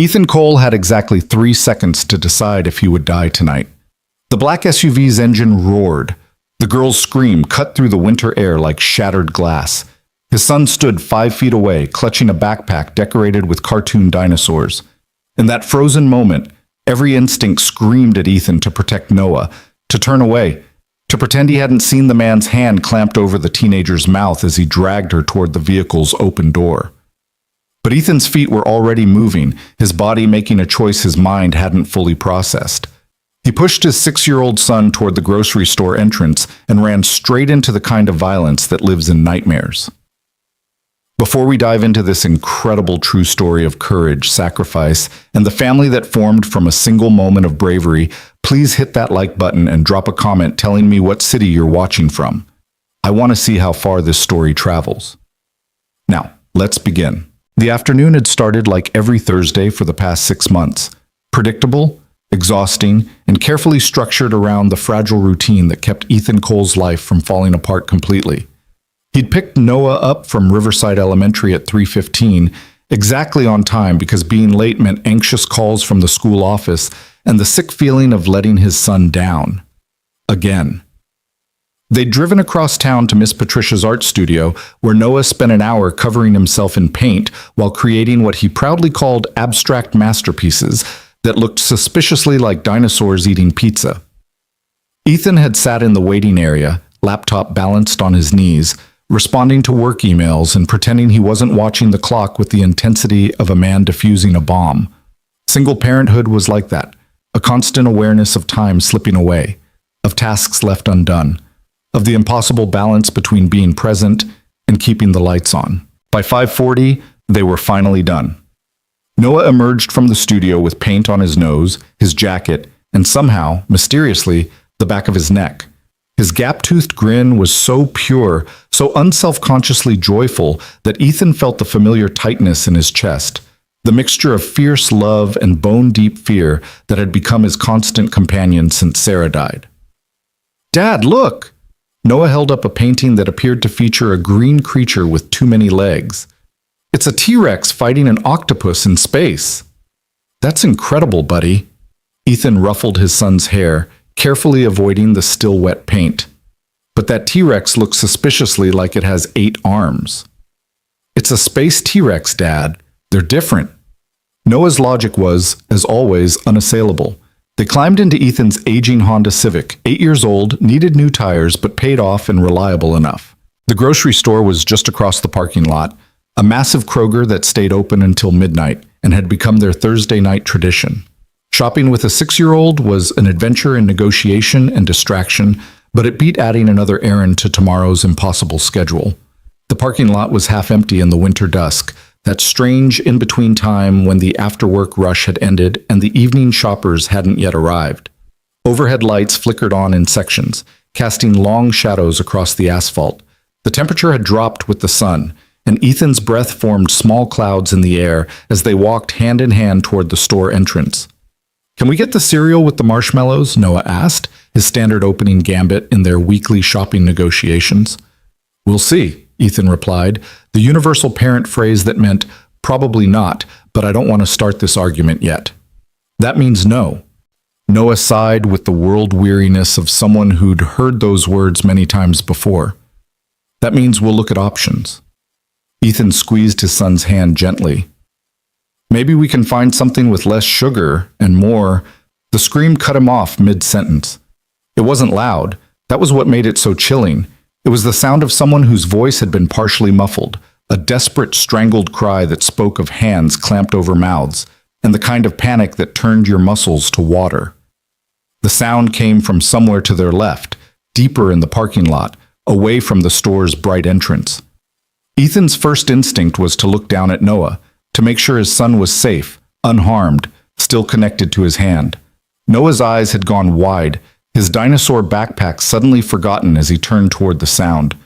Ethan Cole had exactly 3 seconds to decide if he would die tonight. The black SUV's engine roared. The girl's scream cut through the winter air like shattered glass. His son stood 5 feet away, clutching a backpack decorated with cartoon dinosaurs. In that frozen moment, every instinct screamed at Ethan to protect Noah, to turn away, to pretend he hadn't seen the man's hand clamped over the teenager's mouth as he dragged her toward the vehicle's open door. But Ethan's feet were already moving, his body making a choice his mind hadn't fully processed. He pushed his 6-year-old son toward the grocery store entrance and ran straight into the kind of violence that lives in nightmares. Before we dive into this incredible true story of courage, sacrifice, and the family that formed from a single moment of bravery, please hit that like button and drop a comment telling me what city you're watching from. I want to see how far this story travels. Now, let's begin. The afternoon had started like every Thursday for the past 6 months. Predictable, exhausting, and carefully structured around the fragile routine that kept Ethan Cole's life from falling apart completely. He'd picked Noah up from Riverside Elementary at 3:15, exactly on time because being late meant anxious calls from the school office and the sick feeling of letting his son down. Again. They'd driven across town to Miss Patricia's art studio, where Noah spent an hour covering himself in paint while creating what he proudly called abstract masterpieces that looked suspiciously like dinosaurs eating pizza. Ethan had sat in the waiting area, laptop balanced on his knees, responding to work emails and pretending he wasn't watching the clock with the intensity of a man defusing a bomb. Single parenthood was like that, a constant awareness of time slipping away, of tasks left undone, of the impossible balance between being present and keeping the lights on. By 5:40, they were finally done. Noah emerged from the studio with paint on his nose, his jacket, and somehow, mysteriously, the back of his neck. His gap-toothed grin was so pure, so unselfconsciously joyful, that Ethan felt the familiar tightness in his chest, the mixture of fierce love and bone-deep fear that had become his constant companion since Sarah died. "Dad, look!" Noah held up a painting that appeared to feature a green creature with too many legs. "It's a T-Rex fighting an octopus in space." "That's incredible, buddy." Ethan ruffled his son's hair, carefully avoiding the still wet paint. "But that T-Rex looks suspiciously like it has 8 arms." "It's a space T-Rex, Dad. They're different." Noah's logic was, as always, unassailable. They climbed into Ethan's aging Honda Civic, 8 years old, needed new tires, but paid off and reliable enough. The grocery store was just across the parking lot, a massive Kroger that stayed open until midnight and had become their Thursday night tradition. Shopping with a 6-year-old was an adventure in negotiation and distraction, but it beat adding another errand to tomorrow's impossible schedule. The parking lot was half empty in the winter dusk, that strange in-between time when the after-work rush had ended and the evening shoppers hadn't yet arrived. Overhead lights flickered on in sections, casting long shadows across the asphalt. The temperature had dropped with the sun, and Ethan's breath formed small clouds in the air as they walked hand in hand toward the store entrance. "Can we get the cereal with the marshmallows?" Noah asked, his standard opening gambit in their weekly shopping negotiations. "We'll see," Ethan replied, the universal parent phrase that meant, "Probably not, but I don't want to start this argument yet." That means no. Noah sighed with the world weariness of someone who'd heard those words many times before. "That means we'll look at options." Ethan squeezed his son's hand gently. "Maybe we can find something with less sugar and more." The scream cut him off mid-sentence. It wasn't loud. That was what made it so chilling. It was the sound of someone whose voice had been partially muffled, a desperate, strangled cry that spoke of hands clamped over mouths, and the kind of panic that turned your muscles to water. The sound came from somewhere to their left, deeper in the parking lot, away from the store's bright entrance. Ethan's first instinct was to look down at Noah, to make sure his son was safe, unharmed, still connected to his hand. Noah's eyes had gone wide, his dinosaur backpack suddenly forgotten as he turned toward the sound.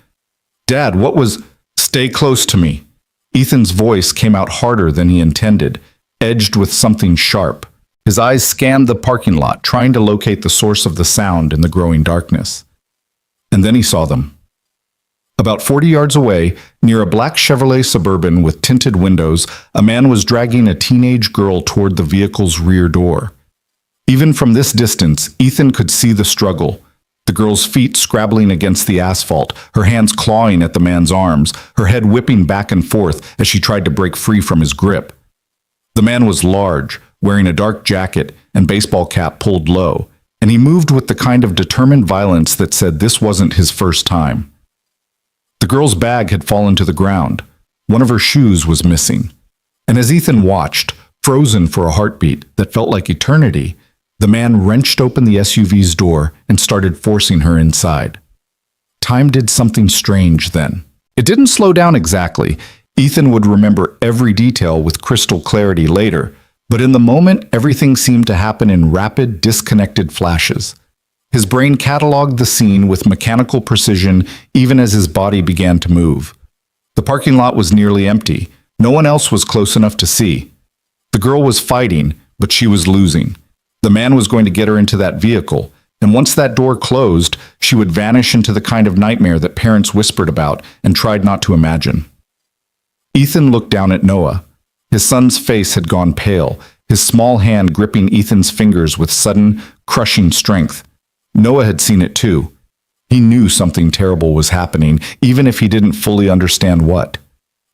"Dad, what was—" "Stay close to me." Ethan's voice came out harder than he intended, edged with something sharp. His eyes scanned the parking lot, trying to locate the source of the sound in the growing darkness. And then he saw them. About 40 yards away, near a black Chevrolet Suburban with tinted windows, a man was dragging a teenage girl toward the vehicle's rear door. Even from this distance, Ethan could see the struggle. The girl's feet scrabbling against the asphalt, her hands clawing at the man's arms, her head whipping back and forth as she tried to break free from his grip. The man was large, wearing a dark jacket and baseball cap pulled low, and he moved with the kind of determined violence that said this wasn't his first time. The girl's bag had fallen to the ground. One of her shoes was missing. And as Ethan watched, frozen for a heartbeat that felt like eternity, the man wrenched open the SUV's door and started forcing her inside. Time did something strange then. It didn't slow down exactly. Ethan would remember every detail with crystal clarity later, but in the moment, everything seemed to happen in rapid, disconnected flashes. His brain cataloged the scene with mechanical precision even as his body began to move. The parking lot was nearly empty. No one else was close enough to see. The girl was fighting, but she was losing. The man was going to get her into that vehicle, and once that door closed, she would vanish into the kind of nightmare that parents whispered about and tried not to imagine. Ethan looked down at Noah. His son's face had gone pale, his small hand gripping Ethan's fingers with sudden, crushing strength. Noah had seen it too. He knew something terrible was happening, even if he didn't fully understand what.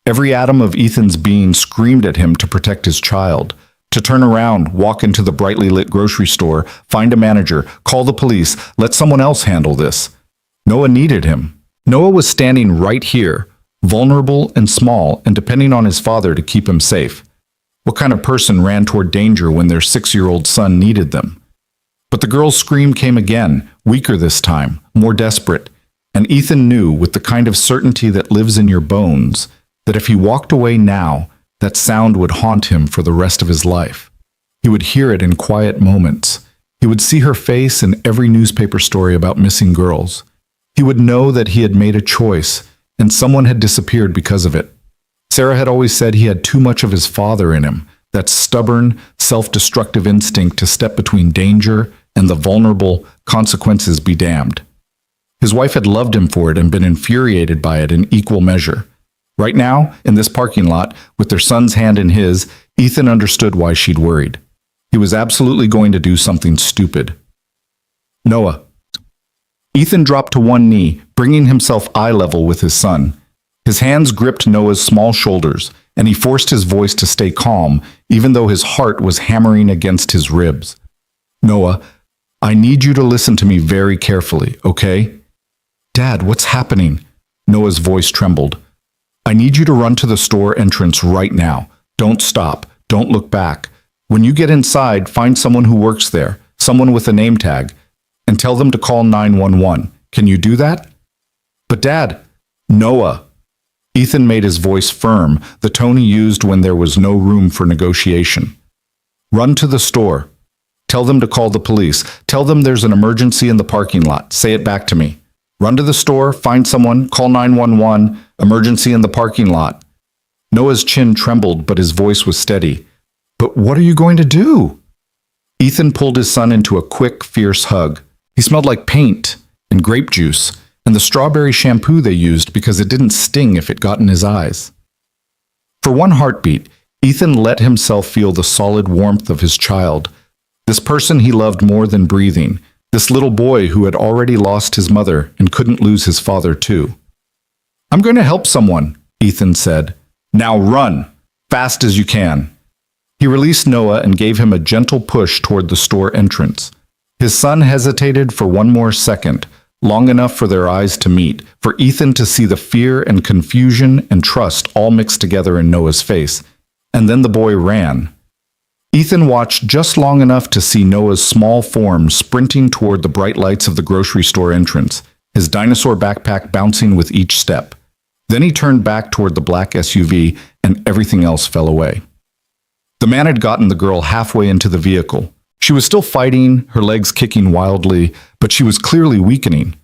Every atom of Ethan's being screamed at him to protect his child, to turn around, walk into the brightly lit grocery store, find a manager, call the police, let someone else handle this. Noah needed him. Noah was standing right here, vulnerable and small, and depending on his father to keep him safe. What kind of person ran toward danger when their 6-year-old son needed them? But the girl's scream came again, weaker this time, more desperate, and Ethan knew with the kind of certainty that lives in your bones that if he walked away now, that sound would haunt him for the rest of his life. He would hear it in quiet moments. He would see her face in every newspaper story about missing girls. He would know that he had made a choice, and someone had disappeared because of it. Sarah had always said he had too much of his father in him, that stubborn, self-destructive instinct to step between danger and the vulnerable, consequences be damned. His wife had loved him for it and been infuriated by it in equal measure. Right now, in this parking lot, with their son's hand in his, Ethan understood why she'd worried. He was absolutely going to do something stupid. Noah. Ethan dropped to one knee, bringing himself eye level with his son. His hands gripped Noah's small shoulders, and he forced his voice to stay calm, even though his heart was hammering against his ribs. Noah, I need you to listen to me very carefully, okay? Dad, what's happening? Noah's voice trembled. I need you to run to the store entrance right now. Don't stop. Don't look back. When you get inside, find someone who works there, someone with a name tag, and tell them to call 911. Can you do that? But Dad, Noah. Ethan made his voice firm, the tone he used when there was no room for negotiation. Run to the store. Tell them to call the police. Tell them there's an emergency in the parking lot. Say it back to me. Run to the store, find someone, call 911, emergency in the parking lot. Noah's chin trembled, but his voice was steady. But what are you going to do? Ethan pulled his son into a quick, fierce hug. He smelled like paint and grape juice and the strawberry shampoo they used because it didn't sting if it got in his eyes. For one heartbeat, Ethan let himself feel the solid warmth of his child, this person he loved more than breathing, this little boy who had already lost his mother and couldn't lose his father too. I'm going to help someone, Ethan said. Now run, fast as you can. He released Noah and gave him a gentle push toward the store entrance. His son hesitated for one more second, long enough for their eyes to meet, for Ethan to see the fear and confusion and trust all mixed together in Noah's face. And then the boy ran. Ethan watched just long enough to see Noah's small form sprinting toward the bright lights of the grocery store entrance, his dinosaur backpack bouncing with each step. Then he turned back toward the black SUV, and everything else fell away. The man had gotten the girl halfway into the vehicle. She was still fighting, her legs kicking wildly, but she was clearly weakening.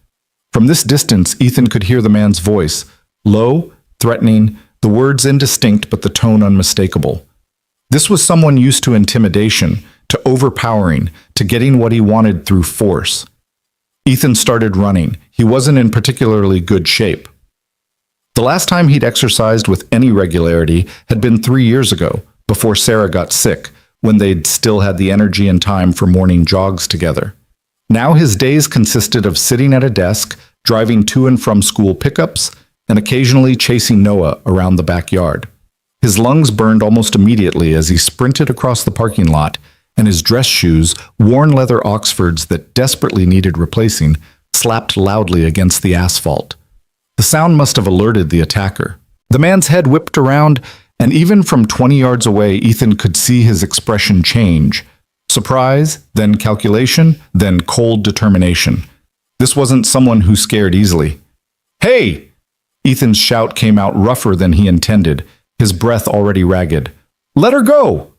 From this distance, Ethan could hear the man's voice, low, threatening, the words indistinct but the tone unmistakable. This was someone used to intimidation, to overpowering, to getting what he wanted through force. Ethan started running. He wasn't in particularly good shape. The last time he'd exercised with any regularity had been 3 years ago, before Sarah got sick, when they'd still had the energy and time for morning jogs together. Now his days consisted of sitting at a desk, driving to and from school pickups, and occasionally chasing Noah around the backyard. His lungs burned almost immediately as he sprinted across the parking lot, and his dress shoes, worn leather Oxfords that desperately needed replacing, slapped loudly against the asphalt. The sound must have alerted the attacker. The man's head whipped around, and even from 20 yards away, Ethan could see his expression change. Surprise, then calculation, then cold determination. This wasn't someone who scared easily. "Hey!" Ethan's shout came out rougher than he intended, his breath already ragged. "Let her go!"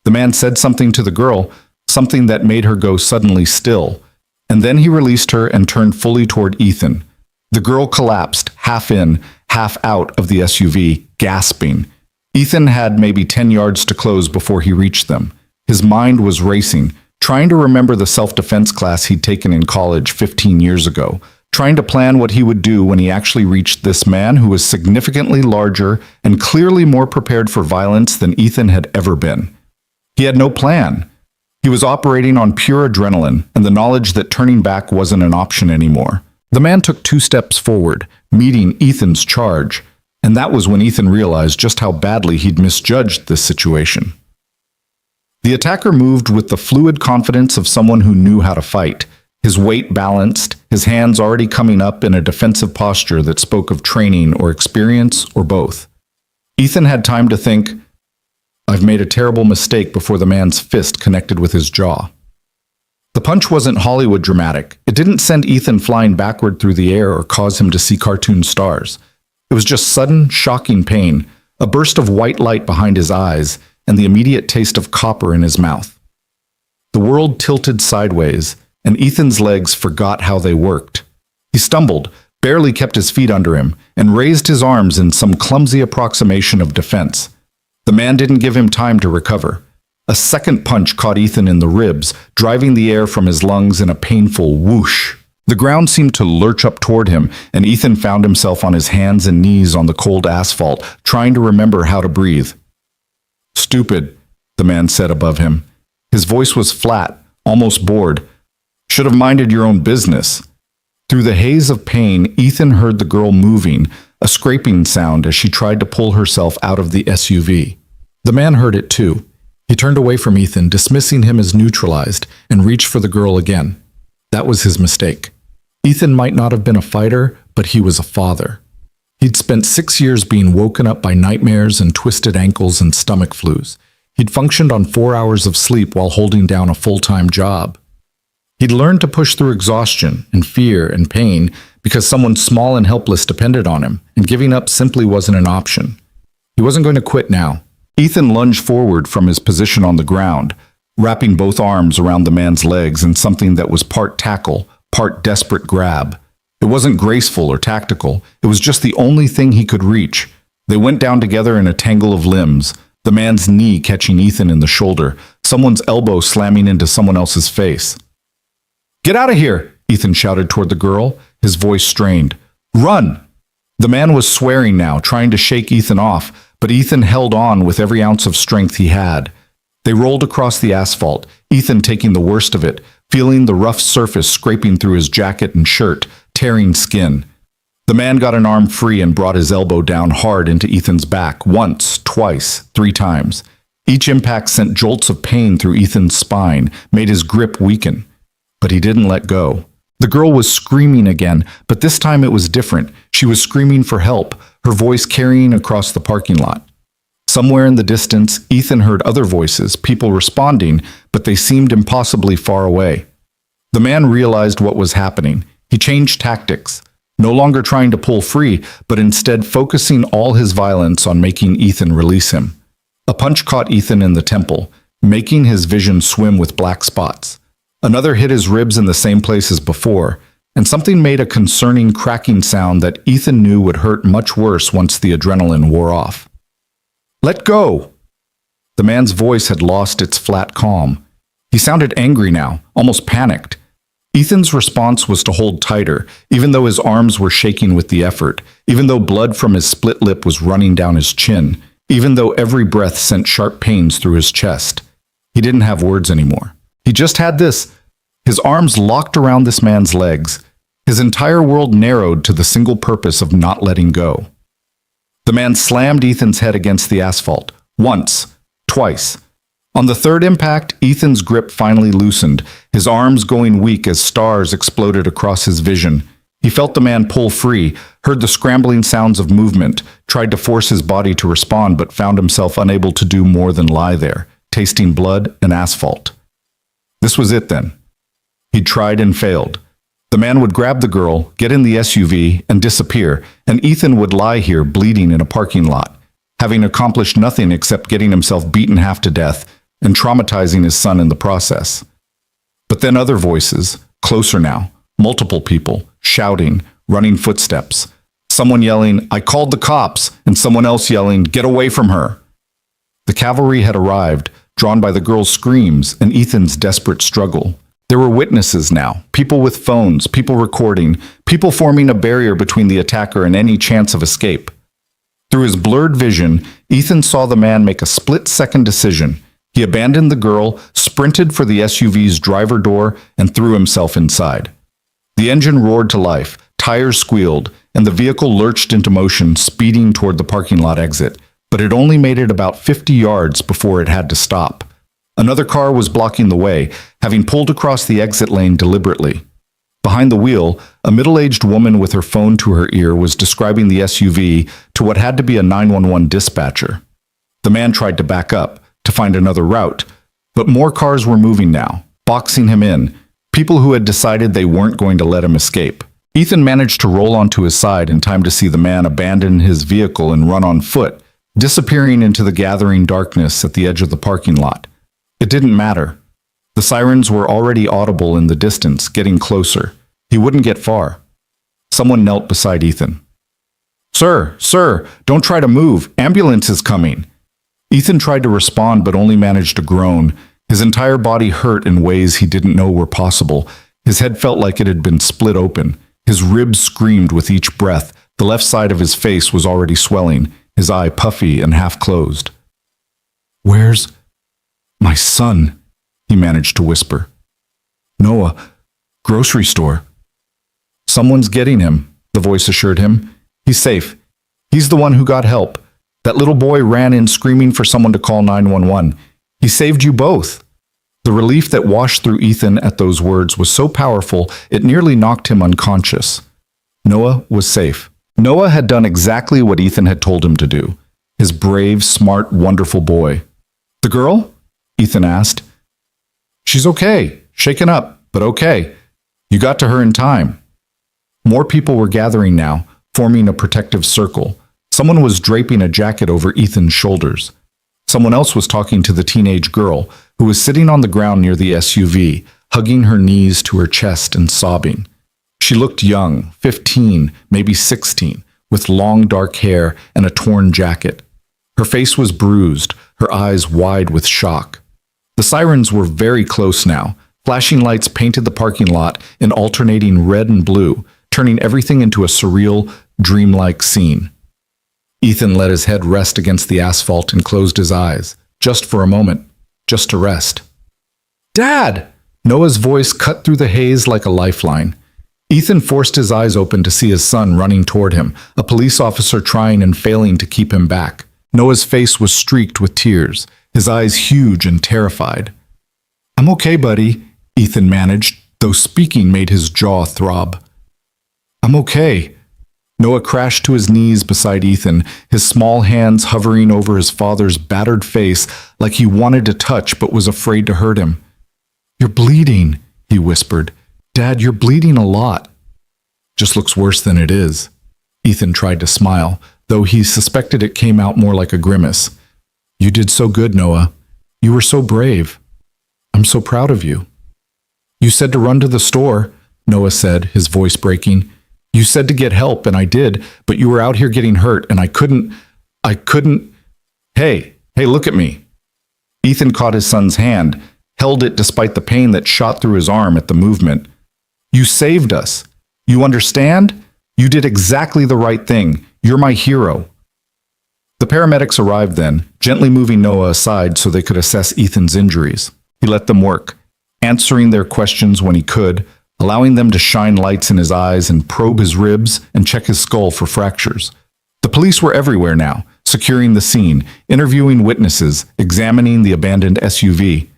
The man said something to the girl, something that made her go suddenly still, and then he released her and turned fully toward Ethan. The girl collapsed, half in, half out of the SUV, gasping. Ethan had maybe 10 yards to close before he reached them. His mind was racing, trying to remember the self-defense class he'd taken in college 15 years ago, trying to plan what he would do when he actually reached this man who was significantly larger and clearly more prepared for violence than Ethan had ever been. He had no plan. He was operating on pure adrenaline and the knowledge that turning back wasn't an option anymore. The man took 2 steps forward, meeting Ethan's charge, and that was when Ethan realized just how badly he'd misjudged this situation. The attacker moved with the fluid confidence of someone who knew how to fight, his weight balanced, his hands already coming up in a defensive posture that spoke of training or experience or both. Ethan had time to think, "I've made a terrible mistake," before the man's fist connected with his jaw. The punch wasn't Hollywood dramatic. It didn't send Ethan flying backward through the air or cause him to see cartoon stars. It was just sudden, shocking pain, a burst of white light behind his eyes, and the immediate taste of copper in his mouth. The world tilted sideways, and Ethan's legs forgot how they worked. He stumbled, barely kept his feet under him, and raised his arms in some clumsy approximation of defense. The man didn't give him time to recover. A second punch caught Ethan in the ribs, driving the air from his lungs in a painful whoosh. The ground seemed to lurch up toward him, and Ethan found himself on his hands and knees on the cold asphalt, trying to remember how to breathe. "Stupid," the man said above him. His voice was flat, almost bored. "Should have minded your own business." Through the haze of pain, Ethan heard the girl moving, a scraping sound as she tried to pull herself out of the SUV. The man heard it too. He turned away from Ethan, dismissing him as neutralized, and reached for the girl again. That was his mistake. Ethan might not have been a fighter, but he was a father. He'd spent 6 years being woken up by nightmares and twisted ankles and stomach flus. He'd functioned on 4 hours of sleep while holding down a full-time job. He'd learned to push through exhaustion and fear and pain because someone small and helpless depended on him, and giving up simply wasn't an option. He wasn't going to quit now. Ethan lunged forward from his position on the ground, wrapping both arms around the man's legs in something that was part tackle, part desperate grab. It wasn't graceful or tactical. It was just the only thing he could reach. They went down together in a tangle of limbs, the man's knee catching Ethan in the shoulder, someone's elbow slamming into someone else's face. "Get out of here!" Ethan shouted toward the girl, his voice strained. "Run!" The man was swearing now, trying to shake Ethan off, but Ethan held on with every ounce of strength he had. They rolled across the asphalt, Ethan taking the worst of it, feeling the rough surface scraping through his jacket and shirt, tearing skin. The man got an arm free and brought his elbow down hard into Ethan's back, once, twice, 3 times. Each impact sent jolts of pain through Ethan's spine, made his grip weaken. But he didn't let go. The girl was screaming again, but this time it was different. She was screaming for help, her voice carrying across the parking lot. Somewhere in the distance, Ethan heard other voices, people responding, but they seemed impossibly far away. The man realized what was happening. He changed tactics, no longer trying to pull free, but instead focusing all his violence on making Ethan release him. A punch caught Ethan in the temple, making his vision swim with black spots. Another hit his ribs in the same place as before, and something made a concerning cracking sound that Ethan knew would hurt much worse once the adrenaline wore off. "Let go!" The man's voice had lost its flat calm. He sounded angry now, almost panicked. Ethan's response was to hold tighter, even though his arms were shaking with the effort, even though blood from his split lip was running down his chin, even though every breath sent sharp pains through his chest. He didn't have words anymore. He just had this. His arms locked around this man's legs. His entire world narrowed to the single purpose of not letting go. The man slammed Ethan's head against the asphalt. Once. Twice. On the third impact, Ethan's grip finally loosened, his arms going weak as stars exploded across his vision. He felt the man pull free, heard the scrambling sounds of movement, tried to force his body to respond but found himself unable to do more than lie there, tasting blood and asphalt. This was it then. He'd tried and failed. The man would grab the girl, get in the SUV, and disappear, and Ethan would lie here bleeding in a parking lot, having accomplished nothing except getting himself beaten half to death and traumatizing his son in the process. But then other voices, closer now, multiple people, shouting, running footsteps. Someone yelling, "I called the cops," and someone else yelling, "Get away from her." The cavalry had arrived, drawn by the girl's screams and Ethan's desperate struggle. There were witnesses now, people with phones, people recording, people forming a barrier between the attacker and any chance of escape. Through his blurred vision, Ethan saw the man make a split-second decision. He abandoned the girl, sprinted for the SUV's driver door, and threw himself inside. The engine roared to life, tires squealed, and the vehicle lurched into motion, speeding toward the parking lot exit. But it only made it about 50 yards before it had to stop. Another car was blocking the way, having pulled across the exit lane deliberately. Behind the wheel, a middle-aged woman with her phone to her ear was describing the SUV to what had to be a 911 dispatcher. The man tried to back up, to find another route, but more cars were moving now, boxing him in, people who had decided they weren't going to let him escape. Ethan managed to roll onto his side in time to see the man abandon his vehicle and run on foot, disappearing into the gathering darkness at the edge of the parking lot. It didn't matter. The sirens were already audible in the distance, getting closer. He wouldn't get far. Someone knelt beside Ethan. Sir, don't try to move. Ambulance is coming." Ethan tried to respond but only managed to groan. His entire body hurt in ways he didn't know were possible. His head felt like it had been split open. His ribs screamed with each breath. The left side of his face was already swelling, his eye puffy and half closed. "Where's my son?" he managed to whisper. "Noah, grocery store." "Someone's getting him," the voice assured him. "He's safe. He's the one who got help. That little boy ran in screaming for someone to call 911. He saved you both." The relief that washed through Ethan at those words was so powerful it nearly knocked him unconscious. Noah was safe. Noah had done exactly what Ethan had told him to do. His brave, smart, wonderful boy. "The girl?" Ethan asked. "She's okay. Shaken up, but okay. You got to her in time." More people were gathering now, forming a protective circle. Someone was draping a jacket over Ethan's shoulders. Someone else was talking to the teenage girl, who was sitting on the ground near the SUV, hugging her knees to her chest and sobbing. She looked young, 15, maybe 16, with long dark hair and a torn jacket. Her face was bruised, her eyes wide with shock. The sirens were very close now. Flashing lights painted the parking lot in alternating red and blue, turning everything into a surreal, dreamlike scene. Ethan let his head rest against the asphalt and closed his eyes, just for a moment, just to rest. "Dad!" Noah's voice cut through the haze like a lifeline. Ethan forced his eyes open to see his son running toward him, a police officer trying and failing to keep him back. Noah's face was streaked with tears, his eyes huge and terrified. "I'm okay, buddy," Ethan managed, though speaking made his jaw throb. "I'm okay." Noah crashed to his knees beside Ethan, his small hands hovering over his father's battered face like he wanted to touch but was afraid to hurt him. "You're bleeding," he whispered. "Dad, you're bleeding a lot." "Just looks worse than it is." Ethan tried to smile, though he suspected it came out more like a grimace. "You did so good, Noah. You were so brave. I'm so proud of you." "You said to run to the store," Noah said, his voice breaking. "You said to get help, and I did, but you were out here getting hurt, and I couldn't. Hey, look at me." Ethan caught his son's hand, held it despite the pain that shot through his arm at the movement. You saved us. You understand? You did exactly the right thing. You're my hero." The paramedics arrived then, gently moving Noah aside so they could assess Ethan's injuries. He let them work, answering their questions when he could, allowing them to shine lights in his eyes and probe his ribs and check his skull for fractures. The police were everywhere now, securing the scene, interviewing witnesses, examining the abandoned SUV.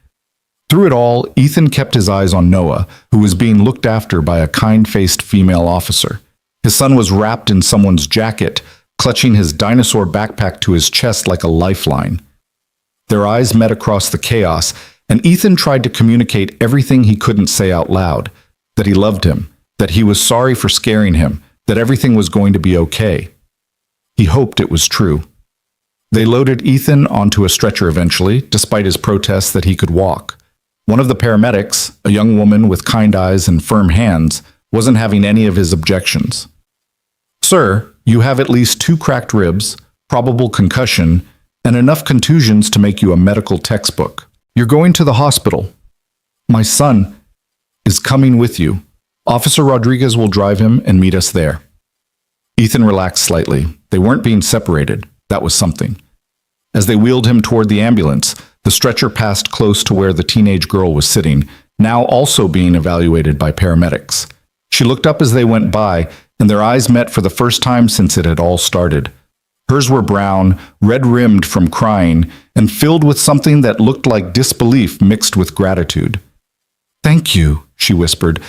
Through it all, Ethan kept his eyes on Noah, who was being looked after by a kind-faced female officer. His son was wrapped in someone's jacket, clutching his dinosaur backpack to his chest like a lifeline. Their eyes met across the chaos, and Ethan tried to communicate everything he couldn't say out loud, that he loved him, that he was sorry for scaring him, that everything was going to be okay. He hoped it was true. They loaded Ethan onto a stretcher eventually, despite his protests that he could walk. One of the paramedics, a young woman with kind eyes and firm hands, wasn't having any of his objections. "Sir, you have at least 2 cracked ribs, probable concussion, and enough contusions to make you a medical textbook. You're going to the hospital. My son is coming with you. Officer Rodriguez will drive him and meet us there." Ethan relaxed slightly. They weren't being separated. That was something. As they wheeled him toward the ambulance, the stretcher passed close to where the teenage girl was sitting, now also being evaluated by paramedics. She looked up as they went by, and their eyes met for the first time since it had all started. Hers were brown, red-rimmed from crying, and filled with something that looked like disbelief mixed with gratitude. "Thank you," she whispered.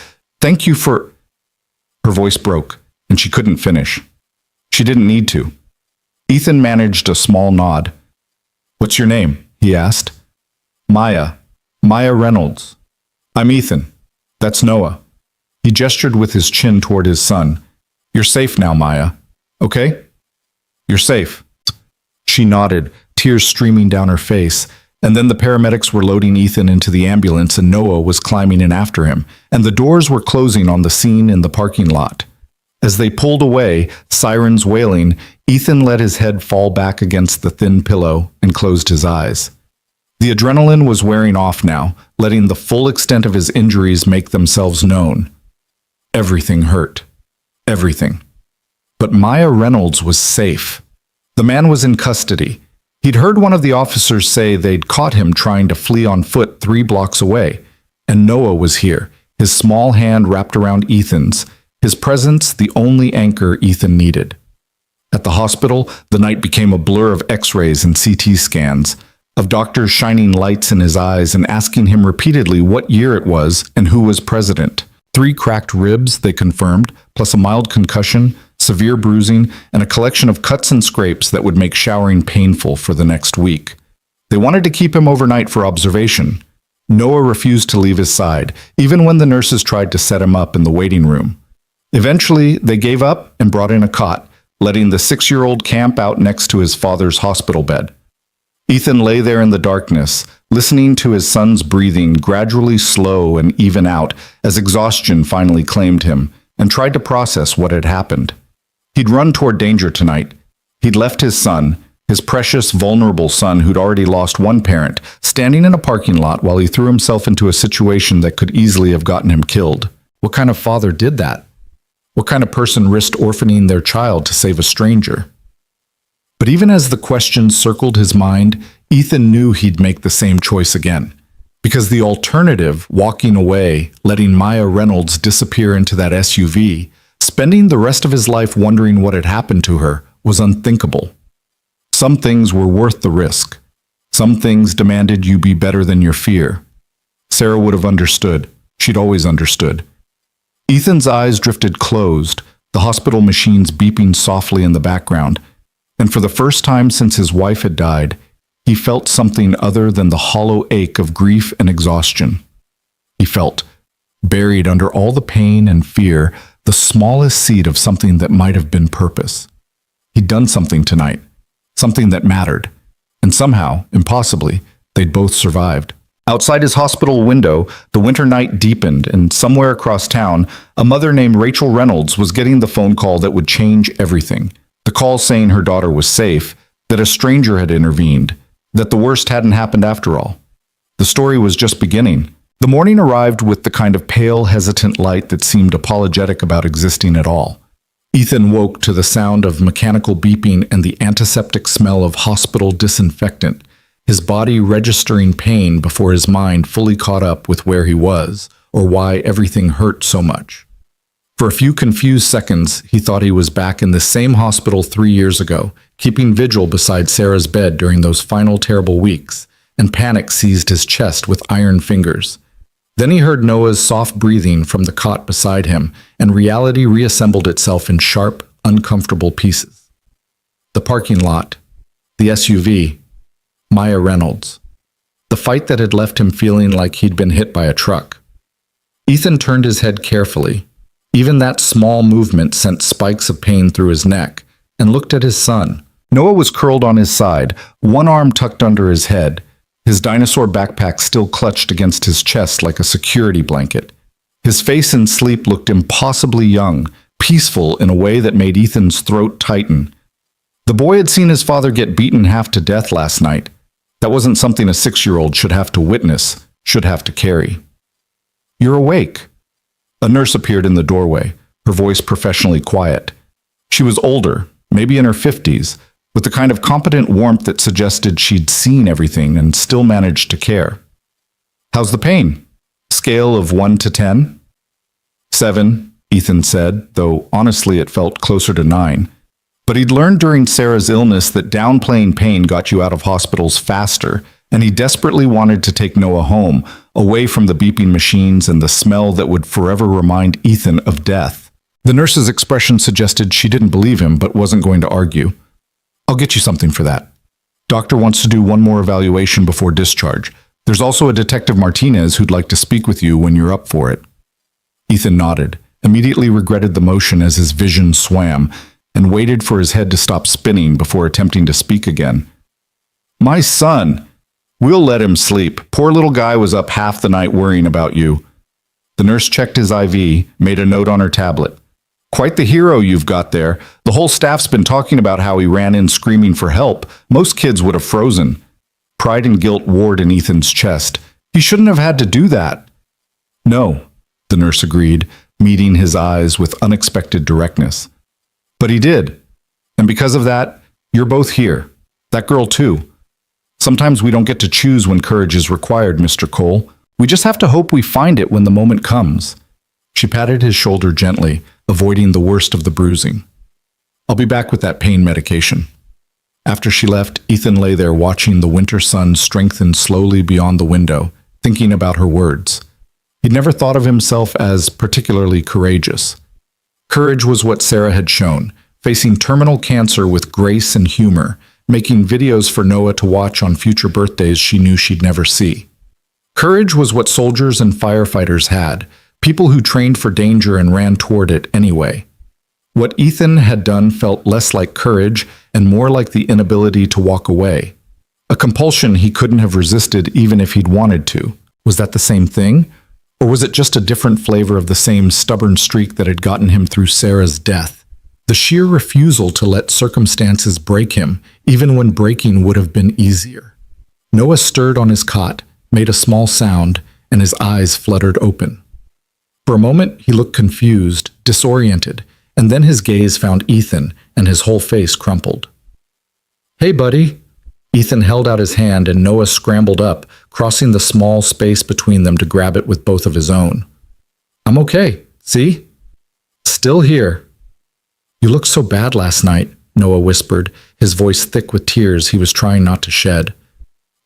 "Thank you for—" Her voice broke, and she couldn't finish. She didn't need to. Ethan managed a small nod. "What's your name?" he asked. "Maya. Maya Reynolds." "I'm Ethan. That's Noah." He gestured with his chin toward his son. "You're safe now, Maya. Okay? You're safe." She nodded, tears streaming down her face, and then the paramedics were loading Ethan into the ambulance and Noah was climbing in after him, and the doors were closing on the scene in the parking lot. As they pulled away, sirens wailing, Ethan let his head fall back against the thin pillow and closed his eyes. The adrenaline was wearing off now, letting the full extent of his injuries make themselves known. Everything hurt. Everything. But Maya Reynolds was safe. The man was in custody. He'd heard one of the officers say they'd caught him trying to flee on foot 3 blocks away. And Noah was here, his small hand wrapped around Ethan's, his presence the only anchor Ethan needed. At the hospital, the night became a blur of x-rays and CT scans, of doctors shining lights in his eyes and asking him repeatedly what year it was and who was president. 3 cracked ribs, they confirmed, plus a mild concussion, severe bruising, and a collection of cuts and scrapes that would make showering painful for the next week. They wanted to keep him overnight for observation. Noah refused to leave his side, even when the nurses tried to set him up in the waiting room. Eventually, they gave up and brought in a cot, letting the 6-year-old camp out next to his father's hospital bed. Ethan lay there in the darkness, listening to his son's breathing gradually slow and even out as exhaustion finally claimed him, and tried to process what had happened. He'd run toward danger tonight. He'd left his son, his precious, vulnerable son who'd already lost one parent, standing in a parking lot while he threw himself into a situation that could easily have gotten him killed. What kind of father did that? What kind of person risked orphaning their child to save a stranger? But even as the questions circled his mind, Ethan knew he'd make the same choice again. Because the alternative, walking away, letting Maya Reynolds disappear into that SUV, spending the rest of his life wondering what had happened to her, was unthinkable. Some things were worth the risk. Some things demanded you be better than your fear. Sarah would have understood. She'd always understood. Ethan's eyes drifted closed, the hospital machines beeping softly in the background, and for the first time since his wife had died, he felt something other than the hollow ache of grief and exhaustion. He felt, buried under all the pain and fear, the smallest seed of something that might have been purpose. He'd done something tonight, something that mattered, and somehow, impossibly, they'd both survived. Outside his hospital window, the winter night deepened, and somewhere across town, a mother named Rachel Reynolds was getting the phone call that would change everything. The call saying her daughter was safe, that a stranger had intervened, that the worst hadn't happened after all. The story was just beginning, The morning arrived with the kind of pale, hesitant light that seemed apologetic about existing at all. Ethan woke to the sound of mechanical beeping and the antiseptic smell of hospital disinfectant, his body registering pain before his mind fully caught up with where he was or why everything hurt so much. For a few confused seconds, he thought he was back in the same hospital 3 years ago, keeping vigil beside Sarah's bed during those final terrible weeks, and panic seized his chest with iron fingers. Then he heard Noah's soft breathing from the cot beside him, and reality reassembled itself in sharp, uncomfortable pieces. The parking lot, the SUV, Maya Reynolds. The fight that had left him feeling like he'd been hit by a truck. Ethan turned his head carefully. Even that small movement sent spikes of pain through his neck, and looked at his son. Noah was curled on his side, one arm tucked under his head, his dinosaur backpack still clutched against his chest like a security blanket. His face in sleep looked impossibly young, peaceful in a way that made Ethan's throat tighten. The boy had seen his father get beaten half to death last night. That wasn't something a 6-year-old should have to witness, should have to carry. "You're awake." A nurse appeared in the doorway, her voice professionally quiet. She was older, maybe in her 50s, with the kind of competent warmth that suggested she'd seen everything and still managed to care. "How's the pain? Scale of 1 to 10? 7, Ethan said, though honestly it felt closer to 9. But he'd learned during Sarah's illness that downplaying pain got you out of hospitals faster, and he desperately wanted to take Noah home, away from the beeping machines and the smell that would forever remind Ethan of death. The nurse's expression suggested she didn't believe him but wasn't going to argue. "I'll get you something for that. Doctor wants to do one more evaluation before discharge. There's also a Detective Martinez who'd like to speak with you when you're up for it." Ethan nodded, immediately regretted the motion as his vision swam, and waited for his head to stop spinning before attempting to speak again. "My son! We'll let him sleep. Poor little guy was up half the night worrying about you." The nurse checked his IV, made a note on her tablet. "Quite the hero you've got there. The whole staff's been talking about how he ran in screaming for help. Most kids would have frozen." Pride and guilt warred in Ethan's chest. He shouldn't have had to do that. "No," the nurse agreed, meeting his eyes with unexpected directness. "But he did. And because of that, you're both here. That girl too. Sometimes we don't get to choose when courage is required, Mr. Cole. We just have to hope we find it when the moment comes." She patted his shoulder gently, avoiding the worst of the bruising. "I'll be back with that pain medication." After she left, Ethan lay there watching the winter sun strengthen slowly beyond the window, thinking about her words. He'd never thought of himself as particularly courageous. Courage was what Sarah had shown, facing terminal cancer with grace and humor, making videos for Noah to watch on future birthdays she knew she'd never see. Courage was what soldiers and firefighters had, people who trained for danger and ran toward it anyway. What Ethan had done felt less like courage and more like the inability to walk away. A compulsion he couldn't have resisted even if he'd wanted to. Was that the same thing? Or was it just a different flavor of the same stubborn streak that had gotten him through Sarah's death? The sheer refusal to let circumstances break him, even when breaking would have been easier. Noah stirred on his cot, made a small sound, and his eyes fluttered open. For a moment, he looked confused, disoriented, and then his gaze found Ethan, and his whole face crumpled. "Hey, buddy." Ethan held out his hand, and Noah scrambled up, crossing the small space between them to grab it with both of his own. "I'm okay. See? Still here." "You looked so bad last night," Noah whispered, his voice thick with tears he was trying not to shed.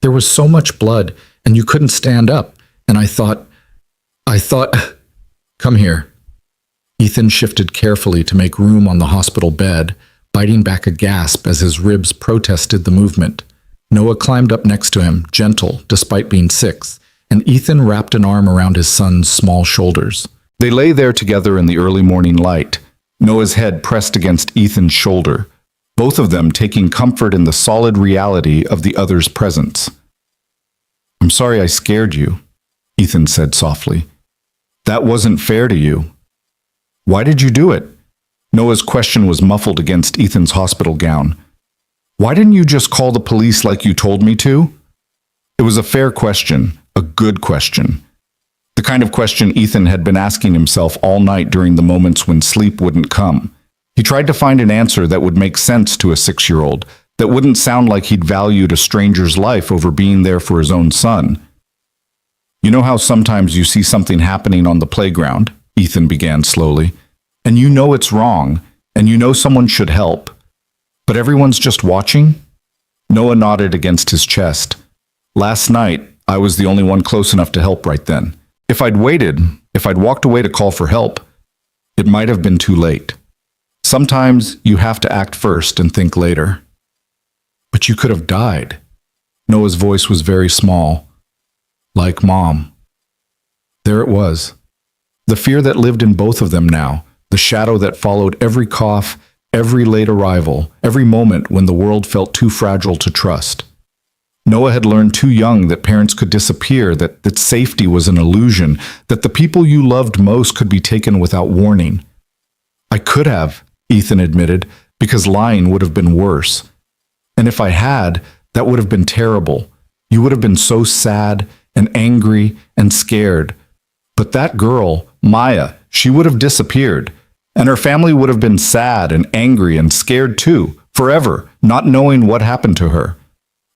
"There was so much blood, and you couldn't stand up, and I thought, come here." Ethan shifted carefully to make room on the hospital bed, biting back a gasp as his ribs protested the movement. Noah climbed up next to him, gentle despite being 6, and Ethan wrapped an arm around his son's small shoulders. They lay there together in the early morning light, Noah's head pressed against Ethan's shoulder, both of them taking comfort in the solid reality of the other's presence. "I'm sorry I scared you," Ethan said softly. "That wasn't fair to you." "Why did you do it?" Noah's question was muffled against Ethan's hospital gown. "Why didn't you just call the police like you told me to?" It was a fair question, a good question. The kind of question Ethan had been asking himself all night during the moments when sleep wouldn't come. He tried to find an answer that would make sense to a 6-year-old, that wouldn't sound like he'd valued a stranger's life over being there for his own son. You know how sometimes you see something happening on the playground, Ethan began slowly, and you know it's wrong, and you know someone should help, but everyone's just watching? Noah nodded against his chest. Last night, I was the only one close enough to help right then. If I'd waited, if I'd walked away to call for help, it might have been too late. Sometimes you have to act first and think later. But you could have died. Noah's voice was very small. Like Mom. There it was. The fear that lived in both of them now, the shadow that followed every cough, every late arrival, every moment when the world felt too fragile to trust. Noah had learned too young that parents could disappear, that safety was an illusion, that the people you loved most could be taken without warning. I could have, Ethan admitted, because lying would have been worse. And if I had, that would have been terrible. You would have been so sad and angry and scared. But that girl, Maya, she would have disappeared. And her family would have been sad and angry and scared too, forever, not knowing what happened to her.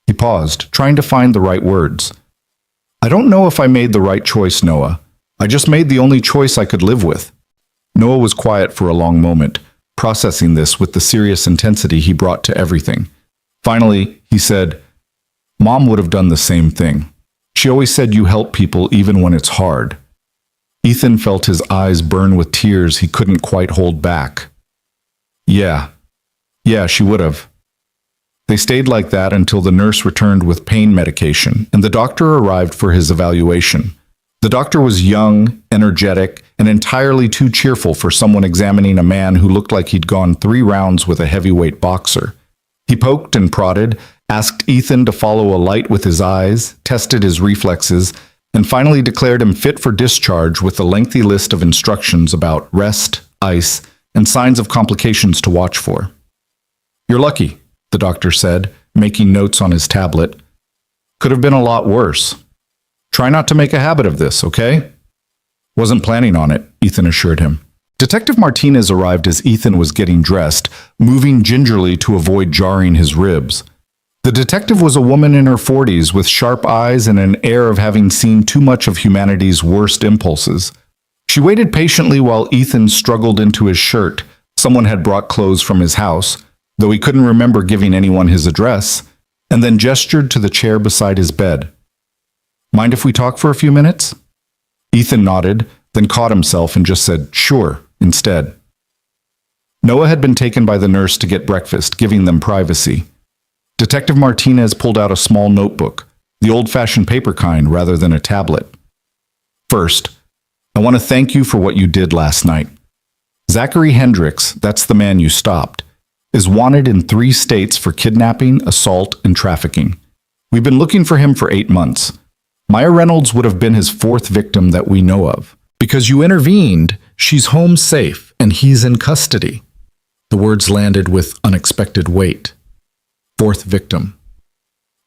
He paused, trying to find the right words. I don't know if I made the right choice, Noah. I just made the only choice I could live with. Noah was quiet for a long moment, processing this with the serious intensity he brought to everything. Finally, he said, Mom would have done the same thing. She always said you help people even when it's hard. Ethan felt his eyes burn with tears he couldn't quite hold back. Yeah, she would have. They stayed like that until the nurse returned with pain medication, and the doctor arrived for his evaluation. The doctor was young, energetic, and entirely too cheerful for someone examining a man who looked like he'd gone 3 rounds with a heavyweight boxer. He poked and prodded, asked Ethan to follow a light with his eyes, tested his reflexes, and finally declared him fit for discharge with a lengthy list of instructions about rest, ice, and signs of complications to watch for. You're lucky, the doctor said, making notes on his tablet. Could have been a lot worse. Try not to make a habit of this, okay? Wasn't planning on it, Ethan assured him. Detective Martinez arrived as Ethan was getting dressed, moving gingerly to avoid jarring his ribs. The detective was a woman in her 40s with sharp eyes and an air of having seen too much of humanity's worst impulses. She waited patiently while Ethan struggled into his shirt. Someone had brought clothes from his house, though he couldn't remember giving anyone his address, and then gestured to the chair beside his bed. Mind if we talk for a few minutes? Ethan nodded, then caught himself and just said, sure, instead. Noah had been taken by the nurse to get breakfast, giving them privacy. Detective Martinez pulled out a small notebook, the old-fashioned paper kind rather than a tablet. First, I want to thank you for what you did last night. Zachary Hendricks, that's the man you stopped, is wanted in 3 states for kidnapping, assault, and trafficking. We've been looking for him for 8 months. Maya Reynolds would have been his 4th victim that we know of. Because you intervened, she's home safe, and he's in custody. The words landed with unexpected weight. 4th victim.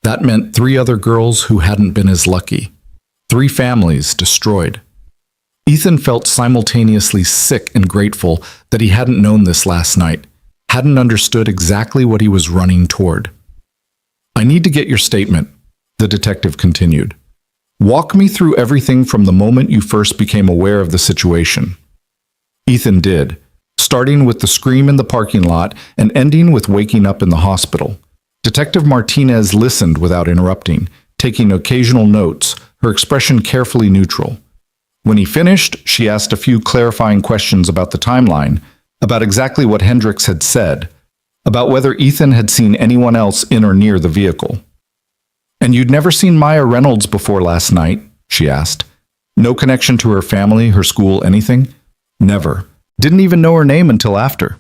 That meant 3 other girls who hadn't been as lucky. 3 families destroyed. Ethan felt simultaneously sick and grateful that he hadn't known this last night, hadn't understood exactly what he was running toward. I need to get your statement, the detective continued. Walk me through everything from the moment you first became aware of the situation. Ethan did, starting with the scream in the parking lot and ending with waking up in the hospital. Detective Martinez listened without interrupting, taking occasional notes, her expression carefully neutral. When he finished, she asked a few clarifying questions about the timeline, about exactly what Hendricks had said, about whether Ethan had seen anyone else in or near the vehicle. And you'd never seen Maya Reynolds before last night? She asked. No connection to her family, her school, anything? Never. Didn't even know her name until after.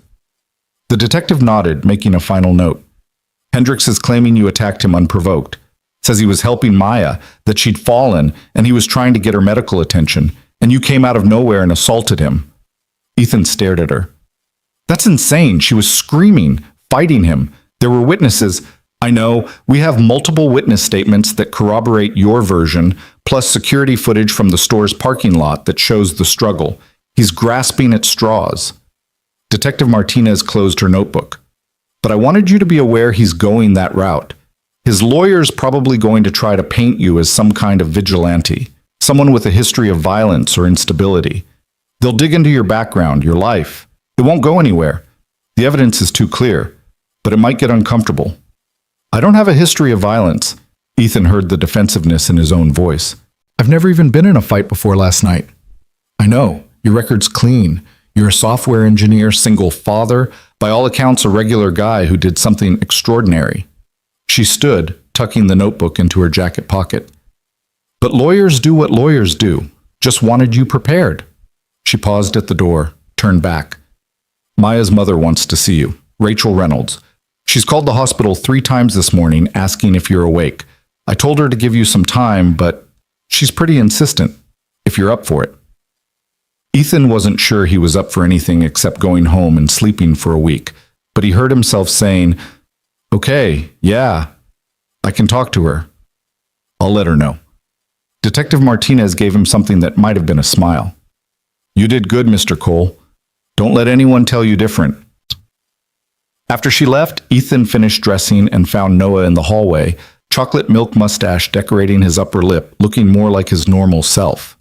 The detective nodded, making a final note. Hendricks is claiming you attacked him unprovoked. Says he was helping Maya, that she'd fallen, and he was trying to get her medical attention, and you came out of nowhere and assaulted him. Ethan stared at her. That's insane. She was screaming, fighting him. There were witnesses. I know, we have multiple witness statements that corroborate your version, plus security footage from the store's parking lot that shows the struggle. He's grasping at straws. Detective Martinez closed her notebook. But I wanted you to be aware he's going that route. His lawyer's probably going to try to paint you as some kind of vigilante, someone with a history of violence or instability. They'll dig into your background, your life. It won't go anywhere. The evidence is too clear, but it might get uncomfortable. I don't have a history of violence. Ethan heard the defensiveness in his own voice. I've never even been in a fight before last night. I know, your record's clean. You're a software engineer, single father, by all accounts a regular guy who did something extraordinary. She stood, tucking the notebook into her jacket pocket. But lawyers do what lawyers do. Just wanted you prepared. She paused at the door, turned back. Maya's mother wants to see you, Rachel Reynolds. She's called the hospital 3 times this morning asking if you're awake. I told her to give you some time, but she's pretty insistent, if you're up for it. Ethan wasn't sure he was up for anything except going home and sleeping for a week, but he heard himself saying, "Okay, yeah, I can talk to her. I'll let her know." Detective Martinez gave him something that might have been a smile. "You did good, Mr. Cole. Don't let anyone tell you different." After she left, Ethan finished dressing and found Noah in the hallway, chocolate milk mustache decorating his upper lip, looking more like his normal self.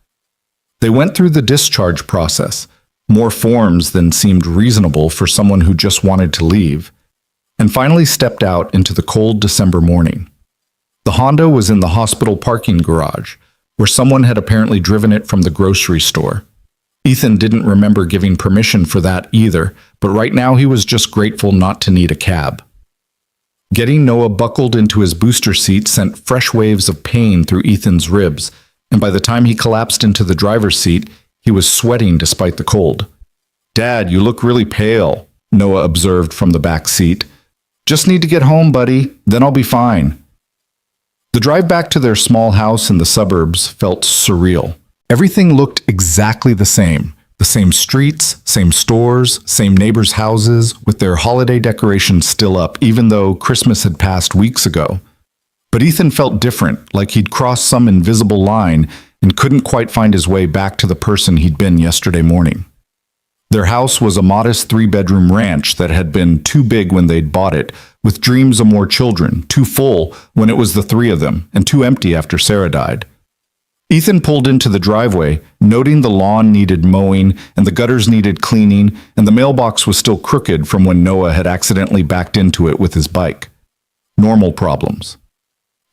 They went through the discharge process, more forms than seemed reasonable for someone who just wanted to leave, and finally stepped out into the cold December morning. The Honda was in the hospital parking garage, where someone had apparently driven it from the grocery store. Ethan didn't remember giving permission for that either, but right now he was just grateful not to need a cab. Getting Noah buckled into his booster seat sent fresh waves of pain through Ethan's ribs, and by the time he collapsed into the driver's seat, he was sweating despite the cold. "Dad, you look really pale," Noah observed from the back seat. "Just need to get home, buddy, then I'll be fine." The drive back to their small house in the suburbs felt surreal. Everything looked exactly the same. The same streets, same stores, same neighbors' houses, with their holiday decorations still up, even though Christmas had passed weeks ago. But Ethan felt different, like he'd crossed some invisible line and couldn't quite find his way back to the person he'd been yesterday morning. Their house was a modest 3-bedroom ranch that had been too big when they'd bought it, with dreams of more children, too full when it was the 3 of them, and too empty after Sarah died. Ethan pulled into the driveway, noting the lawn needed mowing and the gutters needed cleaning, and the mailbox was still crooked from when Noah had accidentally backed into it with his bike. Normal problems.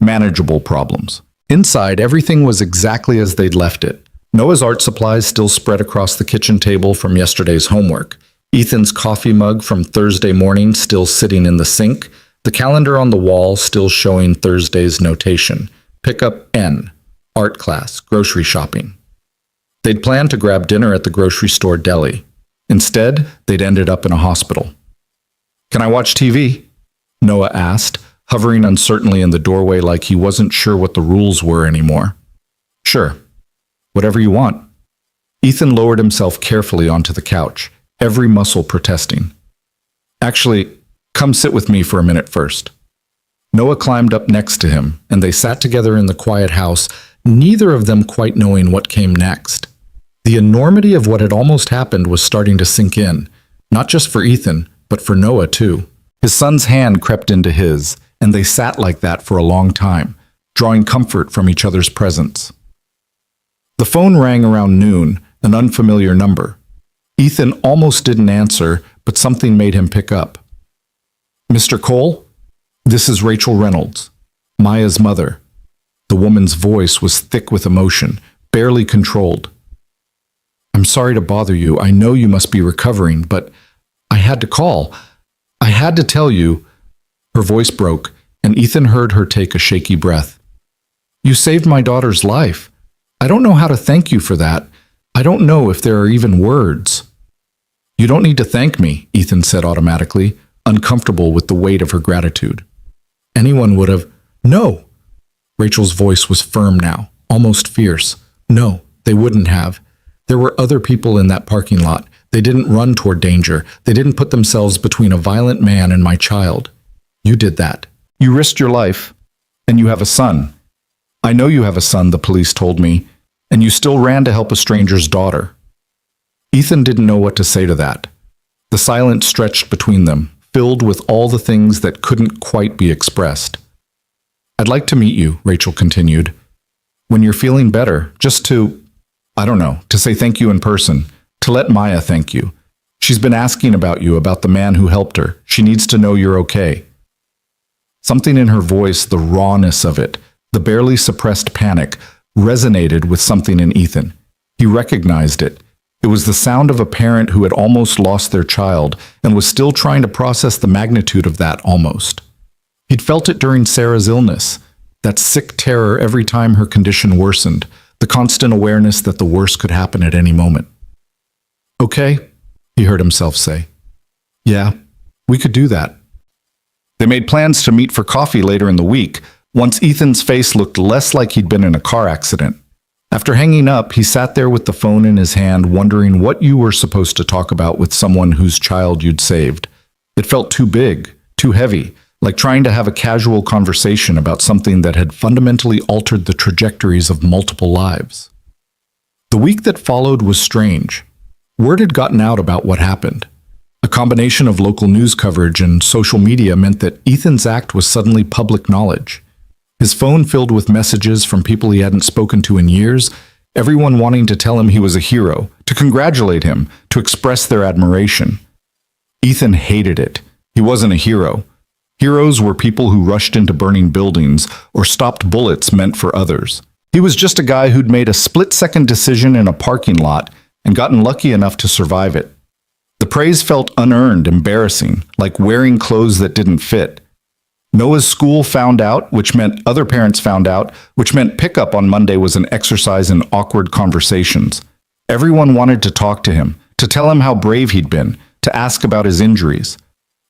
Manageable problems. Inside, everything was exactly as they'd left it. Noah's art supplies still spread across the kitchen table from yesterday's homework. Ethan's coffee mug from Thursday morning still sitting in the sink. The calendar on the wall still showing Thursday's notation. Pickup N. Art class, grocery shopping. They'd planned to grab dinner at the grocery store deli. Instead, they'd ended up in a hospital. "Can I watch TV?" Noah asked, hovering uncertainly in the doorway like he wasn't sure what the rules were anymore. "Sure. Whatever you want." Ethan lowered himself carefully onto the couch, every muscle protesting. "Actually, come sit with me for a minute first." Noah climbed up next to him, and they sat together in the quiet house, neither of them quite knowing what came next. The enormity of what had almost happened was starting to sink in, not just for Ethan, but for Noah too. His son's hand crept into his, and they sat like that for a long time, drawing comfort from each other's presence. The phone rang around noon, an unfamiliar number. Ethan almost didn't answer, but something made him pick up. "Mr. Cole? This is Rachel Reynolds, Maya's mother." The woman's voice was thick with emotion, barely controlled. "I'm sorry to bother you. I know you must be recovering, but I had to call. I had to tell you." Her voice broke, and Ethan heard her take a shaky breath. "You saved my daughter's life. I don't know how to thank you for that. I don't know if there are even words." "You don't need to thank me," Ethan said automatically, uncomfortable with the weight of her gratitude. "Anyone would have—" "No!" Rachel's voice was firm now, almost fierce. "No, they wouldn't have. There were other people in that parking lot. They didn't run toward danger. They didn't put themselves between a violent man and my child. You did that. You risked your life, and you have a son. I know you have a son, the police told me, and you still ran to help a stranger's daughter. Ethan didn't know what to say to that. The silence stretched between them, filled with all the things that couldn't quite be expressed. I'd like to meet you, Rachel continued. When you're feeling better, just to say thank you in person, to let Maya thank you. She's been asking about you, about the man who helped her. She needs to know you're okay. Something in her voice, the rawness of it, the barely suppressed panic, resonated with something in Ethan. He recognized it. It was the sound of a parent who had almost lost their child and was still trying to process the magnitude of that almost. He'd felt it during Sarah's illness, that sick terror every time her condition worsened, the constant awareness that the worst could happen at any moment. Okay, he heard himself say. Yeah, we could do that. They made plans to meet for coffee later in the week, once Ethan's face looked less like he'd been in a car accident. After hanging up, he sat there with the phone in his hand, wondering what you were supposed to talk about with someone whose child you'd saved. It felt too big, too heavy, like trying to have a casual conversation about something that had fundamentally altered the trajectories of multiple lives. The week that followed was strange. Word had gotten out about what happened. A combination of local news coverage and social media meant that Ethan's act was suddenly public knowledge. His phone filled with messages from people he hadn't spoken to in years, everyone wanting to tell him he was a hero, to congratulate him, to express their admiration. Ethan hated it. He wasn't a hero. Heroes were people who rushed into burning buildings or stopped bullets meant for others. He was just a guy who'd made a split-second decision in a parking lot and gotten lucky enough to survive it. The praise felt unearned, embarrassing, like wearing clothes that didn't fit. Noah's school found out, which meant other parents found out, which meant pickup on Monday was an exercise in awkward conversations. Everyone wanted to talk to him, to tell him how brave he'd been, to ask about his injuries.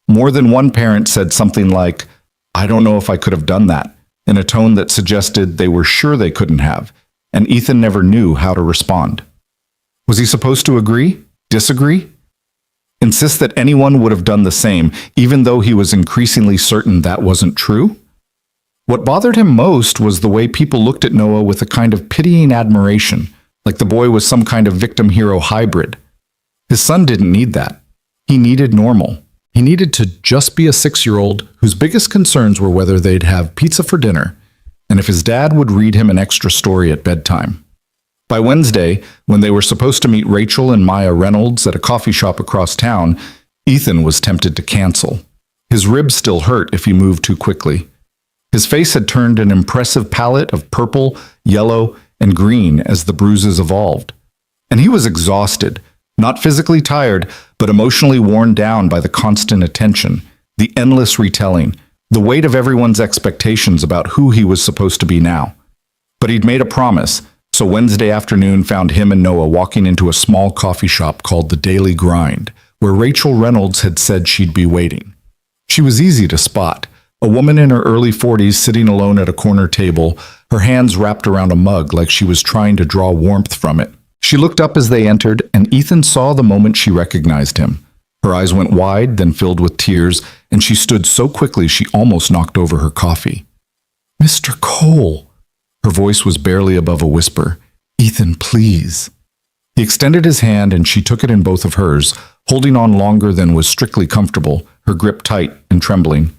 More than one parent said something like, "I don't know if I could have done that," in a tone that suggested they were sure they couldn't have, and Ethan never knew how to respond. Was he supposed to agree? Disagree? Insist that anyone would have done the same, even though he was increasingly certain that wasn't true? What bothered him most was the way people looked at Noah with a kind of pitying admiration, like the boy was some kind of victim-hero hybrid. His son didn't need that. He needed normal. He needed to just be a 6-year-old whose biggest concerns were whether they'd have pizza for dinner, and if his dad would read him an extra story at bedtime. By Wednesday, when they were supposed to meet Rachel and Maya Reynolds at a coffee shop across town, Ethan was tempted to cancel. His ribs still hurt if he moved too quickly. His face had turned an impressive palette of purple, yellow, and green as the bruises evolved. And he was exhausted, not physically tired, but emotionally worn down by the constant attention, the endless retelling, the weight of everyone's expectations about who he was supposed to be now. But he'd made a promise, so Wednesday afternoon found him and Noah walking into a small coffee shop called The Daily Grind, where Rachel Reynolds had said she'd be waiting. She was easy to spot, a woman in her early 40s sitting alone at a corner table, her hands wrapped around a mug like she was trying to draw warmth from it. She looked up as they entered, and Ethan saw the moment she recognized him. Her eyes went wide, then filled with tears, and she stood so quickly she almost knocked over her coffee. "Mr. Cole!" Her voice was barely above a whisper. "Ethan, please." He extended his hand and she took it in both of hers, holding on longer than was strictly comfortable, her grip tight and trembling.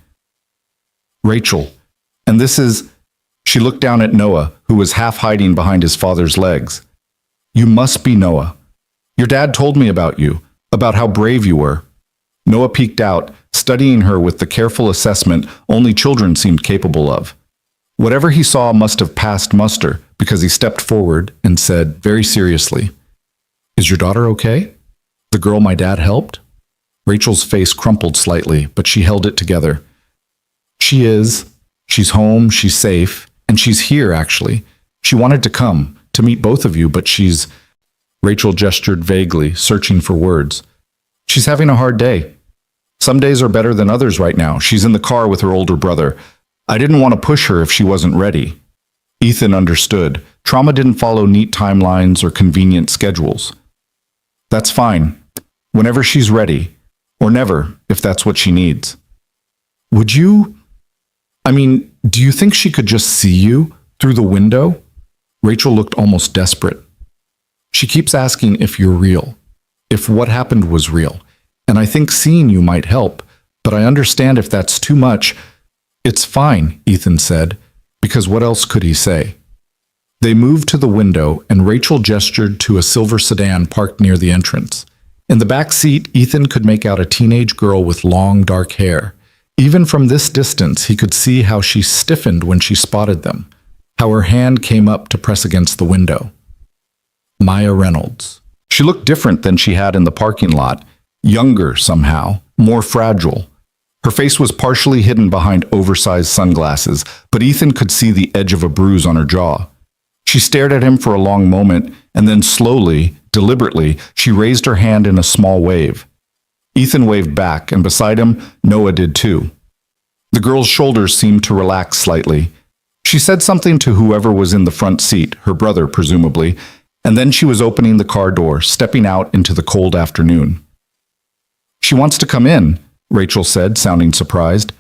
"Rachel, and this is..." She looked down at Noah, who was half hiding behind his father's legs. "You must be Noah. Your dad told me about you, about how brave you were." Noah peeked out, studying her with the careful assessment only children seemed capable of. Whatever he saw must have passed muster, because he stepped forward and said, very seriously, "Is your daughter okay? The girl my dad helped?" Rachel's face crumpled slightly, but she held it together. "She is. She's home, she's safe, and she's here, actually. She wanted to come, to meet both of you, but she's..." Rachel gestured vaguely, searching for words. "She's having a hard day. Some days are better than others right now. She's in the car with her older brother. I didn't want to push her if she wasn't ready." Ethan understood. Trauma didn't follow neat timelines or convenient schedules. "That's fine. Whenever she's ready. Or never, if that's what she needs." "Would you... do you think she could just see you Through the window? Rachel looked almost desperate. She keeps asking if you're real, if what happened was real, and I think seeing you might help, but I understand if that's too much. It's fine, Ethan said, because what else could he say? They moved to the window, and Rachel gestured to a silver sedan parked near the entrance. In the back seat, Ethan could make out a teenage girl with long, dark hair. Even from this distance, he could see how she stiffened when she spotted them, how her hand came up to press against the window. Maya Reynolds. She looked different than she had in the parking lot, younger somehow, more fragile. Her face was partially hidden behind oversized sunglasses, but Ethan could see the edge of a bruise on her jaw. She stared at him for a long moment, and then slowly, deliberately, she raised her hand in a small wave. Ethan waved back, and beside him, Noah did too. The girl's shoulders seemed to relax slightly. She said something to whoever was in the front seat, her brother presumably, and then she was opening the car door, stepping out into the cold afternoon. She wants to come in, Rachel said, sounding surprised.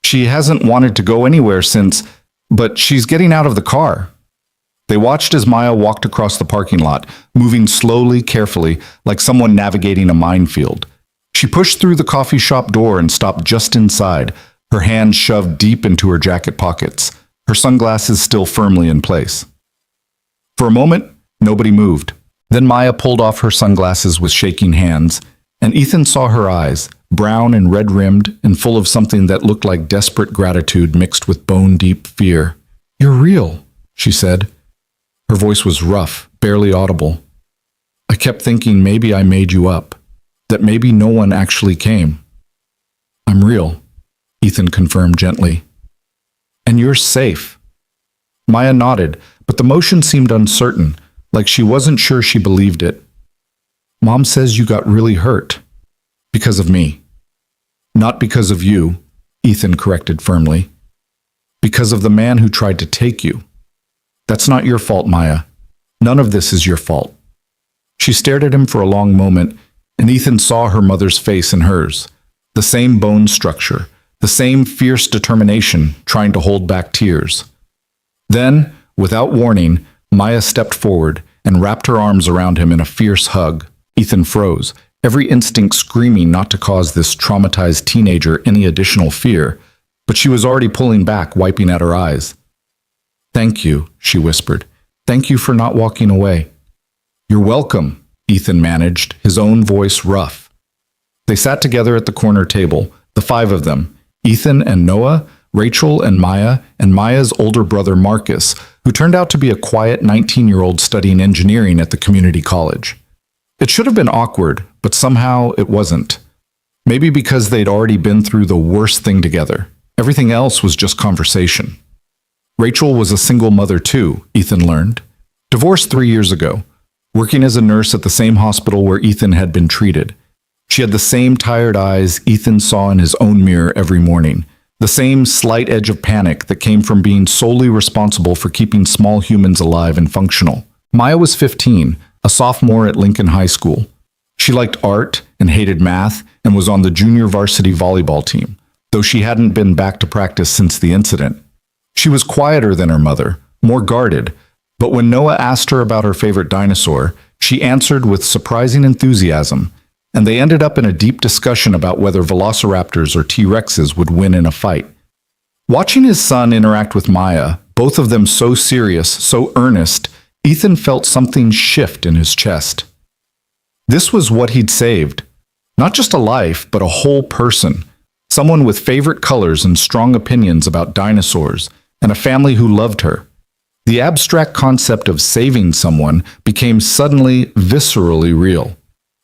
She hasn't wanted to go anywhere since, but she's getting out of the car. They watched as Maya walked across the parking lot, moving slowly, carefully, like someone navigating a minefield. She pushed through the coffee shop door and stopped just inside, her hands shoved deep into her jacket pockets, her sunglasses still firmly in place. For a moment, nobody moved. Then Maya pulled off her sunglasses with shaking hands, and Ethan saw her eyes, brown and red-rimmed and full of something that looked like desperate gratitude mixed with bone-deep fear. "You're real," she said. Her voice was rough, barely audible. "I kept thinking maybe I made you up, that maybe no one actually came." "I'm real," Ethan confirmed gently. "And you're safe." Maya nodded, but the motion seemed uncertain, like she wasn't sure she believed it. "Mom says you got really hurt. Because of me." "Not because of you," Ethan corrected firmly. "Because of the man who tried to take you. That's not your fault, Maya. None of this is your fault." She stared at him for a long moment, and Ethan saw her mother's face in hers. The same bone structure, the same fierce determination trying to hold back tears. Then, without warning, Maya stepped forward and wrapped her arms around him in a fierce hug. Ethan froze, every instinct screaming not to cause this traumatized teenager any additional fear, but she was already pulling back, wiping at her eyes. "Thank you," she whispered. "Thank you for not walking away." "You're welcome," Ethan managed, his own voice rough. They sat together at the corner table, the five of them, Ethan and Noah, Rachel and Maya's older brother Marcus, who turned out to be a quiet 19-year-old studying engineering at the community college. It should have been awkward, but somehow it wasn't. Maybe because they'd already been through the worst thing together. Everything else was just conversation. Rachel was a single mother too, Ethan learned. Divorced 3 years ago, working as a nurse at the same hospital where Ethan had been treated. She had the same tired eyes Ethan saw in his own mirror every morning, the same slight edge of panic that came from being solely responsible for keeping small humans alive and functional. Maya was 15, a sophomore at Lincoln High School. She liked art and hated math and was on the junior varsity volleyball team, though she hadn't been back to practice since the incident. She was quieter than her mother, more guarded, but when Noah asked her about her favorite dinosaur, she answered with surprising enthusiasm, and they ended up in a deep discussion about whether velociraptors or T-Rexes would win in a fight. Watching his son interact with Maya, both of them so serious, so earnest, Ethan felt something shift in his chest. This was what he'd saved. Not just a life, but a whole person. Someone with favorite colors and strong opinions about dinosaurs, and a family who loved her. The abstract concept of saving someone became suddenly, viscerally real.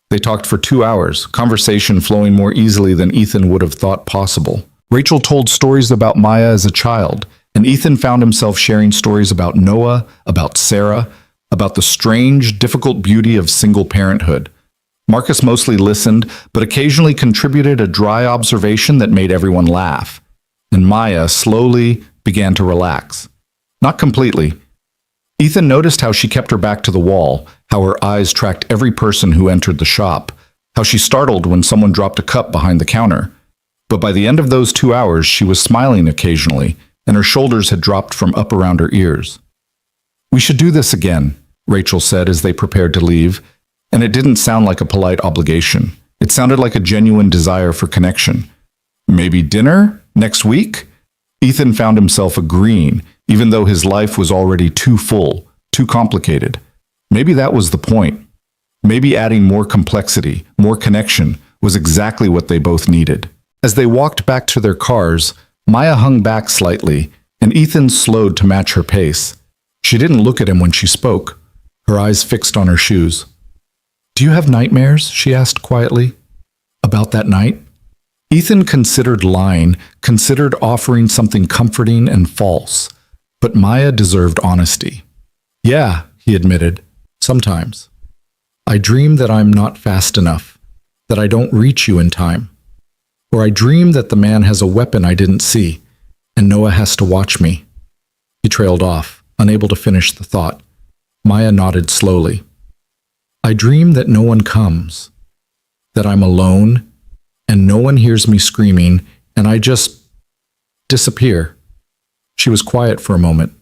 They talked for 2 hours, conversation flowing more easily than Ethan would have thought possible. Rachel told stories about Maya as a child, and Ethan found himself sharing stories about Noah, about Sarah, about the strange, difficult beauty of single parenthood. Marcus mostly listened, but occasionally contributed a dry observation that made everyone laugh. And Maya slowly began to relax. Not completely. Ethan noticed how she kept her back to the wall, how her eyes tracked every person who entered the shop, how she startled when someone dropped a cup behind the counter. But by the end of those 2 hours, she was smiling occasionally, and her shoulders had dropped from up around her ears. "We should do this again," Rachel said as they prepared to leave, and it didn't sound like a polite obligation. It sounded like a genuine desire for connection. "Maybe dinner? Next week?" Ethan found himself agreeing, even though his life was already too full, too complicated. Maybe that was the point. Maybe adding more complexity, more connection, was exactly what they both needed. As they walked back to their cars, Maya hung back slightly, and Ethan slowed to match her pace. She didn't look at him when she spoke, her eyes fixed on her shoes. "Do you have nightmares?" she asked quietly. "About that night?" Ethan considered lying, considered offering something comforting and false, but Maya deserved honesty. "Yeah," he admitted, "sometimes. I dream that I'm not fast enough, that I don't reach you in time. Or I dream that the man has a weapon I didn't see, and Noah has to watch me." He trailed off, unable to finish the thought. Maya nodded slowly. "I dream that no one comes, that I'm alone, and no one hears me screaming, and I just disappear." She was quiet for a moment.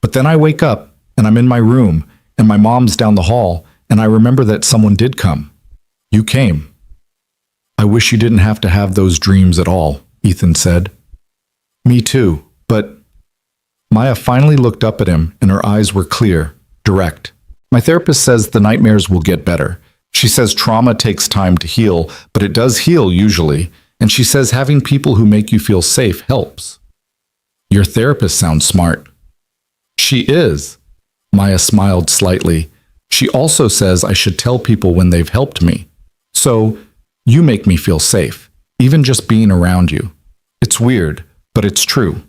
"But then I wake up, and I'm in my room, and my mom's down the hall, and I remember that someone did come. You came." "I wish you didn't have to have those dreams at all," Ethan said. "Me too, but..." Maya finally looked up at him, and her eyes were clear, direct. "My therapist says the nightmares will get better. She says trauma takes time to heal, but it does heal usually, and she says having people who make you feel safe helps." "Your therapist sounds smart." "She is." Maya smiled slightly. "She also says I should tell people when they've helped me. So, you make me feel safe, even just being around you. It's weird, but it's true."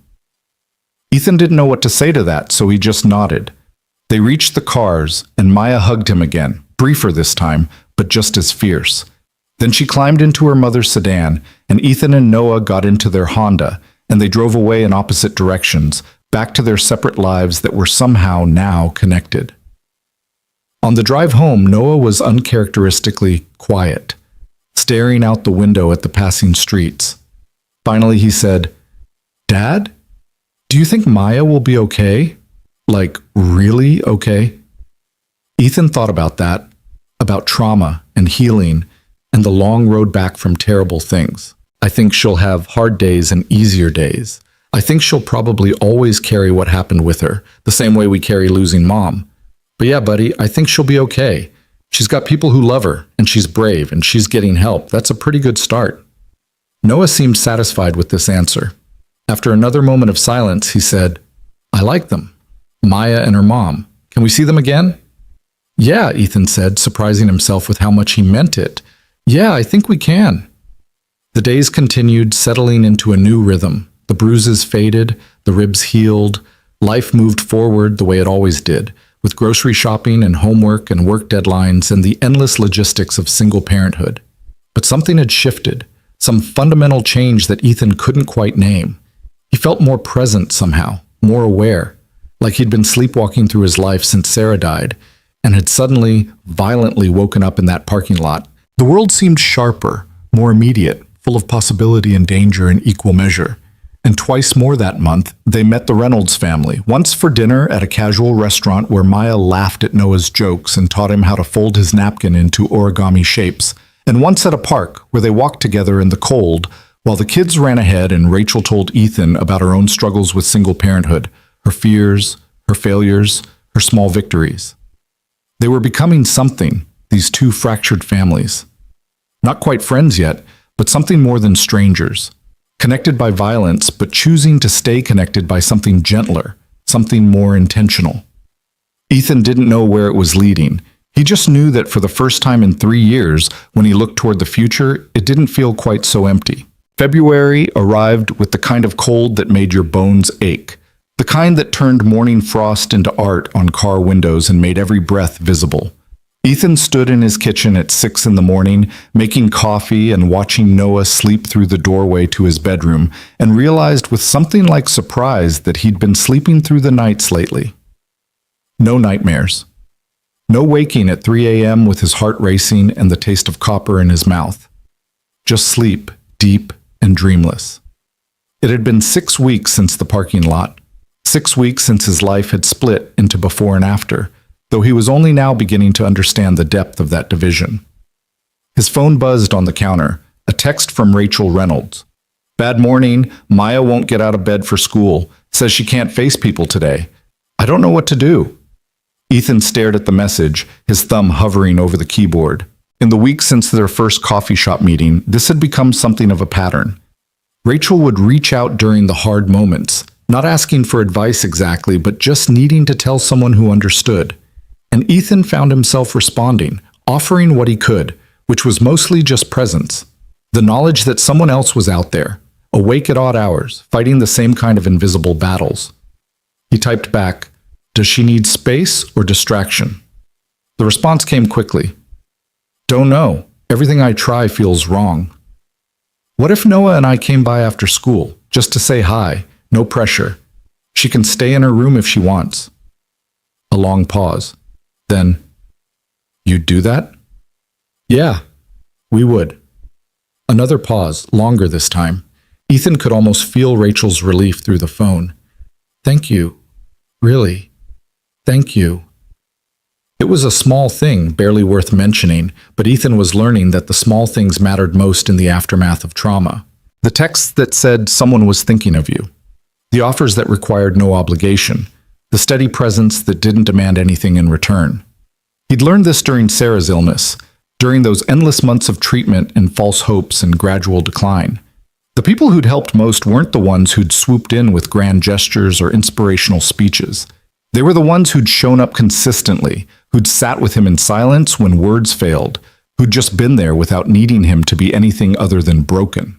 Ethan didn't know what to say to that, so he just nodded. They reached the cars, and Maya hugged him again, briefer this time, but just as fierce. Then she climbed into her mother's sedan, and Ethan and Noah got into their Honda, and they drove away in opposite directions, back to their separate lives that were somehow now connected. On the drive home, Noah was uncharacteristically quiet, staring out the window at the passing streets. Finally, he said, "Dad, do you think Maya will be okay? Like, really okay?" Ethan thought about that, about trauma and healing and the long road back from terrible things. "I think she'll have hard days and easier days. I think she'll probably always carry what happened with her, the same way we carry losing Mom. But yeah, buddy, I think she'll be okay. She's got people who love her, and she's brave, and she's getting help. That's a pretty good start." Noah seemed satisfied with this answer. After another moment of silence, he said, "I like them. Maya and her mom. Can we see them again?" "Yeah," Ethan said, surprising himself with how much he meant it. "Yeah, I think we can." The days continued, settling into a new rhythm. The bruises faded, the ribs healed. Life moved forward the way it always did, with grocery shopping and homework and work deadlines and the endless logistics of single parenthood. But something had shifted, some fundamental change that Ethan couldn't quite name. He felt more present somehow, more aware, like he'd been sleepwalking through his life since Sarah died, and had suddenly, violently woken up in that parking lot. The world seemed sharper, more immediate, full of possibility and danger in equal measure. And twice more that month, they met the Reynolds family, once for dinner at a casual restaurant where Maya laughed at Noah's jokes and taught him how to fold his napkin into origami shapes, and once at a park where they walked together in the cold, while the kids ran ahead and Rachel told Ethan about her own struggles with single parenthood, her fears, her failures, her small victories. They were becoming something, these two fractured families. Not quite friends yet, but something more than strangers. Connected by violence, but choosing to stay connected by something gentler, something more intentional. Ethan didn't know where it was leading. He just knew that for the first time in 3 years, when he looked toward the future, it didn't feel quite so empty. February arrived with the kind of cold that made your bones ache, the kind that turned morning frost into art on car windows and made every breath visible. Ethan stood in his kitchen at 6 in the morning, making coffee and watching Noah sleep through the doorway to his bedroom, and realized with something like surprise that he'd been sleeping through the nights lately. No nightmares. No waking at 3 a.m. with his heart racing and the taste of copper in his mouth. Just sleep, deep and dreamless. It had been 6 weeks since the parking lot. 6 weeks since his life had split into before and after, though he was only now beginning to understand the depth of that division. His phone buzzed on the counter, a text from Rachel Reynolds. "Bad morning. Maya won't get out of bed for school. Says she can't face people today. I don't know what to do." Ethan stared at the message, his thumb hovering over the keyboard. In the weeks since their first coffee shop meeting, this had become something of a pattern. Rachel would reach out during the hard moments, not asking for advice exactly, but just needing to tell someone who understood. And Ethan found himself responding, offering what he could, which was mostly just presence. The knowledge that someone else was out there, awake at odd hours, fighting the same kind of invisible battles. He typed back, "Does she need space or distraction?" The response came quickly. "Don't know. Everything I try feels wrong." What if Noah and I came by after school, just to say hi, no pressure? She can stay in her room if she wants. A long pause. Then, "You'd do that?" "Yeah, we would." Another pause, longer this time. Ethan could almost feel Rachel's relief through the phone. "Thank you. Really. Thank you." It was a small thing, barely worth mentioning, but Ethan was learning that the small things mattered most in the aftermath of trauma. The texts that said someone was thinking of you. The offers that required no obligation. The steady presence that didn't demand anything in return. He'd learned this during Sarah's illness, during those endless months of treatment and false hopes and gradual decline. The people who'd helped most weren't the ones who'd swooped in with grand gestures or inspirational speeches. They were the ones who'd shown up consistently, who'd sat with him in silence when words failed, who'd just been there without needing him to be anything other than broken.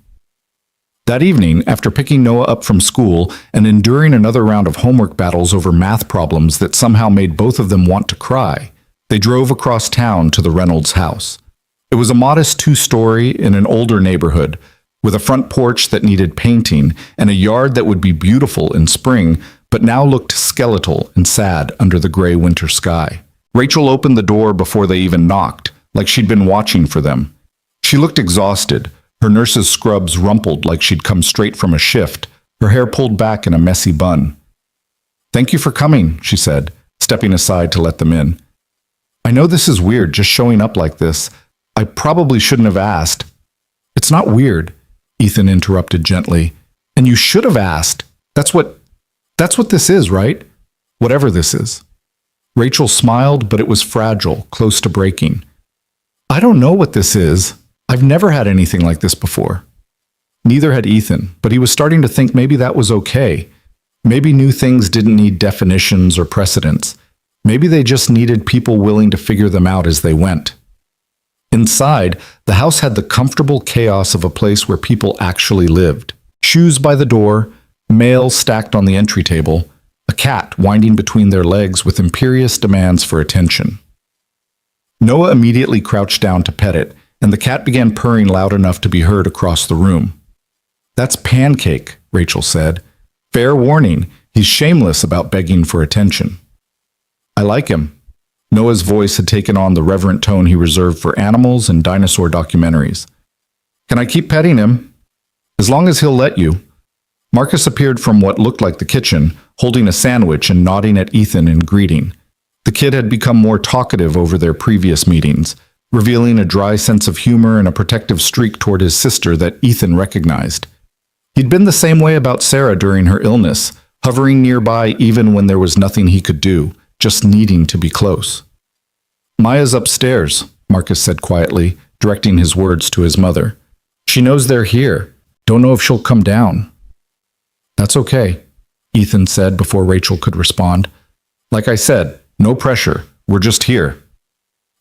That evening, after picking Noah up from school and enduring another round of homework battles over math problems that somehow made both of them want to cry, they drove across town to the Reynolds house. It was a modest 2-story in an older neighborhood, with a front porch that needed painting and a yard that would be beautiful in spring, but now looked skeletal and sad under the gray winter sky. Rachel opened the door before they even knocked, like she'd been watching for them. She looked exhausted, her nurse's scrubs rumpled like she'd come straight from a shift, her hair pulled back in a messy bun. "Thank you for coming," she said, stepping aside to let them in. "I know this is weird, just showing up like this. I probably shouldn't have asked." "It's not weird," Ethan interrupted gently. "And you should have asked. That's what this is, right? Whatever this is." Rachel smiled, but it was fragile, close to breaking. "I don't know what this is. I've never had anything like this before." Neither had Ethan, but he was starting to think maybe that was okay. Maybe new things didn't need definitions or precedents. Maybe they just needed people willing to figure them out as they went. Inside, the house had the comfortable chaos of a place where people actually lived. Shoes by the door, mail stacked on the entry table, a cat winding between their legs with imperious demands for attention. Noah immediately crouched down to pet it, and the cat began purring loud enough to be heard across the room. "That's Pancake," Rachel said. "Fair warning, he's shameless about begging for attention." "I like him." Noah's voice had taken on the reverent tone he reserved for animals and dinosaur documentaries. "Can I keep petting him?" "As long as he'll let you." Marcus appeared from what looked like the kitchen, holding a sandwich and nodding at Ethan in greeting. The kid had become more talkative over their previous meetings, revealing a dry sense of humor and a protective streak toward his sister that Ethan recognized. He'd been the same way about Sarah during her illness, hovering nearby even when there was nothing he could do, just needing to be close. "Maya's upstairs," Marcus said quietly, directing his words to his mother. "She knows they're here. Don't know if she'll come down." "That's okay," Ethan said before Rachel could respond. "Like I said, no pressure. We're just here."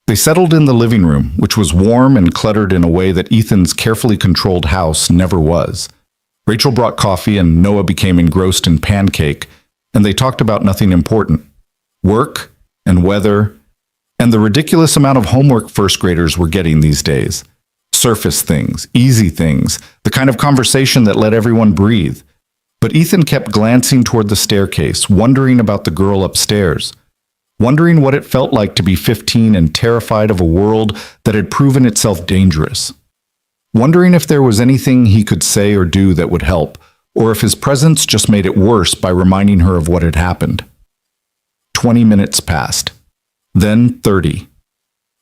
They settled in the living room, which was warm and cluttered in a way that Ethan's carefully controlled house never was. Rachel brought coffee and Noah became engrossed in Pancake, and they talked about nothing important. Work and weather and the ridiculous amount of homework first graders were getting these days. Surface things, easy things, the kind of conversation that let everyone breathe. But Ethan kept glancing toward the staircase, wondering about the girl upstairs, wondering what it felt like to be 15 and terrified of a world that had proven itself dangerous. Wondering if there was anything he could say or do that would help, or if his presence just made it worse by reminding her of what had happened. 20 minutes passed. Then 30.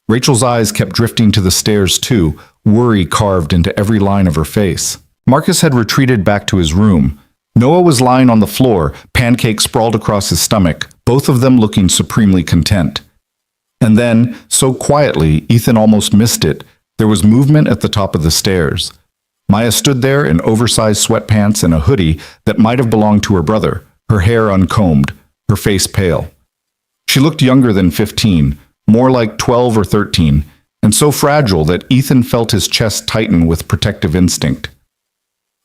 Rachel's eyes kept drifting to the stairs too, worry carved into every line of her face. Marcus had retreated back to his room. Noah was lying on the floor, pancakes sprawled across his stomach, both of them looking supremely content. And then, so quietly, Ethan almost missed it, there was movement at the top of the stairs. Maya stood there in oversized sweatpants and a hoodie that might have belonged to her brother, her hair uncombed, her face pale. She looked younger than 15, more like 12 or 13, and so fragile that Ethan felt his chest tighten with protective instinct.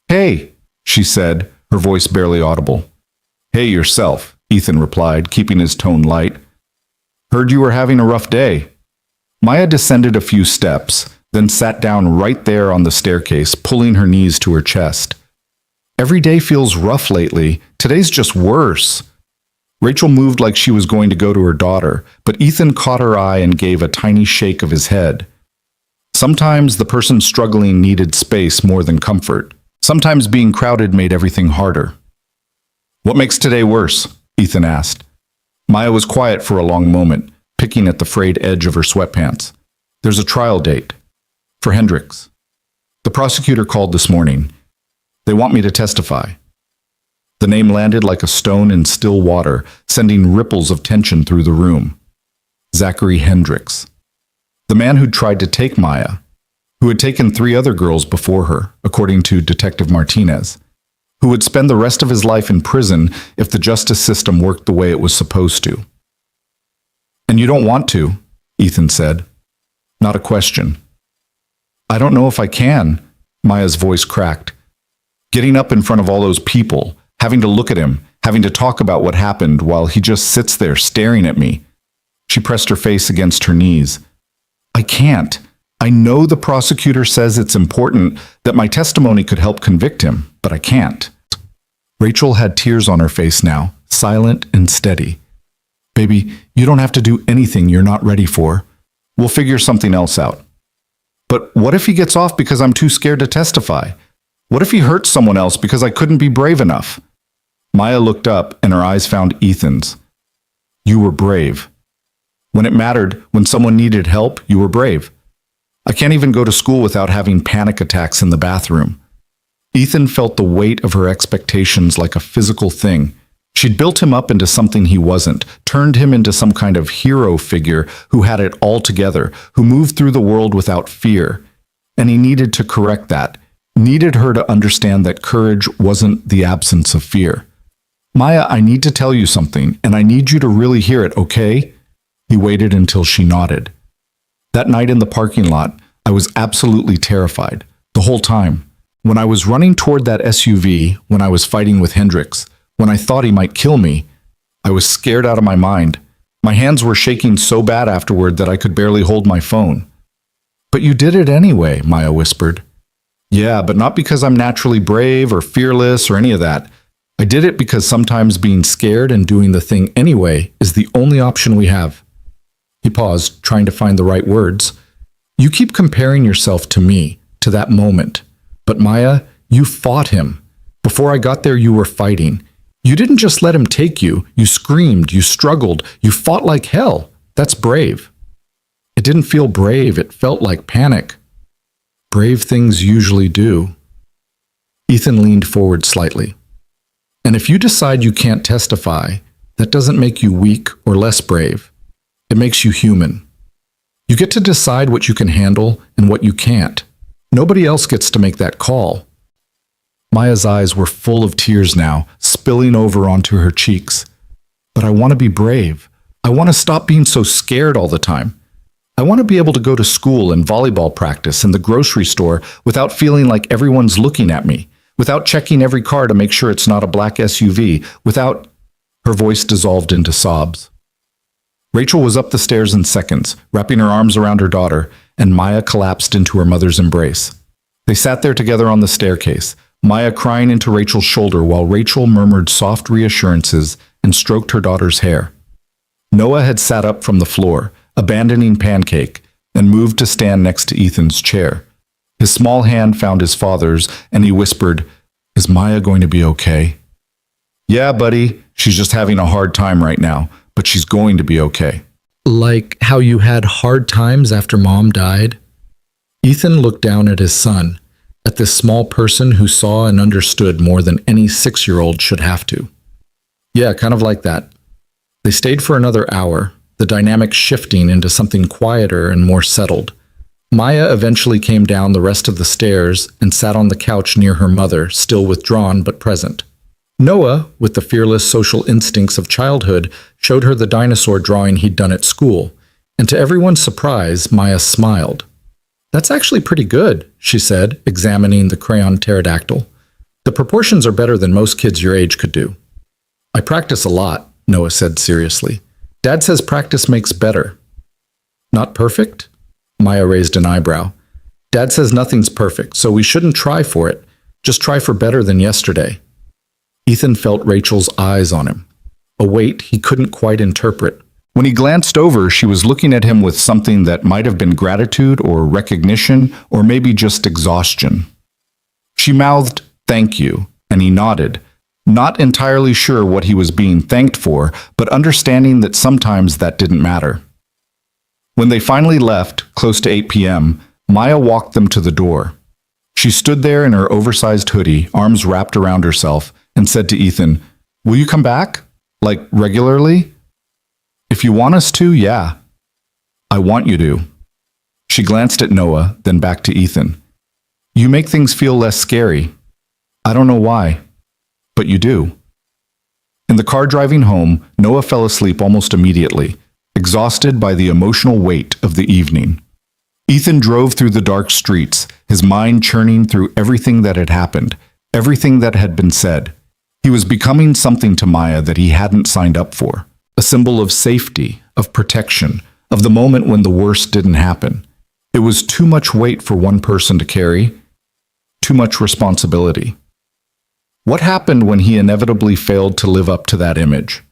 "Hey," she said, her voice barely audible. "Hey yourself," Ethan replied, keeping his tone light. "Heard you were having a rough day." Maya descended a few steps, then sat down right there on the staircase, pulling her knees to her chest. "Every day feels rough lately. Today's just worse." Rachel moved like she was going to go to her daughter, but Ethan caught her eye and gave a tiny shake of his head. Sometimes the person struggling needed space more than comfort. Sometimes being crowded made everything harder. "What makes today worse?" Ethan asked. Maya was quiet for a long moment, picking at the frayed edge of her sweatpants. "There's a trial date. For Hendricks. The prosecutor called this morning. They want me to testify." The name landed like a stone in still water, sending ripples of tension through the room. Zachary Hendricks. The man who'd tried to take Maya, who had taken 3 other girls before her, according to Detective Martinez, who would spend the rest of his life in prison if the justice system worked the way it was supposed to. "And you don't want to," Ethan said. Not a question. "I don't know if I can," Maya's voice cracked. "Getting up in front of all those people, having to look at him, having to talk about what happened while he just sits there staring at me." She pressed her face against her knees. "I can't. I know the prosecutor says it's important, that my testimony could help convict him, but I can't." Rachel had tears on her face now, silent and steady. "Baby, you don't have to do anything you're not ready for. We'll figure something else out." "But what if he gets off because I'm too scared to testify? What if he hurts someone else because I couldn't be brave enough?" Maya looked up and her eyes found Ethan's. "You were brave. When it mattered, when someone needed help, you were brave. I can't even go to school without having panic attacks in the bathroom." Ethan felt the weight of her expectations like a physical thing. She'd built him up into something he wasn't, turned him into some kind of hero figure who had it all together, who moved through the world without fear. And he needed to correct that, needed her to understand that courage wasn't the absence of fear. "Maya, I need to tell you something, and I need you to really hear it, okay?" He waited until she nodded. "That night in the parking lot, I was absolutely terrified, the whole time. When I was running toward that SUV, when I was fighting with Hendricks, when I thought he might kill me, I was scared out of my mind. My hands were shaking so bad afterward that I could barely hold my phone." "But you did it anyway," Maya whispered. "Yeah, but not because I'm naturally brave or fearless or any of that. I did it because sometimes being scared and doing the thing anyway is the only option we have." He paused, trying to find the right words. "You keep comparing yourself to me, to that moment. But Maya, you fought him. Before I got there, you were fighting. You didn't just let him take you. You screamed, you struggled, you fought like hell. That's brave." "It didn't feel brave, it felt like panic." "Brave things usually do." Ethan leaned forward slightly. "And if you decide you can't testify, that doesn't make you weak or less brave. It makes you human. You get to decide what you can handle and what you can't. Nobody else gets to make that call." Maya's eyes were full of tears now, spilling over onto her cheeks. "But I want to be brave. I want to stop being so scared all the time. I want to be able to go to school and volleyball practice and the grocery store without feeling like everyone's looking at me, without checking every car to make sure it's not a black SUV, without—" Her voice dissolved into sobs. Rachel was up the stairs in seconds, wrapping her arms around her daughter, and Maya collapsed into her mother's embrace. They sat there together on the staircase, Maya crying into Rachel's shoulder while Rachel murmured soft reassurances and stroked her daughter's hair. Noah had sat up from the floor, abandoning Pancake, and moved to stand next to Ethan's chair. His small hand found his father's, and he whispered, Is Maya going to be okay? Yeah, buddy, she's just having a hard time right now, but she's going to be okay. Like how you had hard times after Mom died? Ethan looked down at his son, at this small person who saw and understood more than any 6-year-old should have to. Yeah, kind of like that. They stayed for another hour, the dynamic shifting into something quieter and more settled. Maya eventually came down the rest of the stairs and sat on the couch near her mother, still withdrawn but present. Noah, with the fearless social instincts of childhood, showed her the dinosaur drawing he'd done at school, and to everyone's surprise, Maya smiled. That's actually pretty good, she said, examining the crayon pterodactyl. The proportions are better than most kids your age could do. I practice a lot, Noah said seriously. Dad says practice makes better. Not perfect? Maya raised an eyebrow. Dad says nothing's perfect, so we shouldn't try for it. Just try for better than yesterday. Ethan felt Rachel's eyes on him, a weight he couldn't quite interpret. When he glanced over, she was looking at him with something that might have been gratitude or recognition or maybe just exhaustion. She mouthed, "Thank you," and he nodded, not entirely sure what he was being thanked for, but understanding that sometimes that didn't matter. When they finally left, close to 8 p.m., Maya walked them to the door. She stood there in her oversized hoodie, arms wrapped around herself, and said to Ethan, "Will you come back? Like, regularly?" "If you want us to, yeah." "I want you to." She glanced at Noah, then back to Ethan. "You make things feel less scary. I don't know why, but you do." In the car driving home, Noah fell asleep almost immediately, exhausted by the emotional weight of the evening. Ethan drove through the dark streets, his mind churning through everything that had happened, everything that had been said. He was becoming something to Maya that he hadn't signed up for, a symbol of safety, of protection, of the moment when the worst didn't happen. It was too much weight for one person to carry, too much responsibility. What happened when he inevitably failed to live up to that image?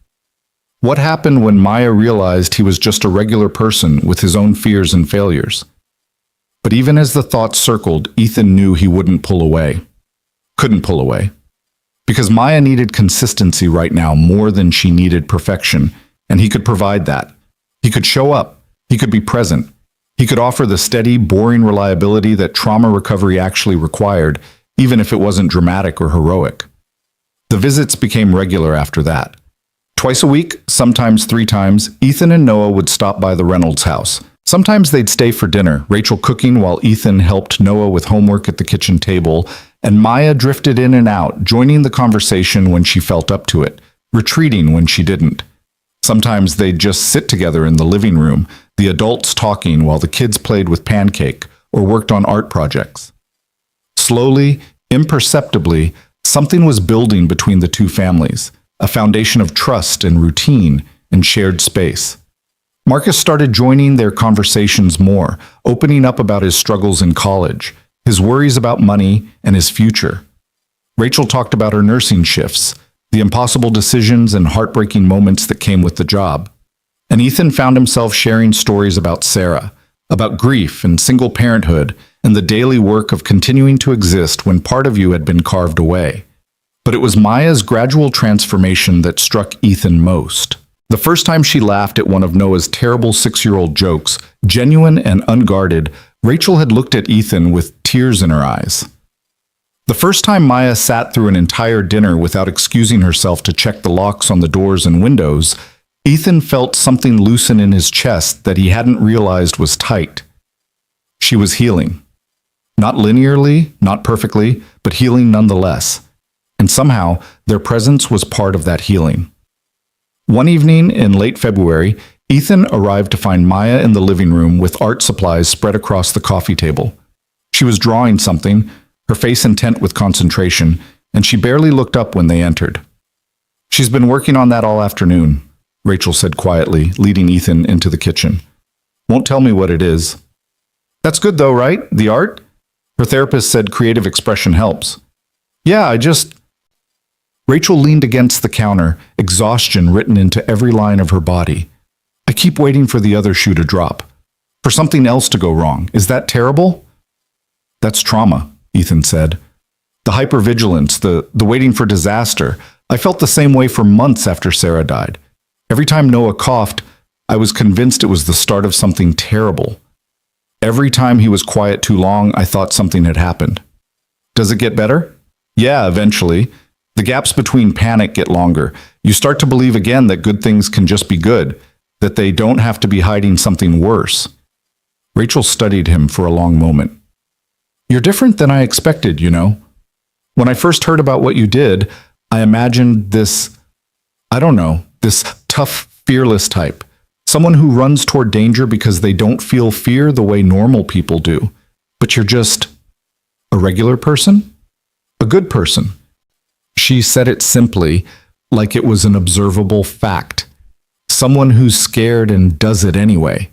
What happened when Maya realized he was just a regular person with his own fears and failures? But even as the thoughts circled, Ethan knew he wouldn't pull away. Couldn't pull away. Because Maya needed consistency right now more than she needed perfection, and he could provide that. He could show up. He could be present. He could offer the steady, boring reliability that trauma recovery actually required, even if it wasn't dramatic or heroic. The visits became regular after that. Twice a week, sometimes 3 times, Ethan and Noah would stop by the Reynolds house. Sometimes they'd stay for dinner, Rachel cooking while Ethan helped Noah with homework at the kitchen table, and Maya drifted in and out, joining the conversation when she felt up to it, retreating when she didn't. Sometimes they'd just sit together in the living room, the adults talking while the kids played with pancake or worked on art projects. Slowly, imperceptibly, something was building between the two families, a foundation of trust and routine and shared space. Marcus started joining their conversations more, opening up about his struggles in college, his worries about money, and his future. Rachel talked about her nursing shifts, the impossible decisions and heartbreaking moments that came with the job. And Ethan found himself sharing stories about Sarah, about grief and single parenthood, and the daily work of continuing to exist when part of you had been carved away. But it was Maya's gradual transformation that struck Ethan most. The first time she laughed at one of Noah's terrible 6-year-old jokes, genuine and unguarded, Rachel had looked at Ethan with tears in her eyes. The first time Maya sat through an entire dinner without excusing herself to check the locks on the doors and windows, Ethan felt something loosen in his chest that he hadn't realized was tight. She was healing. Not linearly, not perfectly, but healing nonetheless. And somehow, their presence was part of that healing. One evening in late February, Ethan arrived to find Maya in the living room with art supplies spread across the coffee table. She was drawing something, her face intent with concentration, and she barely looked up when they entered. "She's been working on that all afternoon," Rachel said quietly, leading Ethan into the kitchen. "Won't tell me what it is." "That's good though, right? The art?" Her therapist said creative expression helps. "Yeah, Rachel leaned against the counter, exhaustion written into every line of her body. "I keep waiting for the other shoe to drop. For something else to go wrong. Is that terrible?" "That's trauma," Ethan said. The hypervigilance, the waiting for disaster. I felt the same way for months after Sarah died. Every time Noah coughed, I was convinced it was the start of something terrible. Every time he was quiet too long, I thought something had happened. Does it get better? Yeah, eventually. The gaps between panic get longer. You start to believe again that good things can just be good, that they don't have to be hiding something worse. Rachel studied him for a long moment. You're different than I expected, you know. When I first heard about what you did, I imagined this tough, fearless type. Someone who runs toward danger because they don't feel fear the way normal people do. But you're just a regular person? A good person. She said it simply, like it was an observable fact. Someone who's scared and does it anyway.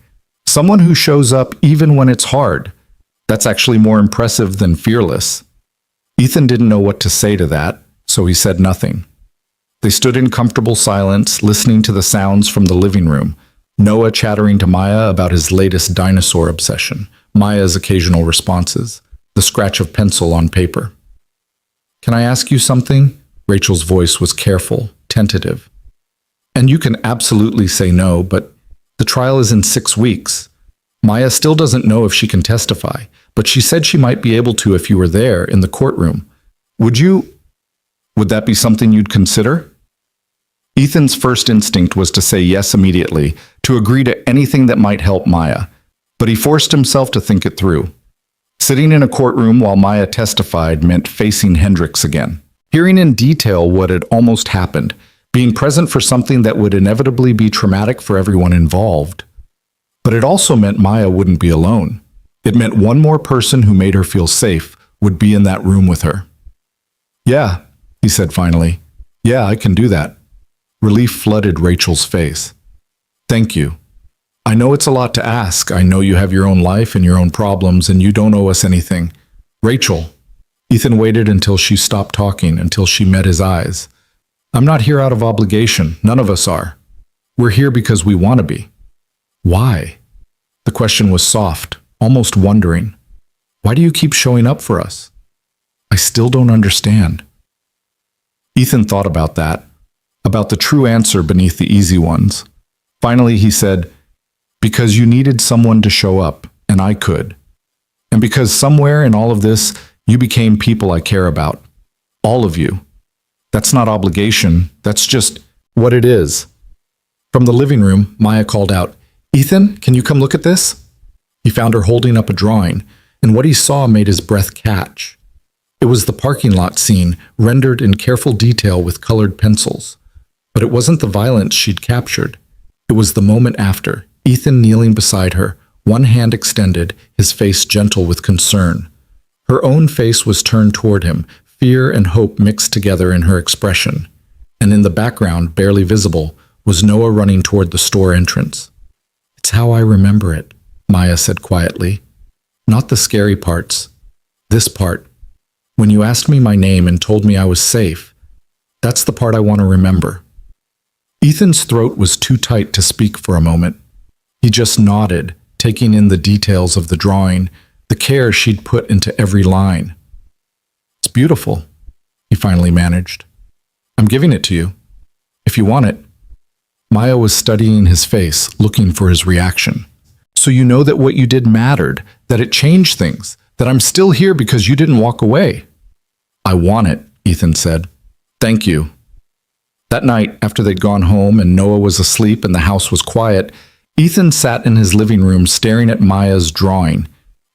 Someone who shows up even when it's hard. That's actually more impressive than fearless. Ethan didn't know what to say to that, so he said nothing. They stood in comfortable silence, listening to the sounds from the living room. Noah chattering to Maya about his latest dinosaur obsession, Maya's occasional responses, the scratch of pencil on paper. Can I ask you something? Rachel's voice was careful, tentative. And you can absolutely say no, but the trial is in 6 weeks. Maya still doesn't know if she can testify, but she said she might be able to if you were there in the courtroom. Would that be something you'd consider? Ethan's first instinct was to say yes immediately, to agree to anything that might help Maya, but he forced himself to think it through. Sitting in a courtroom while Maya testified meant facing Hendricks again, hearing in detail what had almost happened, being present for something that would inevitably be traumatic for everyone involved. But it also meant Maya wouldn't be alone. It meant one more person who made her feel safe would be in that room with her. Yeah, he said finally. Yeah, I can do that. Relief flooded Rachel's face. Thank you. I know it's a lot to ask. I know you have your own life and your own problems, and you don't owe us anything. Rachel. Ethan waited until she stopped talking, until she met his eyes. I'm not here out of obligation. None of us are. We're here because we want to be. Why? The question was soft, almost wondering. Why do you keep showing up for us? I still don't understand. Ethan thought about that, about the true answer beneath the easy ones. Finally, he said, because you needed someone to show up, and I could. And because somewhere in all of this, you became people I care about. All of you. That's not obligation, that's just what it is. From the living room, Maya called out, Ethan, can you come look at this? He found her holding up a drawing, and what he saw made his breath catch. It was the parking lot scene, rendered in careful detail with colored pencils. But it wasn't the violence she'd captured. It was the moment after, Ethan kneeling beside her, one hand extended, his face gentle with concern. Her own face was turned toward him, fear and hope mixed together in her expression. And in the background, barely visible, was Noah running toward the store entrance. It's how I remember it, Maya said quietly. Not the scary parts. This part. When you asked me my name and told me I was safe, that's the part I want to remember. Ethan's throat was too tight to speak for a moment. He just nodded, taking in the details of the drawing, the care she'd put into every line. It's beautiful, he finally managed. I'm giving it to you, if you want it. Maya was studying his face, looking for his reaction. So you know that what you did mattered, that it changed things, that I'm still here because you didn't walk away. I want it, Ethan said. Thank you. That night, after they'd gone home and Noah was asleep and the house was quiet, Ethan sat in his living room staring at Maya's drawing.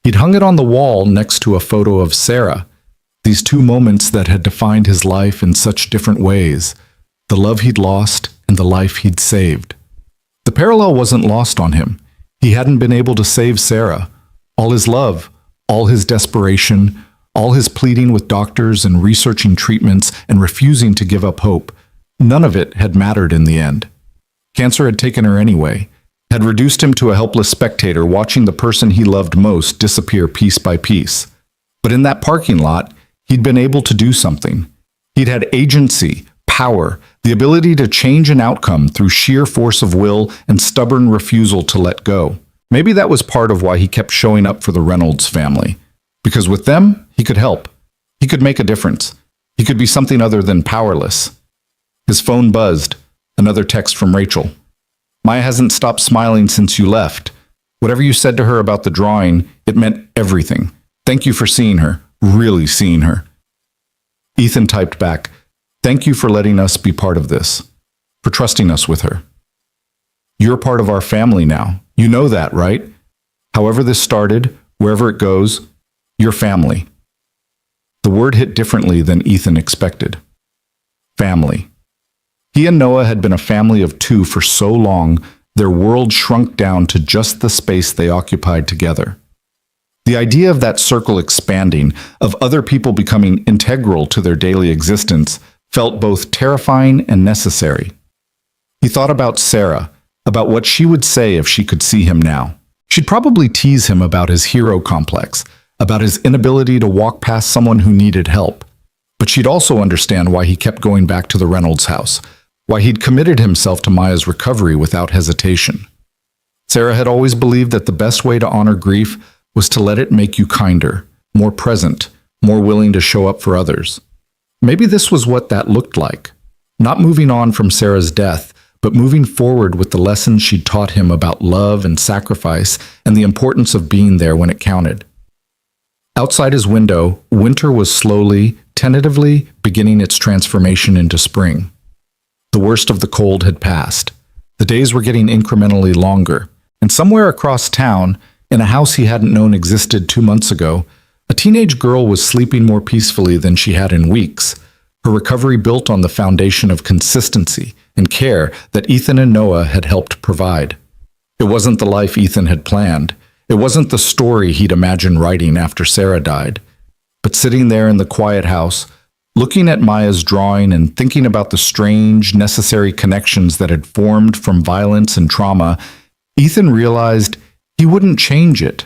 He'd hung it on the wall next to a photo of Sarah. These two moments that had defined his life in such different ways. The love he'd lost and the life he'd saved. The parallel wasn't lost on him. He hadn't been able to save Sarah. All his love, all his desperation, all his pleading with doctors and researching treatments and refusing to give up hope. None of it had mattered in the end. Cancer had taken her anyway, had reduced him to a helpless spectator watching the person he loved most disappear piece by piece. But in that parking lot, he'd been able to do something. He'd had agency, power, the ability to change an outcome through sheer force of will and stubborn refusal to let go. Maybe that was part of why he kept showing up for the Reynolds family. Because with them, he could help. He could make a difference. He could be something other than powerless. His phone buzzed. Another text from Rachel. Maya hasn't stopped smiling since you left. Whatever you said to her about the drawing, it meant everything. Thank you for seeing her. Really seeing her. Ethan typed back, thank you for letting us be part of this. For trusting us with her. You're part of our family now. You know that, right? However this started, wherever it goes, your family. The word hit differently than Ethan expected. Family. He and Noah had been a family of two for so long, their world shrunk down to just the space they occupied together. The idea of that circle expanding, of other people becoming integral to their daily existence, felt both terrifying and necessary. He thought about Sarah, about what she would say if she could see him now. She'd probably tease him about his hero complex, about his inability to walk past someone who needed help. But she'd also understand why he kept going back to the Reynolds house, why he'd committed himself to Maya's recovery without hesitation. Sarah had always believed that the best way to honor grief was to let it make you kinder, more present, more willing to show up for others. Maybe this was what that looked like. Not moving on from Sarah's death, but moving forward with the lessons she'd taught him about love and sacrifice and the importance of being there when it counted. Outside his window, winter was slowly, tentatively beginning its transformation into spring. The worst of the cold had passed. The days were getting incrementally longer, and somewhere across town, in a house he hadn't known existed 2 months ago, a teenage girl was sleeping more peacefully than she had in weeks, her recovery built on the foundation of consistency and care that Ethan and Noah had helped provide. It wasn't the life Ethan had planned. It wasn't the story he'd imagined writing after Sarah died. But sitting there in the quiet house, looking at Maya's drawing and thinking about the strange, necessary connections that had formed from violence and trauma, Ethan realized he wouldn't change it.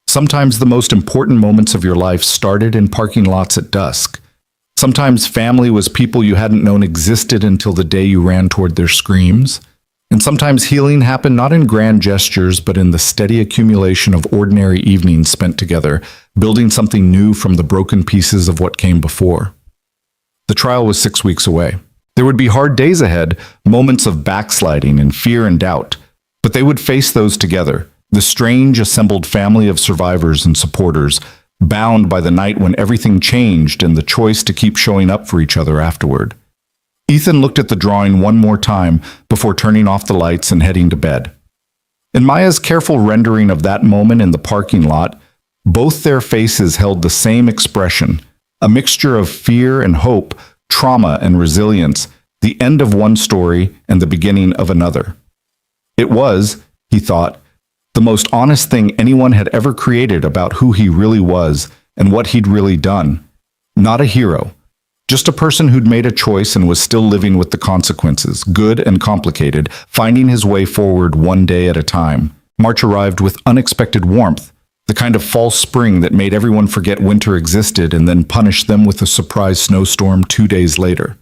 Sometimes the most important moments of your life started in parking lots at dusk. Sometimes family was people you hadn't known existed until the day you ran toward their screams. And sometimes healing happened not in grand gestures, but in the steady accumulation of ordinary evenings spent together, building something new from the broken pieces of what came before. The trial was 6 weeks away. There would be hard days ahead, moments of backsliding and fear and doubt, but they would face those together, the strange assembled family of survivors and supporters, bound by the night when everything changed and the choice to keep showing up for each other afterward. Ethan looked at the drawing one more time before turning off the lights and heading to bed. In Maya's careful rendering of that moment in the parking lot, both their faces held the same expression, a mixture of fear and hope, trauma and resilience, the end of one story and the beginning of another. It was, he thought, the most honest thing anyone had ever created about who he really was and what he'd really done. Not a hero. Just a person who'd made a choice and was still living with the consequences, good and complicated, finding his way forward one day at a time. March arrived with unexpected warmth, the kind of false spring that made everyone forget winter existed and then punished them with a surprise snowstorm 2 days later.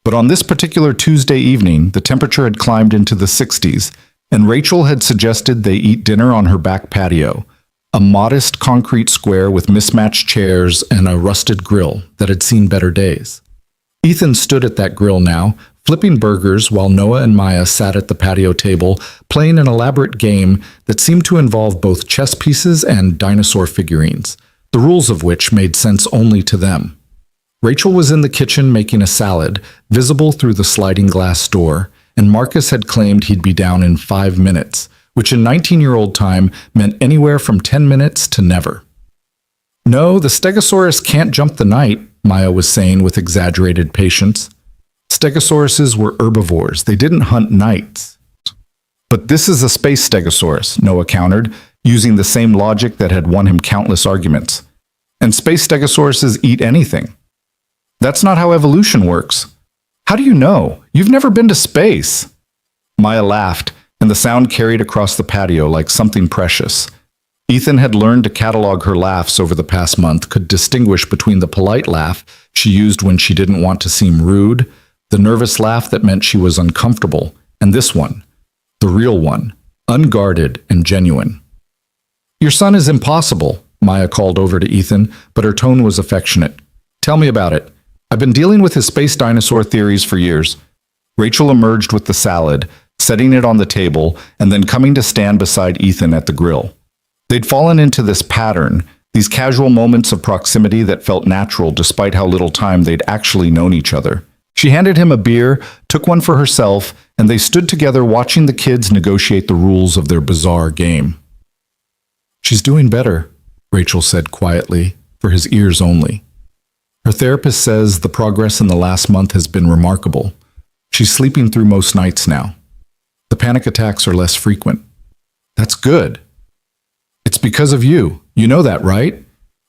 But on this particular Tuesday evening, the temperature had climbed into the 60s, and Rachel had suggested they eat dinner on her back patio, a modest concrete square with mismatched chairs and a rusted grill that had seen better days. Ethan stood at that grill now, flipping burgers while Noah and Maya sat at the patio table, playing an elaborate game that seemed to involve both chess pieces and dinosaur figurines, the rules of which made sense only to them. Rachel was in the kitchen making a salad, visible through the sliding glass door, and Marcus had claimed he'd be down in 5 minutes, which in 19-year-old time meant anywhere from 10 minutes to never. No, the Stegosaurus can't jump the night, Maya was saying with exaggerated patience. Stegosauruses were herbivores. They didn't hunt nights. But this is a space Stegosaurus, Noah countered, using the same logic that had won him countless arguments. And space Stegosauruses eat anything. That's not how evolution works. How do you know? You've never been to space. Maya laughed, and the sound carried across the patio like something precious. Ethan had learned to catalog her laughs over the past month, could distinguish between the polite laugh she used when she didn't want to seem rude, the nervous laugh that meant she was uncomfortable, and this one, the real one, unguarded and genuine. Your son is impossible, Maya called over to Ethan, but her tone was affectionate. Tell me about it. I've been dealing with his space dinosaur theories for years. Rachel emerged with the salad, setting it on the table, and then coming to stand beside Ethan at the grill. They'd fallen into this pattern, these casual moments of proximity that felt natural despite how little time they'd actually known each other. She handed him a beer, took one for herself, and they stood together watching the kids negotiate the rules of their bizarre game. "She's doing better," Rachel said quietly, for his ears only. "Her therapist says the progress in the last month has been remarkable. She's sleeping through most nights now. The panic attacks are less frequent." "That's good." "It's because of you. You know that, right?"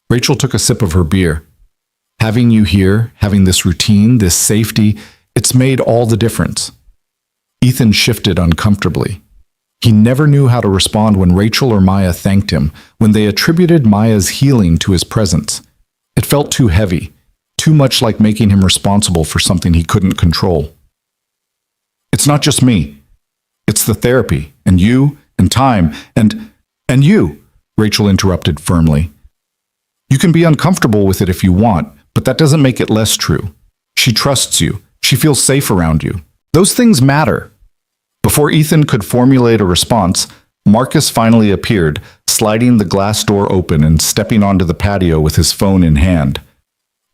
Rachel took a sip of her beer. "Having you here, having this routine, this safety, it's made all the difference." Ethan shifted uncomfortably. He never knew how to respond when Rachel or Maya thanked him, when they attributed Maya's healing to his presence. It felt too heavy, too much like making him responsible for something he couldn't control. "It's not just me. It's the therapy, and you, and time, and you," Rachel interrupted firmly. "You can be uncomfortable with it if you want, but that doesn't make it less true. She trusts you. She feels safe around you. Those things matter." Before Ethan could formulate a response, Marcus finally appeared, sliding the glass door open and stepping onto the patio with his phone in hand.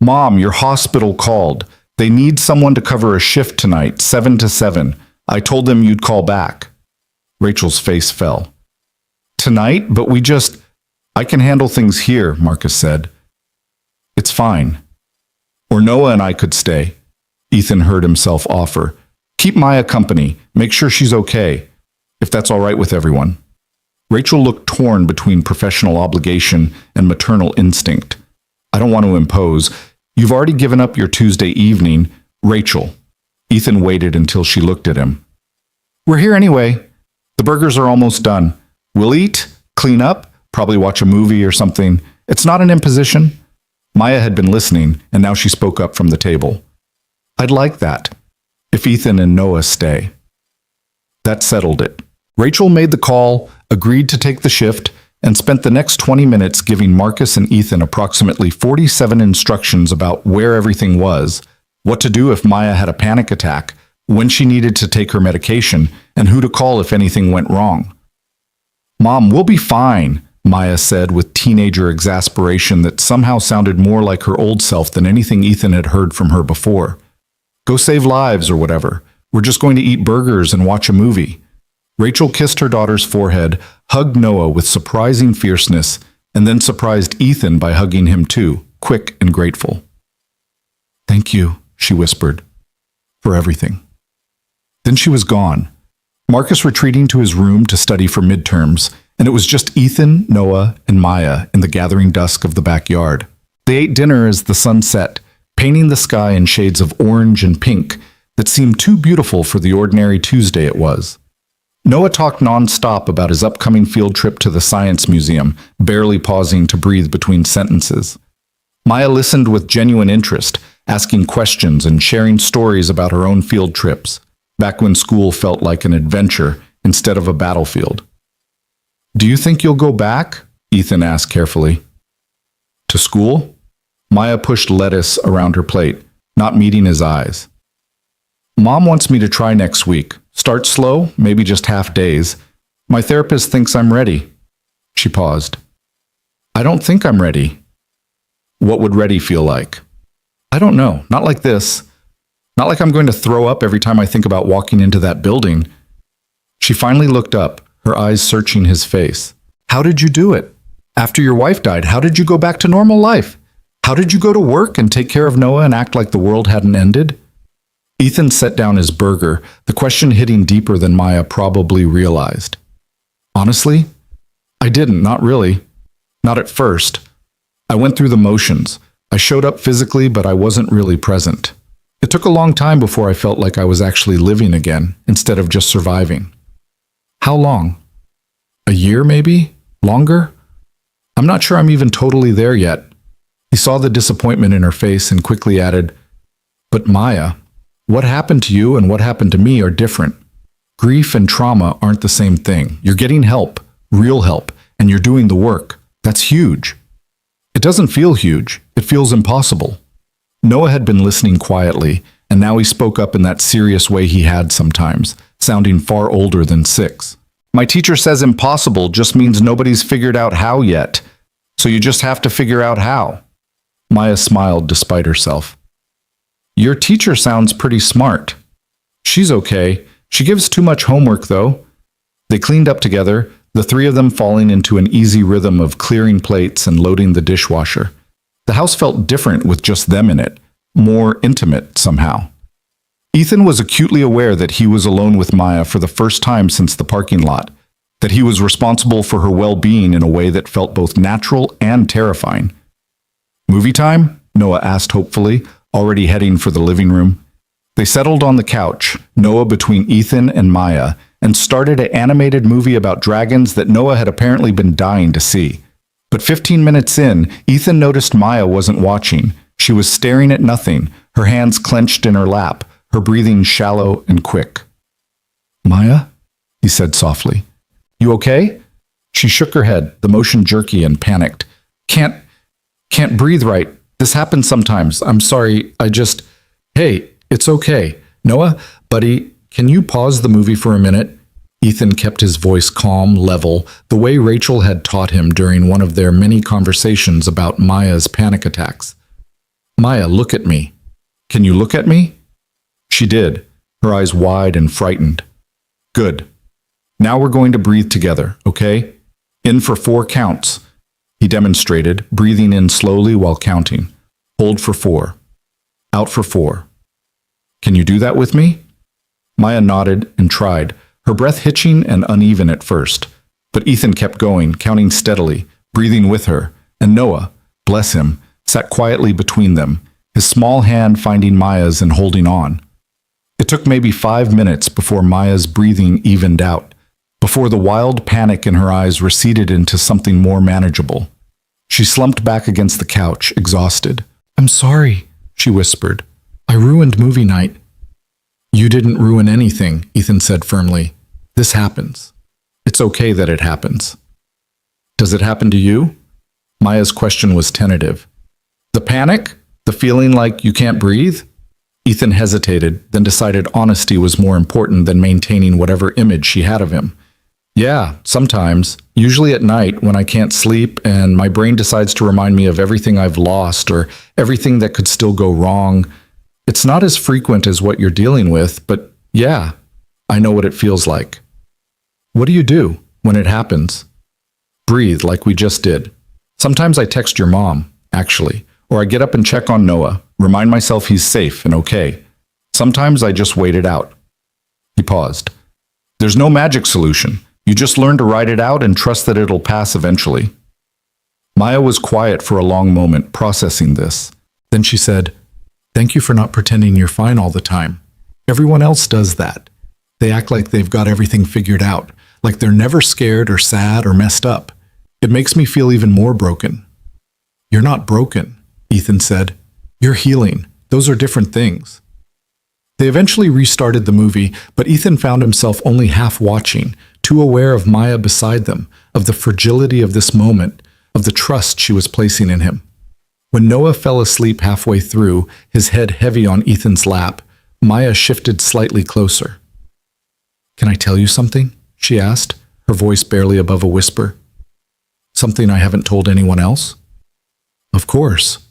"Mom, your hospital called. They need someone to cover a shift tonight, 7 to 7. I told them you'd call back." Rachel's face fell. "Tonight? But I can handle things here," Marcus said. "It's fine. Or Noah and I could stay," Ethan heard himself offer. "Keep Maya company. Make sure she's okay, if that's all right with everyone." Rachel looked torn between professional obligation and maternal instinct. "I don't want to impose. You've already given up your Tuesday evening." "Rachel." Ethan waited until she looked at him. "We're here anyway. The burgers are almost done. We'll eat, clean up, probably watch a movie or something. It's not an imposition." Maya had been listening, and now she spoke up from the table. "I'd like that, if Ethan and Noah stay." That settled it. Rachel made the call, agreed to take the shift, and spent the next 20 minutes giving Marcus and Ethan approximately 47 instructions about where everything was, what to do if Maya had a panic attack, when she needed to take her medication, and who to call if anything went wrong. "Mom, we'll be fine," Maya said with teenager exasperation that somehow sounded more like her old self than anything Ethan had heard from her before. "Go save lives or whatever. We're just going to eat burgers and watch a movie." Rachel kissed her daughter's forehead, hugged Noah with surprising fierceness, and then surprised Ethan by hugging him too, quick and grateful. "Thank you," she whispered, "for everything." Then she was gone, Marcus retreating to his room to study for midterms, and it was just Ethan, Noah, and Maya in the gathering dusk of the backyard. They ate dinner as the sun set, painting the sky in shades of orange and pink that seemed too beautiful for the ordinary Tuesday it was. Noah talked non-stop about his upcoming field trip to the Science Museum, barely pausing to breathe between sentences. Maya listened with genuine interest, asking questions and sharing stories about her own field trips, back when school felt like an adventure instead of a battlefield. "Do you think you'll go back?" Ethan asked carefully. "To school?" Maya pushed lettuce around her plate, not meeting his eyes. "Mom wants me to try next week. Start slow, maybe just half days. My therapist thinks I'm ready." She paused. "I don't think I'm ready." "What would ready feel like?" "I don't know. Not like this. Not like I'm going to throw up every time I think about walking into that building." She finally looked up, her eyes searching his face. "How did you do it? After your wife died, how did you go back to normal life? How did you go to work and take care of Noah and act like the world hadn't ended?" Ethan set down his burger, the question hitting deeper than Maya probably realized. "Honestly, I didn't, not really. Not at first. I went through the motions. I showed up physically, but I wasn't really present. It took a long time before I felt like I was actually living again, instead of just surviving." "How long? A year, maybe? Longer? I'm not sure I'm even totally there yet." He saw the disappointment in her face and quickly added, "But Maya, what happened to you and what happened to me are different. Grief and trauma aren't the same thing. You're getting help, real help, and you're doing the work. That's huge." "It doesn't feel huge. It feels impossible." Noah had been listening quietly, and now he spoke up in that serious way he had sometimes, sounding far older than 6. My teacher says impossible just means nobody's figured out how yet, so you just have to figure out how. Maya smiled despite herself. Your teacher sounds pretty smart. She's okay. She gives too much homework, though. They cleaned up together, the 3 of them falling into an easy rhythm of clearing plates and loading the dishwasher. The house felt different with just them in it, more intimate somehow. Ethan was acutely aware that he was alone with Maya for the first time since the parking lot, that he was responsible for her well-being in a way that felt both natural and terrifying. Movie time? Noah asked hopefully, already heading for the living room. They settled on the couch, Noah between Ethan and Maya, and started an animated movie about dragons that Noah had apparently been dying to see. But 15 minutes in, Ethan noticed Maya wasn't watching. She was staring at nothing, her hands clenched in her lap, her breathing shallow and quick. Maya? He said softly. You okay? She shook her head, the motion jerky and panicked. Can't breathe right. This happens sometimes. I'm sorry. Hey, it's okay. Noah, buddy, can you pause the movie for a minute? Ethan kept his voice calm, level, the way Rachel had taught him during one of their many conversations about Maya's panic attacks. Maya, look at me. Can you look at me? She did, her eyes wide and frightened. Good. Now we're going to breathe together, okay? In for 4 counts. He demonstrated, breathing in slowly while counting. Hold for 4. Out for 4. Can you do that with me? Maya nodded and tried, her breath hitching and uneven at first. But Ethan kept going, counting steadily, breathing with her, and Noah, bless him, sat quietly between them, his small hand finding Maya's and holding on. It took maybe 5 minutes before Maya's breathing evened out, before the wild panic in her eyes receded into something more manageable. She slumped back against the couch, exhausted. I'm sorry, she whispered. I ruined movie night. You didn't ruin anything, Ethan said firmly. This happens. It's okay that it happens. Does it happen to you? Maya's question was tentative. The panic? The feeling like you can't breathe? Ethan hesitated, then decided honesty was more important than maintaining whatever image she had of him. Yeah, sometimes. Usually at night when I can't sleep and my brain decides to remind me of everything I've lost or everything that could still go wrong. It's not as frequent as what you're dealing with, but yeah, I know what it feels like. What do you do when it happens? Breathe like we just did. Sometimes I text your mom, actually, or I get up and check on Noah, remind myself he's safe and okay. Sometimes I just wait it out. He paused. There's no magic solution. You just learn to ride it out and trust that it'll pass eventually. Maya was quiet for a long moment, processing this. Then she said, Thank you for not pretending you're fine all the time. Everyone else does that. They act like they've got everything figured out, like they're never scared or sad or messed up. It makes me feel even more broken. You're not broken, Ethan said. You're healing. Those are different things. They eventually restarted the movie, but Ethan found himself only half watching, too aware of Maya beside them, of the fragility of this moment, of the trust she was placing in him. When Noah fell asleep halfway through, his head heavy on Ethan's lap, Maya shifted slightly closer. Can I tell you something? She asked, her voice barely above a whisper. Something I haven't told anyone else? Of course.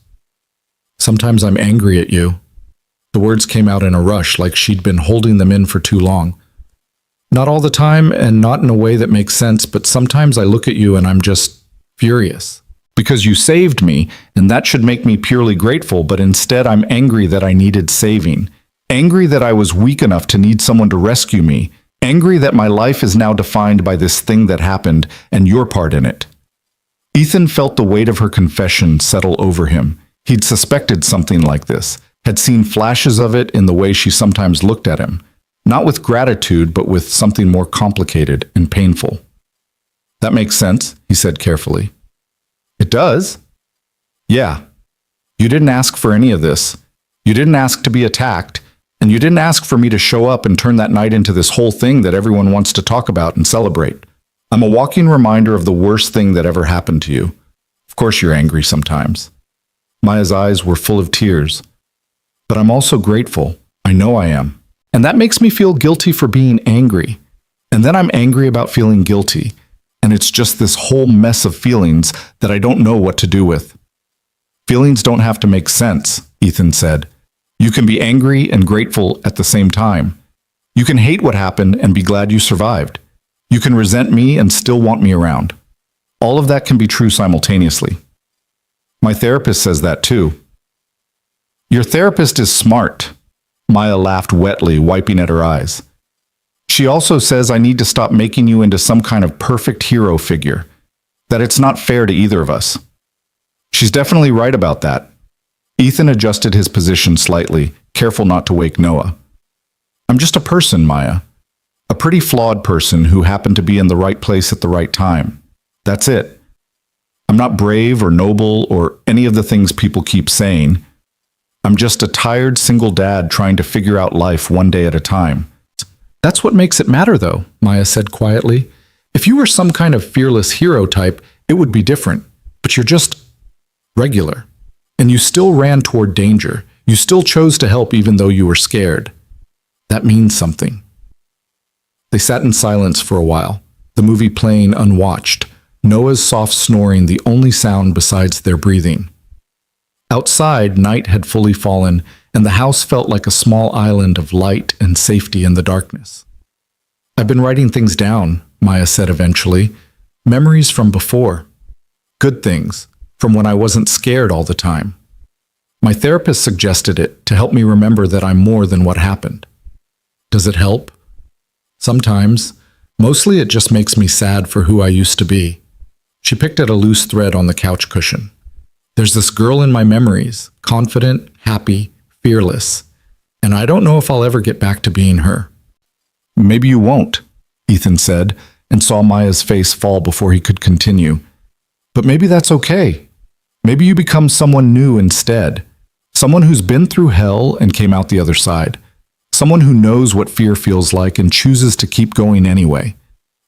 Sometimes I'm angry at you. The words came out in a rush, like she'd been holding them in for too long. Not all the time, and not in a way that makes sense, but sometimes I look at you and I'm just furious. Because you saved me, and that should make me purely grateful, but instead I'm angry that I needed saving. Angry that I was weak enough to need someone to rescue me. Angry that my life is now defined by this thing that happened and your part in it. Ethan felt the weight of her confession settle over him. He'd suspected something like this, had seen flashes of it in the way she sometimes looked at him. Not with gratitude, but with something more complicated and painful. That makes sense, he said carefully. It does? Yeah. You didn't ask for any of this. You didn't ask to be attacked, and you didn't ask for me to show up and turn that night into this whole thing that everyone wants to talk about and celebrate. I'm a walking reminder of the worst thing that ever happened to you. Of course you're angry sometimes. Maya's eyes were full of tears. But I'm also grateful. I know I am. And that makes me feel guilty for being angry. And then I'm angry about feeling guilty. And it's just this whole mess of feelings that I don't know what to do with. Feelings don't have to make sense, Ethan said. You can be angry and grateful at the same time. You can hate what happened and be glad you survived. You can resent me and still want me around. All of that can be true simultaneously. My therapist says that too. Your therapist is smart. Maya laughed wetly, wiping at her eyes. She also says I need to stop making you into some kind of perfect hero figure, that it's not fair to either of us. She's definitely right about that. Ethan adjusted his position slightly, careful not to wake Noah. I'm just a person, Maya. A pretty flawed person who happened to be in the right place at the right time. That's it. I'm not brave or noble or any of the things people keep saying. I'm just a tired single dad trying to figure out life one day at a time. That's what makes it matter, though, Maya said quietly. If you were some kind of fearless hero type, it would be different. But you're just regular. And you still ran toward danger. You still chose to help even though you were scared. That means something. They sat in silence for a while, the movie playing unwatched, Noah's soft snoring the only sound besides their breathing. Outside, night had fully fallen, and the house felt like a small island of light and safety in the darkness. I've been writing things down, Maya said eventually. Memories from before. Good things, from when I wasn't scared all the time. My therapist suggested it to help me remember that I'm more than what happened. Does it help? Sometimes. Mostly it just makes me sad for who I used to be. She picked at a loose thread on the couch cushion. There's this girl in my memories, confident, happy, fearless. And I don't know if I'll ever get back to being her. Maybe you won't, Ethan said, and saw Maya's face fall before he could continue. But maybe that's okay. Maybe you become someone new instead. Someone who's been through hell and came out the other side. Someone who knows what fear feels like and chooses to keep going anyway.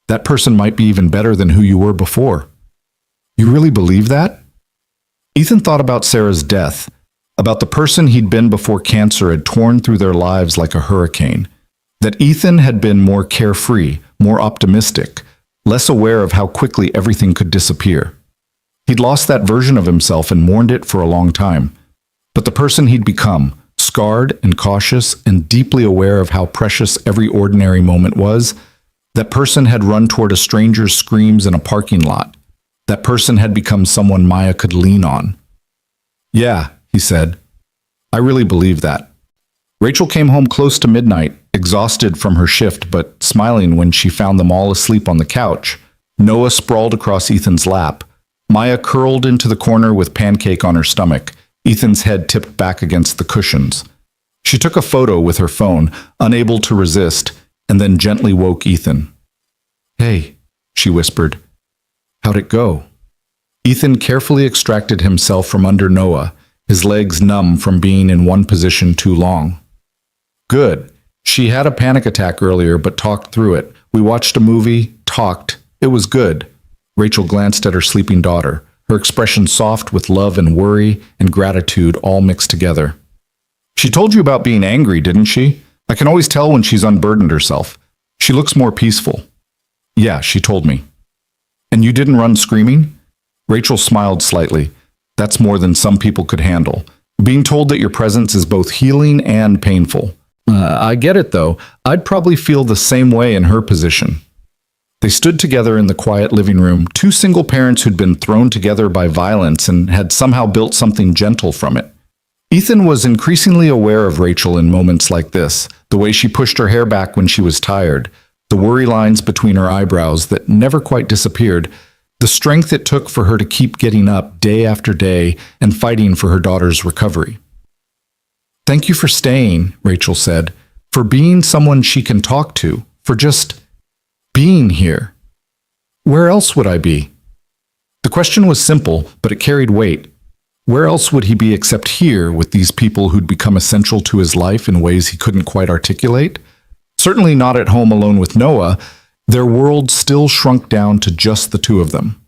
That person might be even better than who you were before. You really believe that? Ethan thought about Sarah's death, about the person he'd been before cancer had torn through their lives like a hurricane. That Ethan had been more carefree, more optimistic, less aware of how quickly everything could disappear. He'd lost that version of himself and mourned it for a long time. But the person he'd become, scarred and cautious and deeply aware of how precious every ordinary moment was, that person had run toward a stranger's screams in a parking lot. That person had become someone Maya could lean on. Yeah, he said. I really believe that. Rachel came home close to midnight, exhausted from her shift but smiling when she found them all asleep on the couch. Noah sprawled across Ethan's lap. Maya curled into the corner with pancake on her stomach, Ethan's head tipped back against the cushions. She took a photo with her phone, unable to resist, and then gently woke Ethan. Hey, she whispered. How'd it go? Ethan carefully extracted himself from under Noah, his legs numb from being in one position too long. Good. She had a panic attack earlier but talked through it. We watched a movie, talked. It was good. Rachel glanced at her sleeping daughter, her expression soft with love and worry and gratitude all mixed together. She told you about being angry, didn't she? I can always tell when she's unburdened herself. She looks more peaceful. Yeah, she told me. And you didn't run screaming? Rachel smiled slightly. That's more than some people could handle. Being told that your presence is both healing and painful. I get it, though. I'd probably feel the same way in her position. They stood together in the quiet living room, two single parents who'd been thrown together by violence and had somehow built something gentle from it. Ethan was increasingly aware of Rachel in moments like this, the way she pushed her hair back when she was tired, the worry lines between her eyebrows that never quite disappeared, the strength it took for her to keep getting up day after day and fighting for her daughter's recovery. Thank you for staying, Rachel said, for being someone she can talk to, for just being here. Where else would I be? The question was simple, but it carried weight. Where else would he be except here with these people who'd become essential to his life in ways he couldn't quite articulate? Certainly not at home alone with Noah. Their world still shrunk down to just the two of them.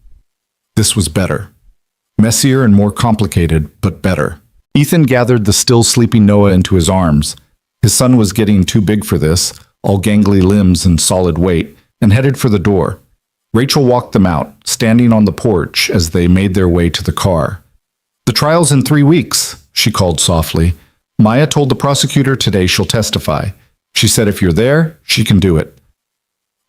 This was better. Messier and more complicated, but better. Ethan gathered the still sleeping Noah into his arms. His son was getting too big for this, all gangly limbs and solid weight, and headed for the door. Rachel walked them out, standing on the porch as they made their way to the car. "The trial's in 3 weeks," she called softly. "Maya told the prosecutor today she'll testify. She said if you're there, she can do it."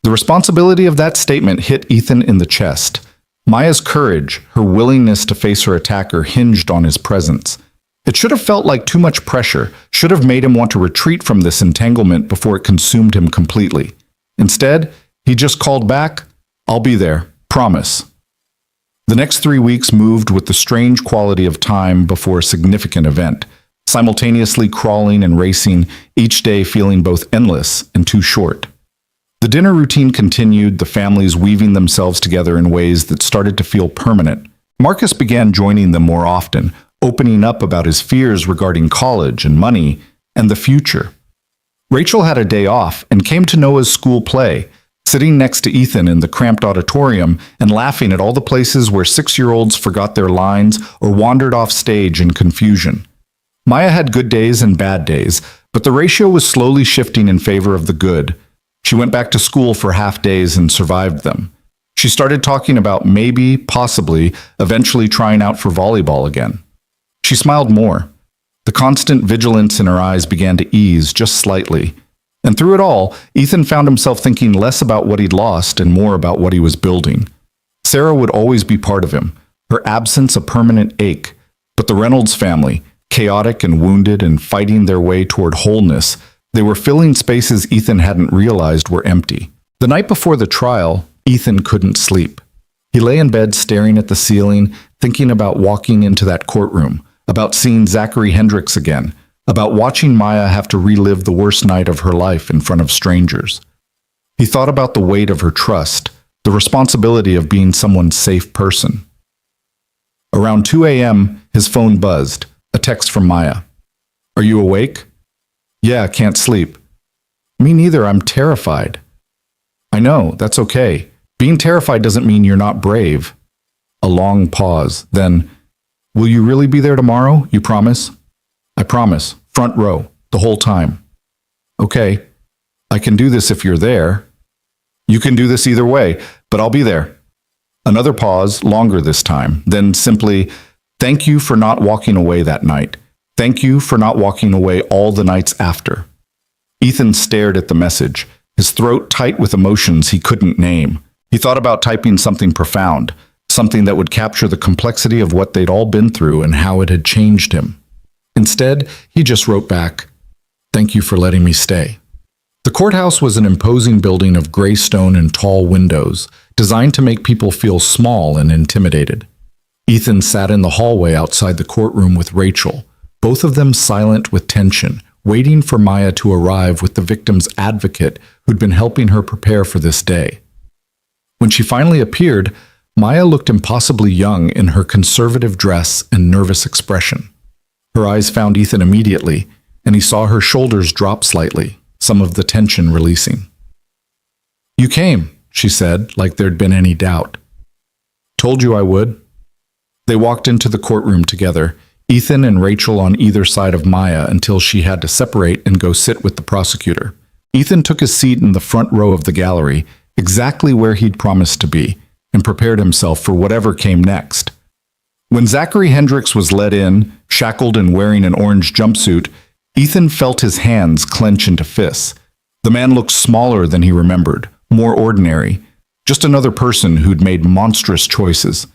The responsibility of that statement hit Ethan in the chest. Maya's courage, her willingness to face her attacker, hinged on his presence. It should have felt like too much pressure, should have made him want to retreat from this entanglement before it consumed him completely. Instead, he just called back, "I'll be there, promise." The next 3 weeks moved with the strange quality of time before a significant event, simultaneously crawling and racing, each day feeling both endless and too short. The dinner routine continued, the families weaving themselves together in ways that started to feel permanent. Marcus began joining them more often, opening up about his fears regarding college and money and the future. Rachel had a day off and came to Noah's school play, sitting next to Ethan in the cramped auditorium and laughing at all the places where 6-year-olds forgot their lines or wandered off stage in confusion. Maya had good days and bad days, but the ratio was slowly shifting in favor of the good. She went back to school for half days and survived them. She started talking about maybe, possibly, eventually trying out for volleyball again. She smiled more. The constant vigilance in her eyes began to ease just slightly. And through it all, Ethan found himself thinking less about what he'd lost and more about what he was building. Sarah would always be part of him, her absence a permanent ache. But the Reynolds family, chaotic and wounded and fighting their way toward wholeness, they were filling spaces Ethan hadn't realized were empty. The night before the trial, Ethan couldn't sleep. He lay in bed staring at the ceiling, thinking about walking into that courtroom, about seeing Zachary Hendricks again, about watching Maya have to relive the worst night of her life in front of strangers. He thought about the weight of her trust, the responsibility of being someone's safe person. Around 2 a.m., his phone buzzed, a text from Maya. "Are you awake?" "Yeah, can't sleep." "Me neither, I'm terrified." "I know, that's okay. Being terrified doesn't mean you're not brave." A long pause, then, "Will you really be there tomorrow? You promise?" "I promise. Front row. The whole time." "Okay. I can do this if you're there." "You can do this either way, but I'll be there." Another pause, longer this time, then simply, "Thank you for not walking away that night. Thank you for not walking away all the nights after." Ethan stared at the message, his throat tight with emotions he couldn't name. He thought about typing something profound, something that would capture the complexity of what they'd all been through and how it had changed him. Instead, he just wrote back, "Thank you for letting me stay." The courthouse was an imposing building of gray stone and tall windows, designed to make people feel small and intimidated. Ethan sat in the hallway outside the courtroom with Rachel, both of them silent with tension, waiting for Maya to arrive with the victim's advocate who'd been helping her prepare for this day. When she finally appeared, Maya looked impossibly young in her conservative dress and nervous expression. Her eyes found Ethan immediately, and he saw her shoulders drop slightly, some of the tension releasing. "You came," she said, like there'd been any doubt. "Told you I would." They walked into the courtroom together, Ethan and Rachel on either side of Maya until she had to separate and go sit with the prosecutor. Ethan took his seat in the front row of the gallery, exactly where he'd promised to be, and prepared himself for whatever came next. When Zachary Hendricks was led in, shackled and wearing an orange jumpsuit, Ethan felt his hands clench into fists. The man looked smaller than he remembered, more ordinary, just another person who'd made monstrous choices.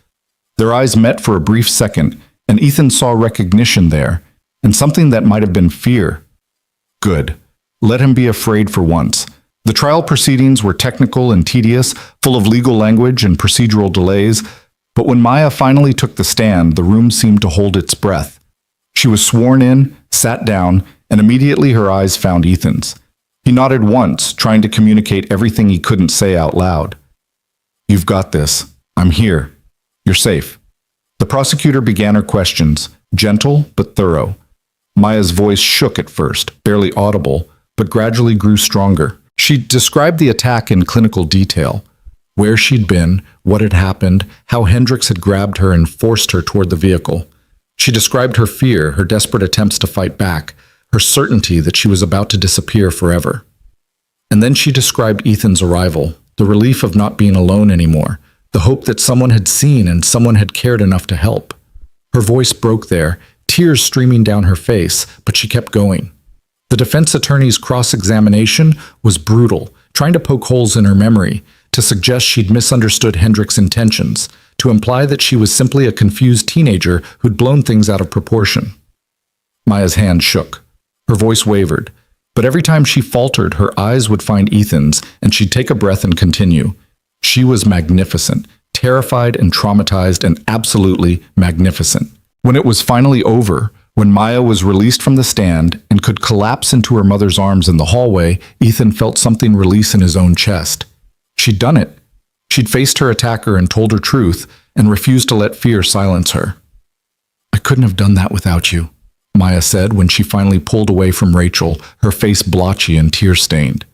Their eyes met for a brief second, and Ethan saw recognition there, and something that might have been fear. Good. Let him be afraid for once. The trial proceedings were technical and tedious, full of legal language and procedural delays, but when Maya finally took the stand, the room seemed to hold its breath. She was sworn in, sat down, and immediately her eyes found Ethan's. He nodded once, trying to communicate everything he couldn't say out loud. "You've got this. I'm here. You're safe." The prosecutor began her questions, gentle but thorough. Maya's voice shook at first, barely audible, but gradually grew stronger. She described the attack in clinical detail, where she'd been, what had happened, how Hendricks had grabbed her and forced her toward the vehicle. She described her fear, her desperate attempts to fight back, her certainty that she was about to disappear forever. And then she described Ethan's arrival, the relief of not being alone anymore, the hope that someone had seen and someone had cared enough to help. Her voice broke there, tears streaming down her face, but she kept going. The defense attorney's cross-examination was brutal, trying to poke holes in her memory, to suggest she'd misunderstood Hendrik's intentions, to imply that she was simply a confused teenager who'd blown things out of proportion. Maya's hand shook. Her voice wavered, but every time she faltered, her eyes would find Ethan's, and she'd take a breath and continue. She was magnificent, terrified and traumatized, and absolutely magnificent. When it was finally over, when Maya was released from the stand and could collapse into her mother's arms in the hallway, Ethan felt something release in his own chest. She'd done it. She'd faced her attacker and told her truth, and refused to let fear silence her. "I couldn't have done that without you," Maya said when she finally pulled away from Rachel, her face blotchy and tear-stained.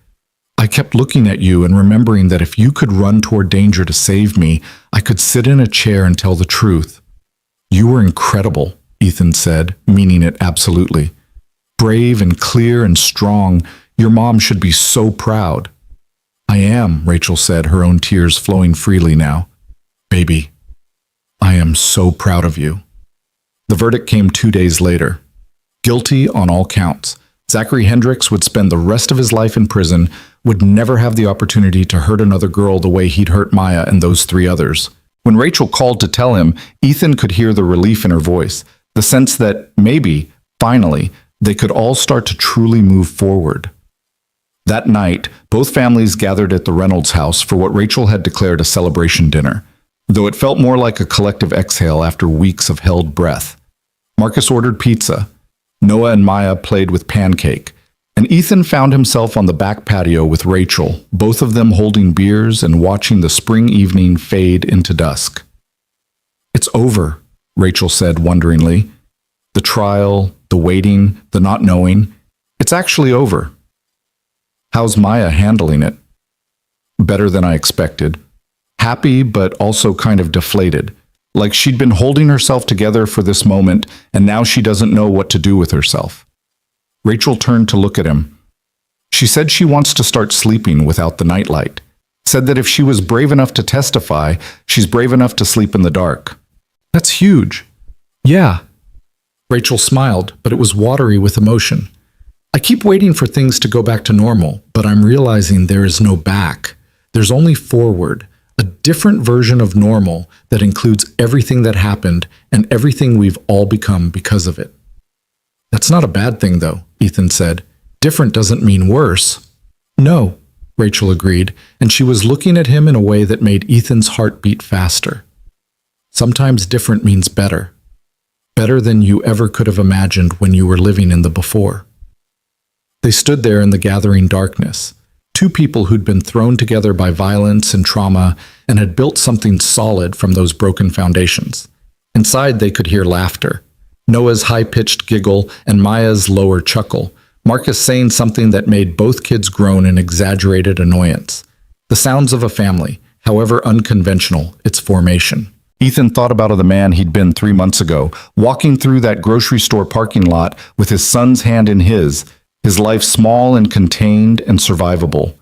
"I kept looking at you and remembering that if you could run toward danger to save me, I could sit in a chair and tell the truth." "You were incredible," Ethan said, meaning it absolutely. "Brave and clear and strong. Your mom should be so proud." "I am," Rachel said, her own tears flowing freely now. "Baby, I am so proud of you." The verdict came 2 days later. Guilty on all counts. Zachary Hendricks would spend the rest of his life in prison, would never have the opportunity to hurt another girl the way he'd hurt Maya and those 3 others. When Rachel called to tell him, Ethan could hear the relief in her voice, the sense that maybe, finally, they could all start to truly move forward. That night, both families gathered at the Reynolds house for what Rachel had declared a celebration dinner, though it felt more like a collective exhale after weeks of held breath. Marcus ordered pizza. Noah and Maya played with pancake, and Ethan found himself on the back patio with Rachel, both of them holding beers and watching the spring evening fade into dusk. "It's over," Rachel said wonderingly. "The trial, the waiting, the not knowing, it's actually over." "How's Maya handling it?" "Better than I expected. Happy, but also kind of deflated. Like she'd been holding herself together for this moment, and now she doesn't know what to do with herself." Rachel turned to look at him. She said she wants to start sleeping without the nightlight. Said that if she was brave enough to testify, she's brave enough to sleep in the dark. "That's huge." "Yeah." Rachel smiled, but it was watery with emotion. "I keep waiting for things to go back to normal, but I'm realizing there is no back. There's only forward. A different version of normal that includes everything that happened and everything we've all become because of it." "That's not a bad thing, though," Ethan said. "Different doesn't mean worse." "No," Rachel agreed, and she was looking at him in a way that made Ethan's heart beat faster. "Sometimes different means better. Better than you ever could have imagined when you were living in the before." They stood there in the gathering darkness. 2 people who'd been thrown together by violence and trauma and had built something solid from those broken foundations. Inside they could hear laughter. Noah's high-pitched giggle and Maya's lower chuckle. Marcus saying something that made both kids groan in exaggerated annoyance. The sounds of a family, however unconventional its formation. Ethan thought about the man he'd been 3 months ago, walking through that grocery store parking lot with his son's hand in his life small and contained and survivable.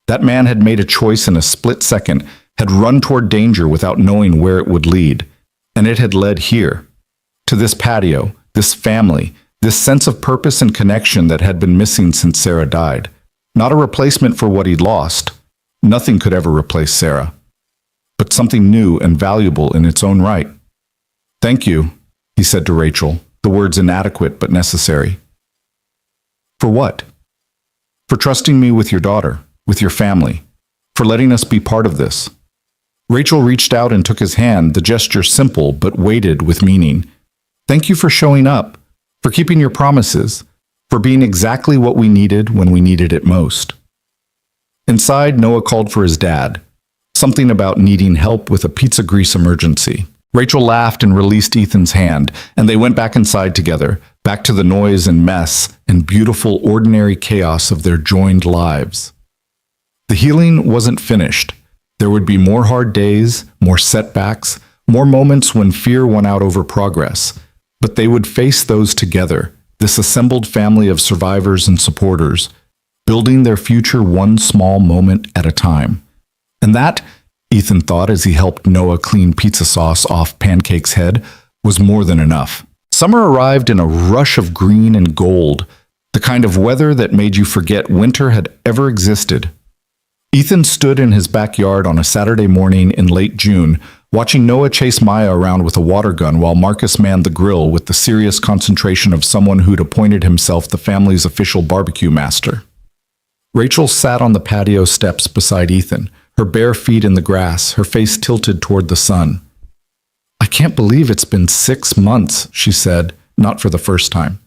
That man had made a choice in a split second, had run toward danger without knowing where it would lead. And it had led here, to this patio, this family, this sense of purpose and connection that had been missing since Sarah died. Not a replacement for what he'd lost. Nothing could ever replace Sarah. But something new and valuable in its own right. "Thank you," he said to Rachel, the words inadequate but necessary. "For what?" "For trusting me with your daughter, with your family, for letting us be part of this." Rachel reached out and took his hand, the gesture simple but weighted with meaning. "Thank you for showing up, for keeping your promises, for being exactly what we needed when we needed it most." Inside, Noah called for his dad, something about needing help with a pizza grease emergency. Rachel laughed and released Ethan's hand, and they went back inside together, back to the noise and mess and beautiful ordinary chaos of their joined lives. The healing wasn't finished. There would be more hard days, more setbacks, more moments when fear won out over progress. But they would face those together, this assembled family of survivors and supporters, building their future one small moment at a time. And that, Ethan thought as he helped Noah clean pizza sauce off Pancake's head, was more than enough. Summer arrived in a rush of green and gold, the kind of weather that made you forget winter had ever existed. Ethan stood in his backyard on a Saturday morning in late June, watching Noah chase Maya around with a water gun while Marcus manned the grill with the serious concentration of someone who'd appointed himself the family's official barbecue master. Rachel sat on the patio steps beside Ethan, her bare feet in the grass, her face tilted toward the sun. "I can't believe it's been 6 months," she said, not for the first time.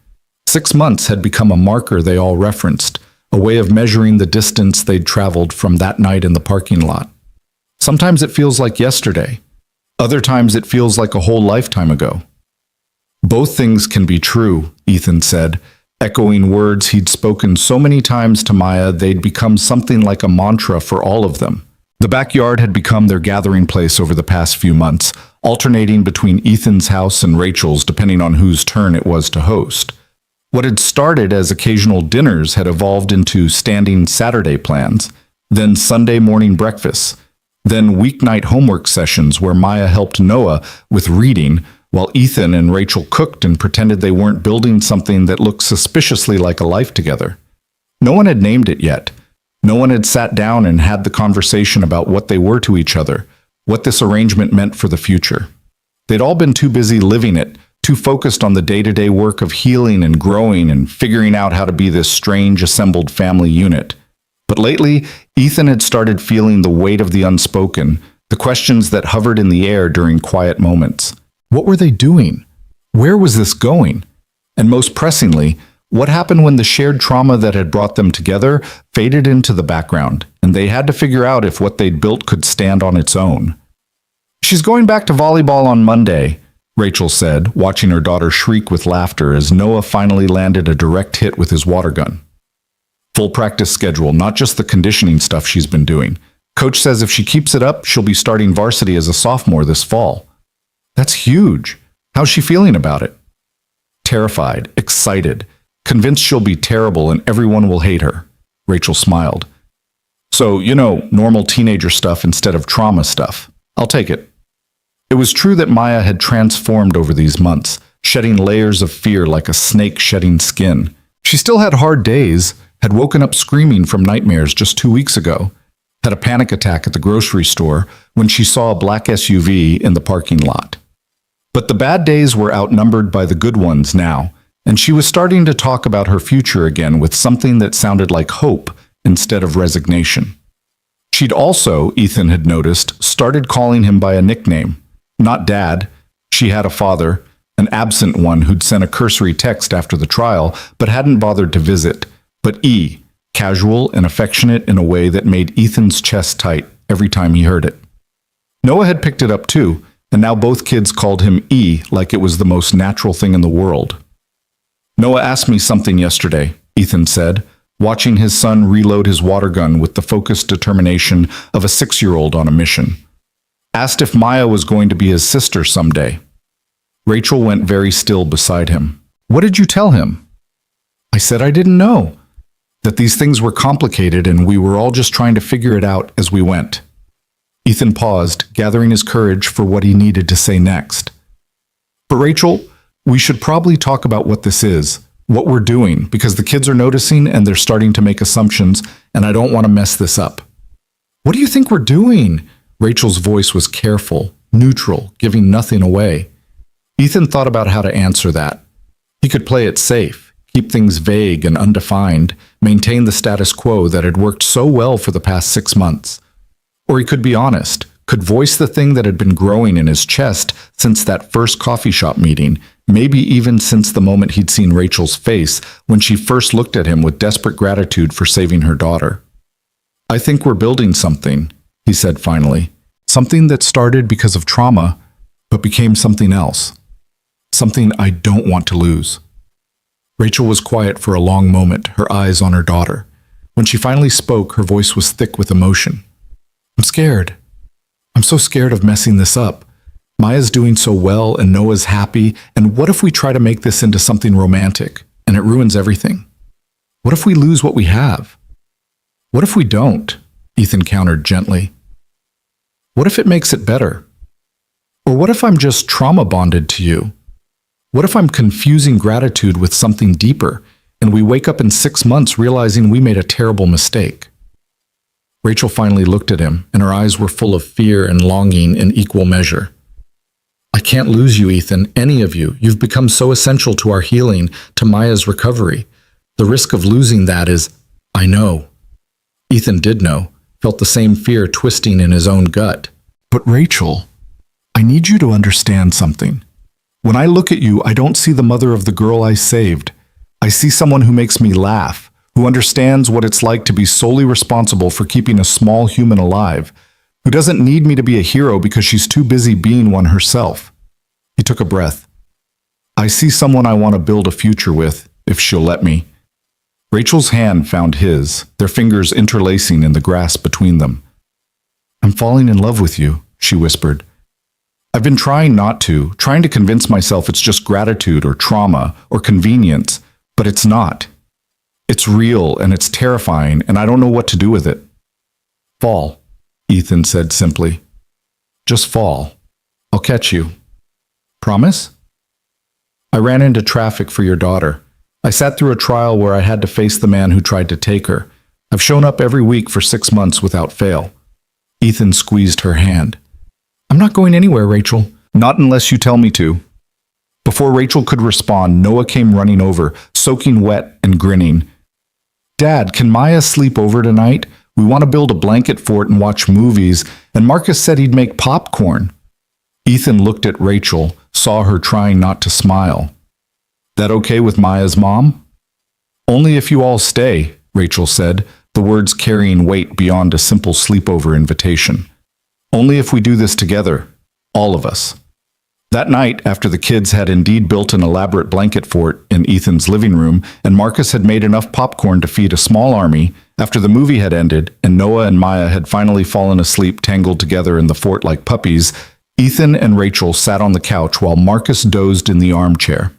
6 months had become a marker they all referenced, a way of measuring the distance they'd traveled from that night in the parking lot. Sometimes it feels like yesterday. Other times it feels like a whole lifetime ago. "Both things can be true," Ethan said, echoing words he'd spoken so many times to Maya they'd become something like a mantra for all of them. The backyard had become their gathering place over the past few months, alternating between Ethan's house and Rachel's depending on whose turn it was to host. What had started as occasional dinners had evolved into standing Saturday plans, then Sunday morning breakfasts, then weeknight homework sessions where Maya helped Noah with reading, while Ethan and Rachel cooked and pretended they weren't building something that looked suspiciously like a life together. No one had named it yet. No one had sat down and had the conversation about what they were to each other, what this arrangement meant for the future. They'd all been too busy living it, too focused on the day-to-day work of healing and growing and figuring out how to be this strange assembled family unit. But lately, Ethan had started feeling the weight of the unspoken, the questions that hovered in the air during quiet moments. What were they doing? Where was this going? And most pressingly, what happened when the shared trauma that had brought them together faded into the background, and they had to figure out if what they'd built could stand on its own? "She's going back to volleyball on Monday," Rachel said, watching her daughter shriek with laughter as Noah finally landed a direct hit with his water gun. "Full practice schedule, not just the conditioning stuff she's been doing. Coach says if she keeps it up, she'll be starting varsity as a sophomore this fall." "That's huge. How's she feeling about it?" "Terrified, excited, convinced she'll be terrible and everyone will hate her," Rachel smiled. "So, normal teenager stuff instead of trauma stuff. I'll take it." It was true that Maya had transformed over these months, shedding layers of fear like a snake shedding skin. She still had hard days, had woken up screaming from nightmares just 2 weeks ago, had a panic attack at the grocery store when she saw a black SUV in the parking lot. But the bad days were outnumbered by the good ones now, and she was starting to talk about her future again with something that sounded like hope instead of resignation. She'd also, Ethan had noticed, started calling him by a nickname. Not Dad. She had a father, an absent one who'd sent a cursory text after the trial, but hadn't bothered to visit. But E, casual and affectionate in a way that made Ethan's chest tight every time he heard it. Noah had picked it up too, and now both kids called him E like it was the most natural thing in the world. "Noah asked me something yesterday," Ethan said, watching his son reload his water gun with the focused determination of a 6-year-old on a mission. Asked if Maya was going to be his sister someday. Rachel went very still beside him. "What did you tell him?" "I said I didn't know. That these things were complicated and we were all just trying to figure it out as we went." Ethan paused, gathering his courage for what he needed to say next. "But Rachel, we should probably talk about what this is, what we're doing, because the kids are noticing and they're starting to make assumptions, and I don't want to mess this up." "What do you think we're doing?" Rachel's voice was careful, neutral, giving nothing away. Ethan thought about how to answer that. He could play it safe, keep things vague and undefined, maintain the status quo that had worked so well for the past 6 months. Or he could be honest, could voice the thing that had been growing in his chest since that first coffee shop meeting, maybe even since the moment he'd seen Rachel's face when she first looked at him with desperate gratitude for saving her daughter. "I think we're building something," he said finally. "Something that started because of trauma, but became something else. Something I don't want to lose." Rachel was quiet for a long moment, her eyes on her daughter. When she finally spoke, her voice was thick with emotion. "I'm scared. I'm so scared of messing this up. Maya's doing so well and Noah's happy, and what if we try to make this into something romantic and it ruins everything? What if we lose what we have? What if we don't? Ethan countered gently. What if it makes it better? Or what if I'm just trauma bonded to you? What if I'm confusing gratitude with something deeper, and we wake up in 6 months realizing we made a terrible mistake? Rachel finally looked at him, and her eyes were full of fear and longing in equal measure. I can't lose you, Ethan, any of you. You've become so essential to our healing, to Maya's recovery. The risk of losing that is, I know. Ethan did know, felt the same fear twisting in his own gut. But Rachel, I need you to understand something. When I look at you, I don't see the mother of the girl I saved. I see someone who makes me laugh, who understands what it's like to be solely responsible for keeping a small human alive, who doesn't need me to be a hero because she's too busy being one herself. He took a breath. I see someone I want to build a future with, if she'll let me. Rachel's hand found his, their fingers interlacing in the grass between them. I'm falling in love with you, she whispered. I've been trying not to, trying to convince myself it's just gratitude or trauma or convenience, but it's not. It's real and it's terrifying, and I don't know what to do with it. Fall, Ethan said simply. Just fall. I'll catch you. Promise? I ran into traffic for your daughter. I sat through a trial where I had to face the man who tried to take her. I've shown up every week for 6 months without fail. Ethan squeezed her hand. I'm not going anywhere, Rachel. Not unless you tell me to. Before Rachel could respond, Noah came running over, soaking wet and grinning. Dad, can Maya sleep over tonight? We want to build a blanket fort and watch movies, and Marcus said he'd make popcorn. Ethan looked at Rachel, saw her trying not to smile. That okay with Maya's mom? Only if you all stay, Rachel said, the words carrying weight beyond a simple sleepover invitation. Only if we do this together, all of us. That night, after the kids had indeed built an elaborate blanket fort in Ethan's living room, and Marcus had made enough popcorn to feed a small army, after the movie had ended and Noah and Maya had finally fallen asleep tangled together in the fort like puppies, Ethan and Rachel sat on the couch while Marcus dozed in the armchair.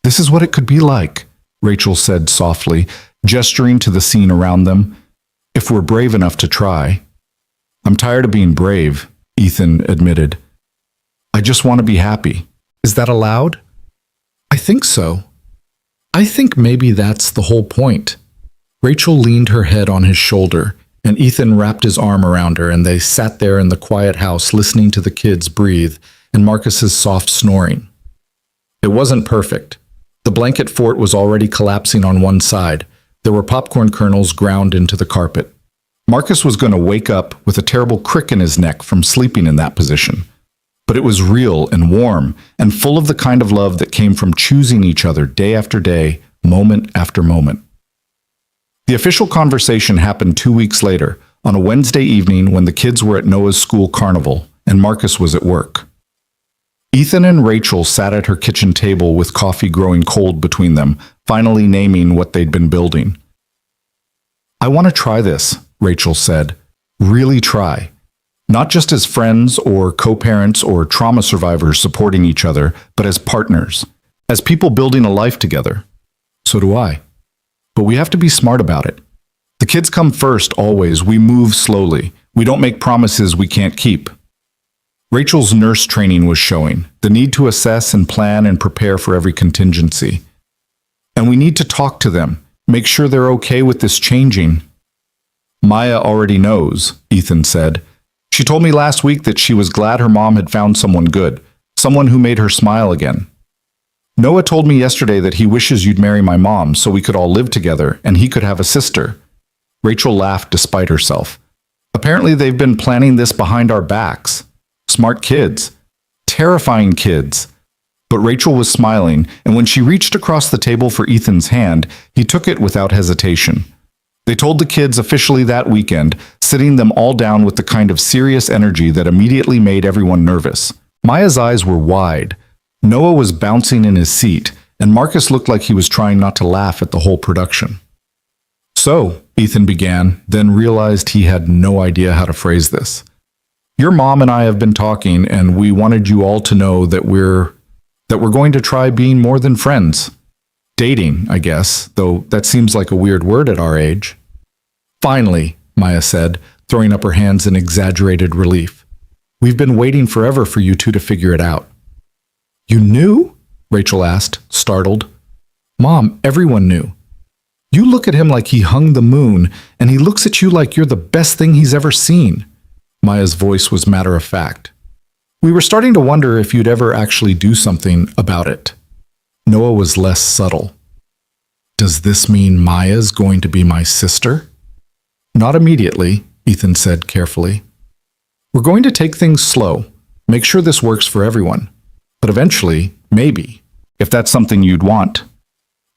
This is what it could be like, Rachel said softly, gesturing to the scene around them. If we're brave enough to try. I'm tired of being brave, Ethan admitted. I just want to be happy. Is that allowed? I think so. I think maybe that's the whole point. Rachel leaned her head on his shoulder, and Ethan wrapped his arm around her, and they sat there in the quiet house listening to the kids breathe and Marcus's soft snoring. It wasn't perfect. The blanket fort was already collapsing on one side. There were popcorn kernels ground into the carpet. Marcus was going to wake up with a terrible crick in his neck from sleeping in that position. But it was real and warm and full of the kind of love that came from choosing each other day after day, moment after moment. The official conversation happened 2 weeks later, on a Wednesday evening when the kids were at Noah's school carnival and Marcus was at work. Ethan and Rachel sat at her kitchen table with coffee growing cold between them, finally naming what they'd been building. I want to try this, Rachel said. Really try. Not just as friends or co-parents or trauma survivors supporting each other, but as partners, as people building a life together. So do I. But we have to be smart about it. The kids come first always. We move slowly. We don't make promises we can't keep. Rachel's nurse training was showing the need to assess and plan and prepare for every contingency. And we need to talk to them, make sure they're okay with this changing. Maya already knows, Ethan said. She told me last week that she was glad her mom had found someone good, someone who made her smile again. Noah told me yesterday that he wishes you'd marry my mom so we could all live together and he could have a sister. Rachel laughed despite herself. Apparently they've been planning this behind our backs. Smart kids. Terrifying kids. But Rachel was smiling, and when she reached across the table for Ethan's hand, he took it without hesitation. They told the kids officially that weekend, sitting them all down with the kind of serious energy that immediately made everyone nervous. Maya's eyes were wide. Noah was bouncing in his seat, and Marcus looked like he was trying not to laugh at the whole production. So, Ethan began, then realized he had no idea how to phrase this. Your mom and I have been talking, and we wanted you all to know that we're going to try being more than friends. Dating, I guess, though that seems like a weird word at our age. Finally, Maya said, throwing up her hands in exaggerated relief. We've been waiting forever for you two to figure it out. You knew? Rachel asked, startled. Mom, everyone knew. You look at him like he hung the moon, and he looks at you like you're the best thing he's ever seen. Maya's voice was matter of fact. We were starting to wonder if you'd ever actually do something about it. Noah was less subtle. Does this mean Maya's going to be my sister? Not immediately, Ethan said carefully. We're going to take things slow, make sure this works for everyone. But eventually, maybe, if that's something you'd want.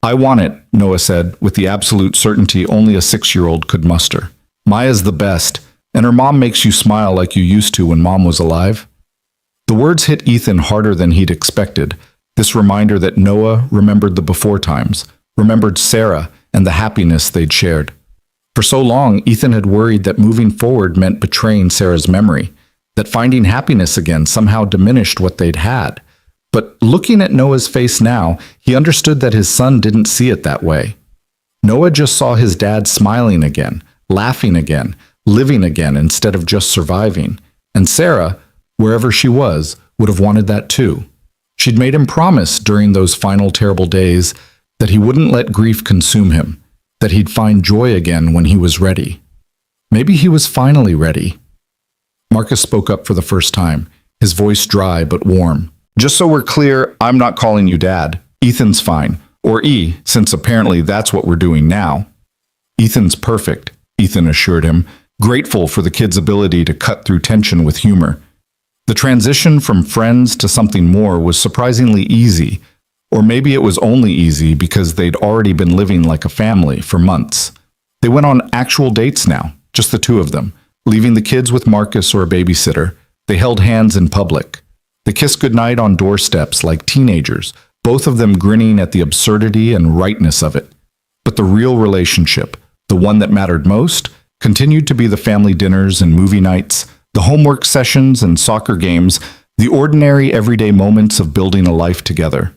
I want it, Noah said, with the absolute certainty only a 6-year-old could muster. Maya's the best, and her mom makes you smile like you used to when Mom was alive. The words hit Ethan harder than he'd expected, this reminder that Noah remembered the before times, remembered Sarah and the happiness they'd shared. For so long, Ethan had worried that moving forward meant betraying Sarah's memory, that finding happiness again somehow diminished what they'd had. But looking at Noah's face now, he understood that his son didn't see it that way. Noah just saw his dad smiling again, laughing again, living again instead of just surviving. And Sarah, wherever she was, would have wanted that too. She'd made him promise during those final terrible days that he wouldn't let grief consume him, that he'd find joy again when he was ready. Maybe he was finally ready. Marcus spoke up for the first time, his voice dry but warm. Just so we're clear, I'm not calling you Dad. Ethan's fine. Or E, since apparently that's what we're doing now. Ethan's perfect, Ethan assured him, grateful for the kid's ability to cut through tension with humor. The transition from friends to something more was surprisingly easy, or maybe it was only easy because they'd already been living like a family for months. They went on actual dates now, just the two of them, leaving the kids with Marcus or a babysitter. They held hands in public. They kissed goodnight on doorsteps like teenagers, both of them grinning at the absurdity and rightness of it. But the real relationship, the one that mattered most, continued to be the family dinners and movie nights, the homework sessions and soccer games, the ordinary everyday moments of building a life together.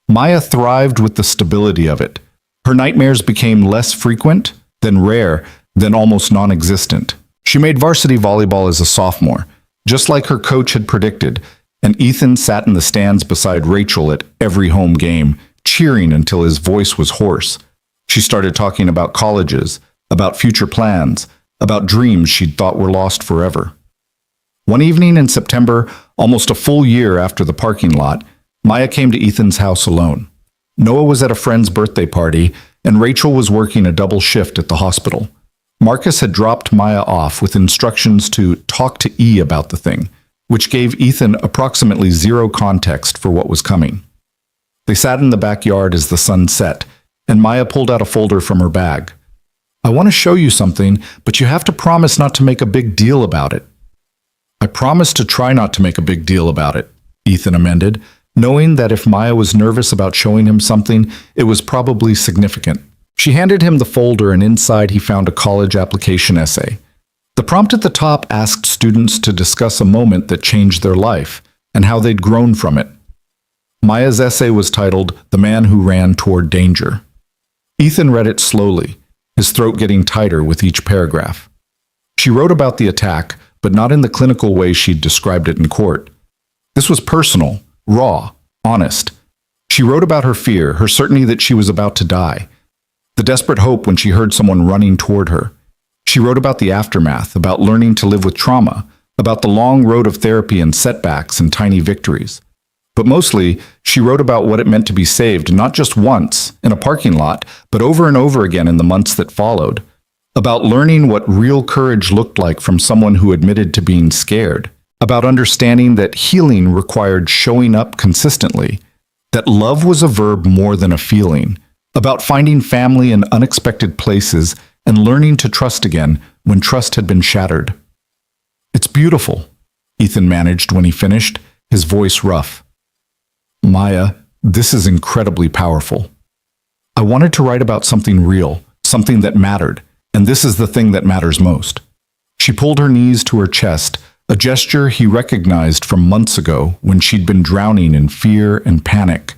Maya thrived with the stability of it. Her nightmares became less frequent, then rare, then almost non-existent. She made varsity volleyball as a sophomore, just like her coach had predicted, and Ethan sat in the stands beside Rachel at every home game, cheering until his voice was hoarse. She started talking about colleges, about future plans, about dreams she'd thought were lost forever. One evening in September, almost a full year after the parking lot, Maya came to Ethan's house alone. Noah was at a friend's birthday party, and Rachel was working a double shift at the hospital. Marcus had dropped Maya off with instructions to talk to E about the thing, which gave Ethan approximately zero context for what was coming. They sat in the backyard as the sun set, and Maya pulled out a folder from her bag. I want to show you something, but you have to promise not to make a big deal about it. I promised to try not to make a big deal about it, Ethan amended, knowing that if Maya was nervous about showing him something, it was probably significant. She handed him the folder, and inside he found a college application essay. The prompt at the top asked students to discuss a moment that changed their life and how they'd grown from it. Maya's essay was titled "The Man Who Ran Toward Danger." Ethan read it slowly, his throat getting tighter with each paragraph. She wrote about the attack, but not in the clinical way she'd described it in court. This was personal, raw, honest. She wrote about her fear, her certainty that she was about to die, the desperate hope when she heard someone running toward her. She wrote about the aftermath, about learning to live with trauma, about the long road of therapy and setbacks and tiny victories. But mostly, she wrote about what it meant to be saved not just once, in a parking lot, but over and over again in the months that followed. About learning what real courage looked like from someone who admitted to being scared. About understanding that healing required showing up consistently. That love was a verb more than a feeling. About finding family in unexpected places and learning to trust again when trust had been shattered. It's beautiful, Ethan managed when he finished, his voice rough. Maya, this is incredibly powerful. I wanted to write about something real, something that mattered, and this is the thing that matters most. She pulled her knees to her chest, a gesture he recognized from months ago when she'd been drowning in fear and panic.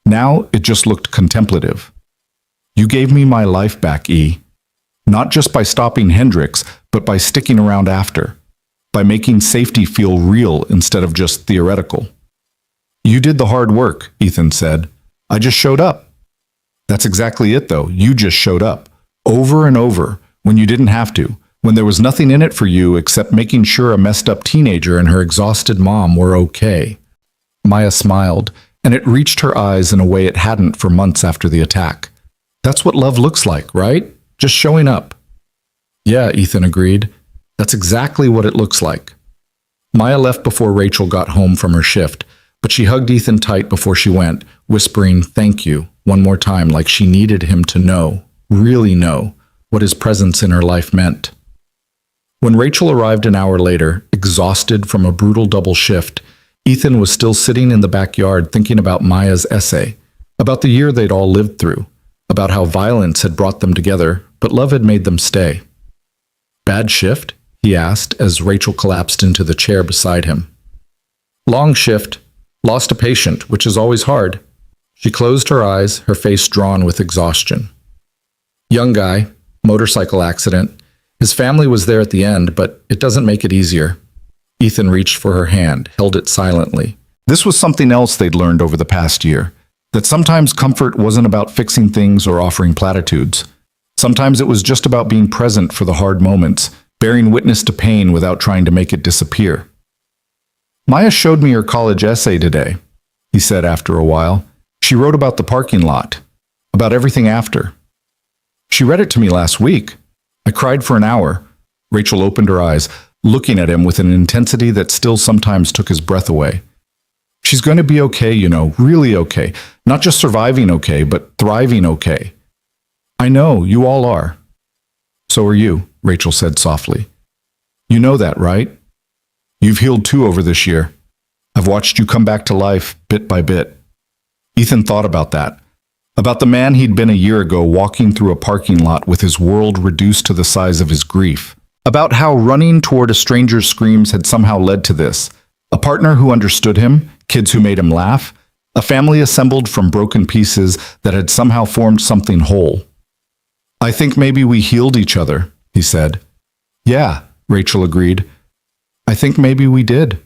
Now it just looked contemplative. You gave me my life back, E. Not just by stopping Hendrix, but by sticking around after. By making safety feel real instead of just theoretical. You did the hard work, Ethan said. I just showed up. That's exactly it, though. You just showed up. Over and over, when you didn't have to. When there was nothing in it for you except making sure a messed up teenager and her exhausted mom were okay. Maya smiled, and it reached her eyes in a way it hadn't for months after the attack. That's what love looks like, right? Just showing up. Yeah, Ethan agreed. That's exactly what it looks like. Maya left before Rachel got home from her shift, but she hugged Ethan tight before she went, whispering thank you one more time like she needed him to know, really know, what his presence in her life meant. When Rachel arrived an hour later, exhausted from a brutal double shift, Ethan was still sitting in the backyard thinking about Maya's essay, about the year they'd all lived through, about how violence had brought them together, but love had made them stay. Bad shift? He asked as Rachel collapsed into the chair beside him. Long shift. Lost a patient, which is always hard. She closed her eyes, her face drawn with exhaustion. Young guy, motorcycle accident. His family was there at the end, but it doesn't make it easier. Ethan reached for her hand, held it silently. This was something else they'd learned over the past year, that sometimes comfort wasn't about fixing things or offering platitudes. Sometimes it was just about being present for the hard moments, bearing witness to pain without trying to make it disappear. Maya showed me her college essay today, he said after a while. She wrote about the parking lot, about everything after. She read it to me last week. I cried for an hour. Rachel opened her eyes, looking at him with an intensity that still sometimes took his breath away. She's going to be okay, you know, really okay. Not just surviving okay, but thriving okay. I know, you all are. So are you, Rachel said softly. You know that, right? You've healed too over this year. I've watched you come back to life bit by bit. Ethan thought about that. About the man he'd been a year ago walking through a parking lot with his world reduced to the size of his grief. About how running toward a stranger's screams had somehow led to this. A partner who understood him, kids who made him laugh, a family assembled from broken pieces that had somehow formed something whole. I think maybe we healed each other, he said. Yeah, Rachel agreed. I think maybe we did.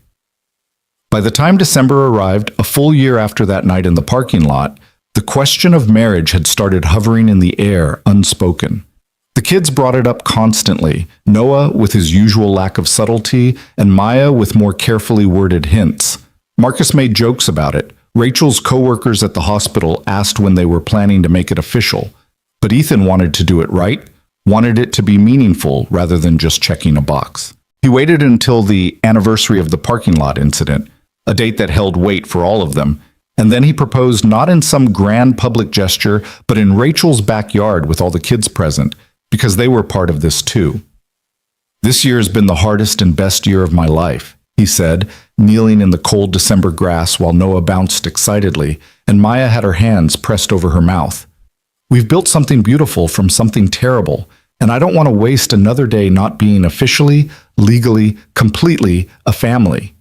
By the time December arrived, a full year after that night in the parking lot, the question of marriage had started hovering in the air, unspoken. The kids brought it up constantly, Noah with his usual lack of subtlety, and Maya with more carefully worded hints. Marcus made jokes about it. Rachel's co-workers at the hospital asked when they were planning to make it official. But Ethan wanted to do it right, wanted it to be meaningful rather than just checking a box. He waited until the anniversary of the parking lot incident, a date that held weight for all of them, and then he proposed not in some grand public gesture, but in Rachel's backyard with all the kids present, because they were part of this too. This year has been the hardest and best year of my life, he said, kneeling in the cold December grass while Noah bounced excitedly, and Maya had her hands pressed over her mouth. We've built something beautiful from something terrible, and I don't want to waste another day not being officially, legally, completely a family.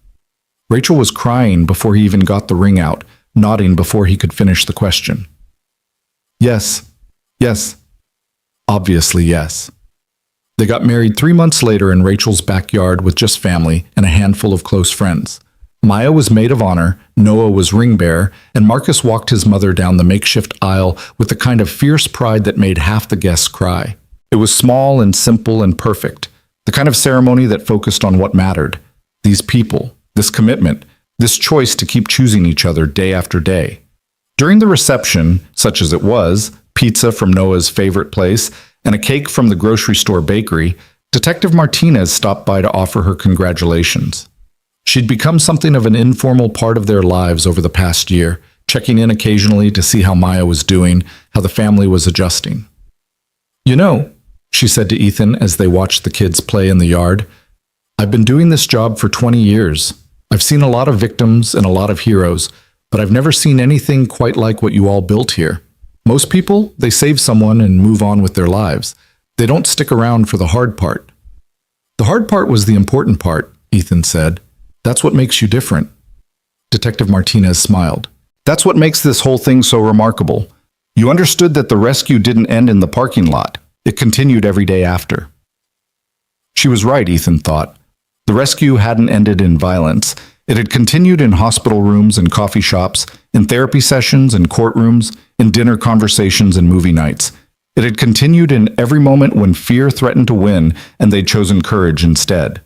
Rachel was crying before he even got the ring out, nodding before he could finish the question. Yes, yes, obviously yes. They got married 3 months later in Rachel's backyard with just family and a handful of close friends. Maya was maid of honor, Noah was ring bearer, and Marcus walked his mother down the makeshift aisle with the kind of fierce pride that made half the guests cry. It was small and simple and perfect, the kind of ceremony that focused on what mattered. These people, this commitment, this choice to keep choosing each other day after day. During the reception, such as it was, pizza from Noah's favorite place, and a cake from the grocery store bakery, Detective Martinez stopped by to offer her congratulations. She'd become something of an informal part of their lives over the past year, checking in occasionally to see how Maya was doing, how the family was adjusting. You know, she said to Ethan as they watched the kids play in the yard, I've been doing this job for 20 years. I've seen a lot of victims and a lot of heroes, but I've never seen anything quite like what you all built here. Most people, they save someone and move on with their lives. They don't stick around for the hard part. The hard part was the important part, Ethan said. That's what makes you different. Detective Martinez smiled. That's what makes this whole thing so remarkable. You understood that the rescue didn't end in the parking lot. It continued every day after. She was right, Ethan thought. The rescue hadn't ended in violence. It had continued in hospital rooms and coffee shops, in therapy sessions and courtrooms, in dinner conversations and movie nights. It had continued in every moment when fear threatened to win and they'd chosen courage instead.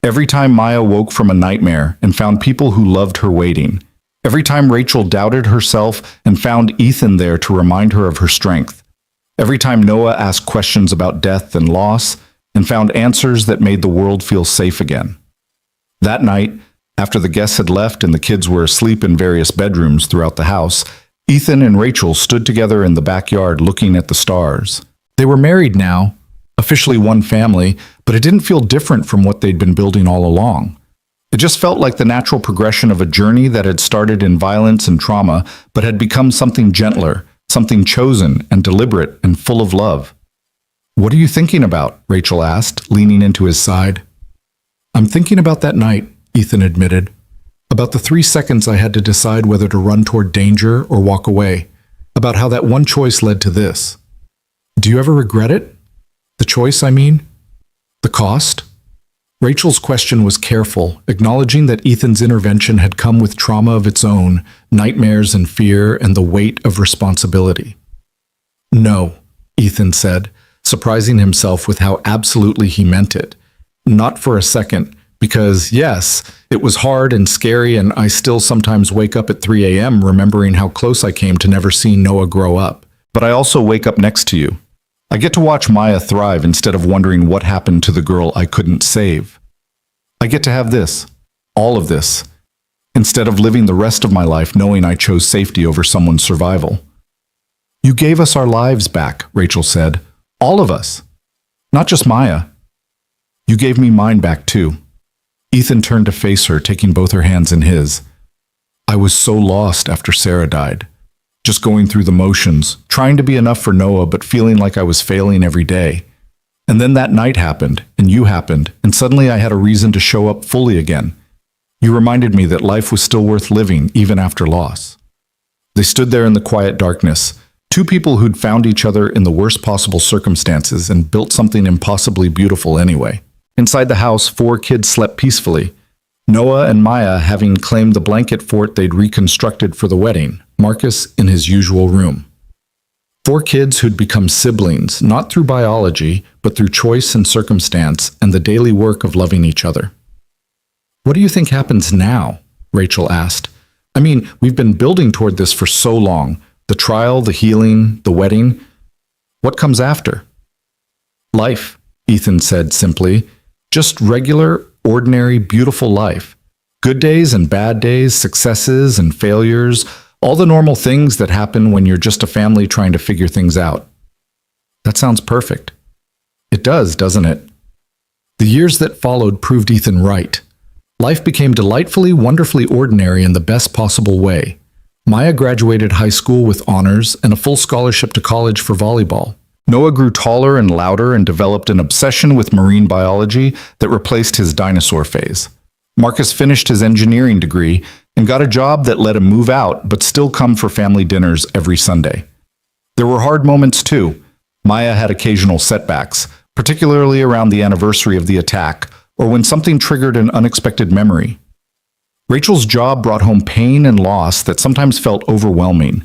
Every time Maya woke from a nightmare and found people who loved her waiting. Every time Rachel doubted herself and found Ethan there to remind her of her strength. Every time Noah asked questions about death and loss and found answers that made the world feel safe again. That night, after the guests had left and the kids were asleep in various bedrooms throughout the house, Ethan and Rachel stood together in the backyard looking at the stars. They were married now, officially one family, but it didn't feel different from what they'd been building all along. It just felt like the natural progression of a journey that had started in violence and trauma, but had become something gentler, something chosen and deliberate and full of love. "What are you thinking about?" Rachel asked, leaning into his side. "I'm thinking about that night," Ethan admitted. "About the 3 seconds I had to decide whether to run toward danger or walk away. About how that one choice led to this. Do you ever regret it? The choice, I mean? The cost?" Rachel's question was careful, acknowledging that Ethan's intervention had come with trauma of its own, nightmares and fear, and the weight of responsibility. "No," Ethan said, surprising himself with how absolutely he meant it. "Not for a second, because yes, it was hard and scary, and I still sometimes wake up at 3 a.m. remembering how close I came to never seeing Noah grow up. But I also wake up next to you. I get to watch Maya thrive instead of wondering what happened to the girl I couldn't save. I get to have this, all of this, instead of living the rest of my life knowing I chose safety over someone's survival." "You gave us our lives back," Rachel said. "All of us. Not just Maya. You gave me mine back too." Ethan turned to face her, taking both her hands in his. "I was so lost after Sarah died. Just going through the motions, trying to be enough for Noah, but feeling like I was failing every day. And then that night happened, and you happened, and suddenly I had a reason to show up fully again. You reminded me that life was still worth living, even after loss." They stood there in the quiet darkness, two people who'd found each other in the worst possible circumstances and built something impossibly beautiful anyway. Inside the house, 4 kids slept peacefully, Noah and Maya having claimed the blanket fort they'd reconstructed for the wedding, Marcus in his usual room. 4 kids who'd become siblings, not through biology, but through choice and circumstance and the daily work of loving each other. "What do you think happens now?" Rachel asked. "I mean, we've been building toward this for so long. The trial, the healing, the wedding. What comes after?" "Life," Ethan said simply. "Just regular, ordinary, beautiful life. Good days and bad days, successes and failures, all the normal things that happen when you're just a family trying to figure things out." "That sounds perfect." "It does, doesn't it?" The years that followed proved Ethan right. Life became delightfully, wonderfully ordinary in the best possible way. Maya graduated high school with honors and a full scholarship to college for volleyball. Noah grew taller and louder and developed an obsession with marine biology that replaced his dinosaur phase. Marcus finished his engineering degree and got a job that let him move out but still come for family dinners every Sunday. There were hard moments too. Maya had occasional setbacks, particularly around the anniversary of the attack or when something triggered an unexpected memory. Rachel's job brought home pain and loss that sometimes felt overwhelming.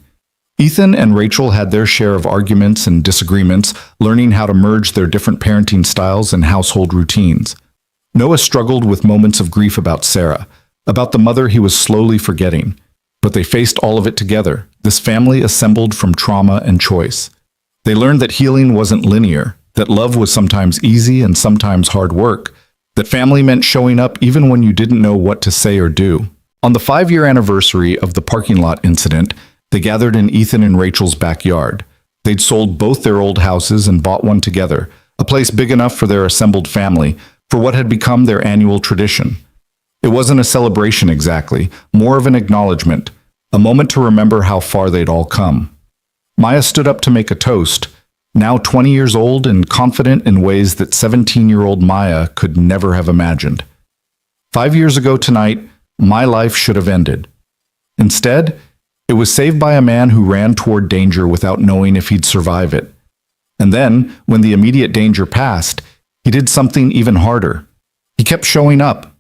Ethan and Rachel had their share of arguments and disagreements, learning how to merge their different parenting styles and household routines. Noah struggled with moments of grief about Sarah, about the mother he was slowly forgetting. But they faced all of it together, this family assembled from trauma and choice. They learned that healing wasn't linear, that love was sometimes easy and sometimes hard work, that family meant showing up even when you didn't know what to say or do. On the 5-year anniversary of the parking lot incident, they gathered in Ethan and Rachel's backyard. They'd sold both their old houses and bought one together, a place big enough for their assembled family, for what had become their annual tradition. It wasn't a celebration exactly, more of an acknowledgement, a moment to remember how far they'd all come. Maya stood up to make a toast, now 20 years old and confident in ways that 17-year-old Maya could never have imagined. 5 years ago tonight, my life should have ended. Instead, it was saved by a man who ran toward danger without knowing if he'd survive it. And then, when the immediate danger passed, he did something even harder. He kept showing up.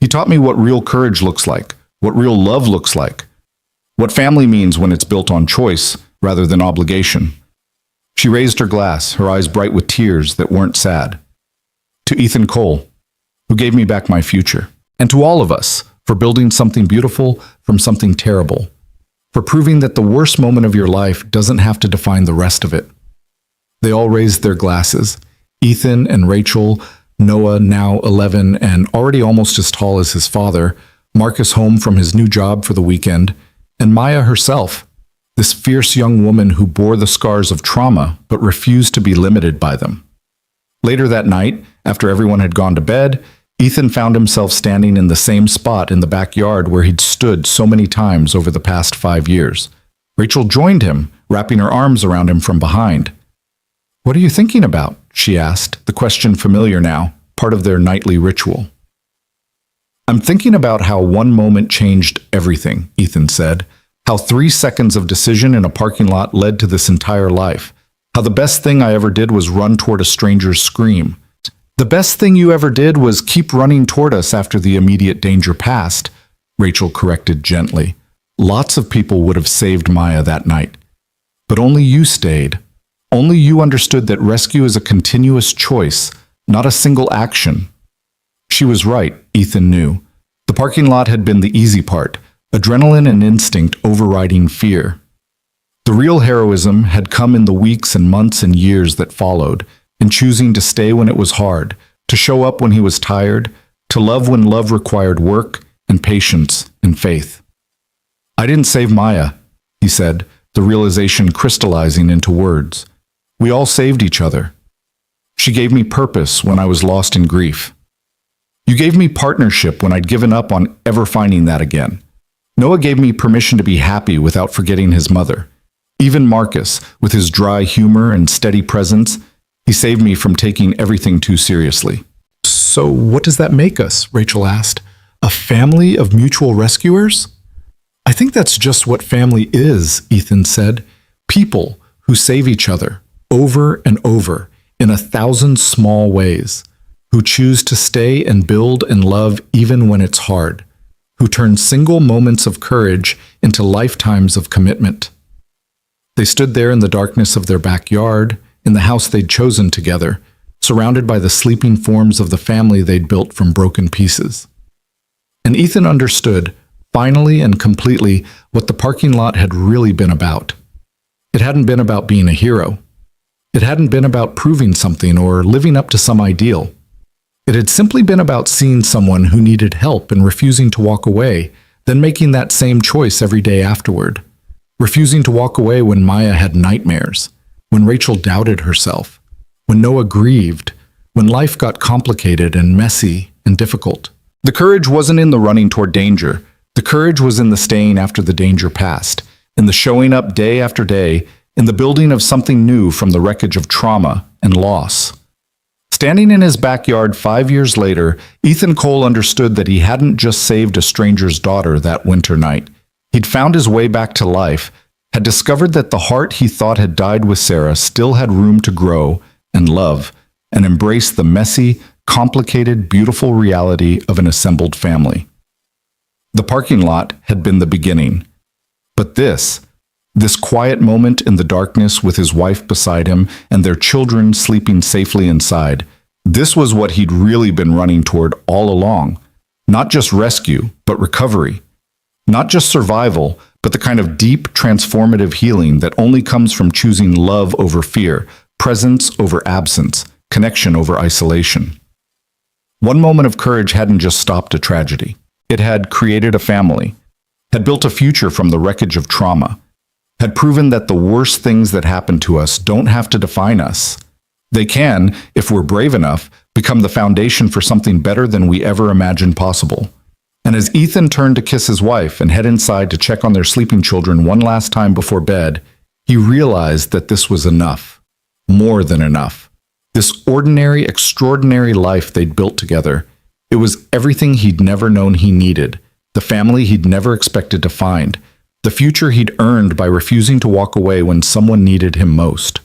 He taught me what real courage looks like, what real love looks like, what family means when it's built on choice rather than obligation. She raised her glass, her eyes bright with tears that weren't sad. To Ethan Cole, who gave me back my future. And to all of us, for building something beautiful from something terrible. For proving that the worst moment of your life doesn't have to define the rest of it. They all raised their glasses. Ethan and Rachel, Noah, now 11 and already almost as tall as his father, Marcus home from his new job for the weekend, and Maya herself, this fierce young woman who bore the scars of trauma but refused to be limited by them. Later that night, after everyone had gone to bed, Ethan found himself standing in the same spot in the backyard where he'd stood so many times over the past 5 years. Rachel joined him, wrapping her arms around him from behind. "What are you thinking about?" she asked, the question familiar now, part of their nightly ritual. "I'm thinking about how one moment changed everything," Ethan said. "How 3 seconds of decision in a parking lot led to this entire life. How the best thing I ever did was run toward a stranger's scream. The best thing you ever did was keep running toward us after the immediate danger passed," Rachel corrected gently. "Lots of people would have saved Maya that night. But only you stayed. Only you understood that rescue is a continuous choice, not a single action." She was right, Ethan knew. The parking lot had been the easy part, adrenaline and instinct overriding fear. The real heroism had come in the weeks and months and years that followed, in choosing to stay when it was hard, to show up when he was tired, to love when love required work and patience and faith. "I didn't save Maya," he said, the realization crystallizing into words. "We all saved each other. She gave me purpose when I was lost in grief. You gave me partnership when I'd given up on ever finding that again. Noah gave me permission to be happy without forgetting his mother. Even Marcus, with his dry humor and steady presence, he saved me from taking everything too seriously." "So what does that make us?" Rachel asked. "A family of mutual rescuers?" "I think that's just what family is," Ethan said. "People who save each other, over and over, in 1,000 small ways. Who choose to stay and build and love even when it's hard. Who turn single moments of courage into lifetimes of commitment." They stood there in the darkness of their backyard, in the house they'd chosen together, surrounded by the sleeping forms of the family they'd built from broken pieces. And Ethan understood, finally and completely, what the parking lot had really been about. It hadn't been about being a hero. It hadn't been about proving something or living up to some ideal. It had simply been about seeing someone who needed help and refusing to walk away, then making that same choice every day afterward. Refusing to walk away when Maya had nightmares, when Rachel doubted herself, when Noah grieved, when life got complicated and messy and difficult. The courage wasn't in the running toward danger. The courage was in the staying after the danger passed, in the showing up day after day, in the building of something new from the wreckage of trauma and loss. Standing in his backyard 5 years later, Ethan Cole understood that he hadn't just saved a stranger's daughter that winter night. He'd found his way back to life, had discovered that the heart he thought had died with Sarah still had room to grow and love and embrace the messy, complicated, beautiful reality of an assembled family. The parking lot had been the beginning. But this quiet moment in the darkness with his wife beside him and their children sleeping safely inside, this was what he'd really been running toward all along. Not just rescue, but recovery. Not just survival, but the kind of deep, transformative healing that only comes from choosing love over fear, presence over absence, connection over isolation. One moment of courage hadn't just stopped a tragedy. It had created a family, had built a future from the wreckage of trauma, had proven that the worst things that happen to us don't have to define us. They can, if we're brave enough, become the foundation for something better than we ever imagined possible. And as Ethan turned to kiss his wife and head inside to check on their sleeping children one last time before bed, he realized that this was enough. More than enough. This ordinary, extraordinary life they'd built together, It was everything he'd never known he needed, the family he'd never expected to find, the future he'd earned by refusing to walk away when someone needed him most.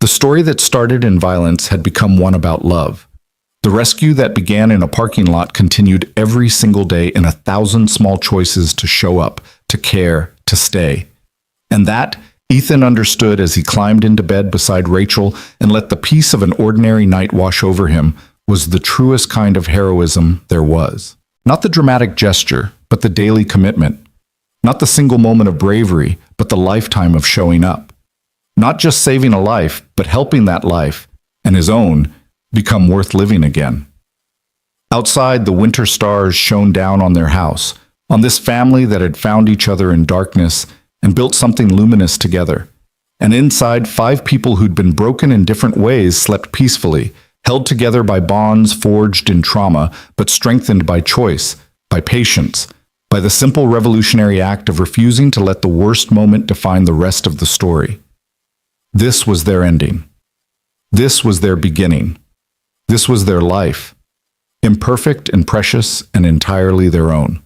The story that started in violence had become one about love. The rescue that began in a parking lot continued every single day in 1,000 small choices to show up, to care, to stay. And that, Ethan understood as he climbed into bed beside Rachel and let the peace of an ordinary night wash over him, was the truest kind of heroism there was. Not the dramatic gesture, but the daily commitment. Not the single moment of bravery, but the lifetime of showing up. Not just saving a life, but helping that life, and his own, become worth living again. Outside, the winter stars shone down on their house, on this family that had found each other in darkness and built something luminous together. And inside, 5 people who'd been broken in different ways slept peacefully, held together by bonds forged in trauma, but strengthened by choice, by patience, by the simple revolutionary act of refusing to let the worst moment define the rest of the story. This was their ending. This was their beginning. This was their life, imperfect and precious and entirely their own.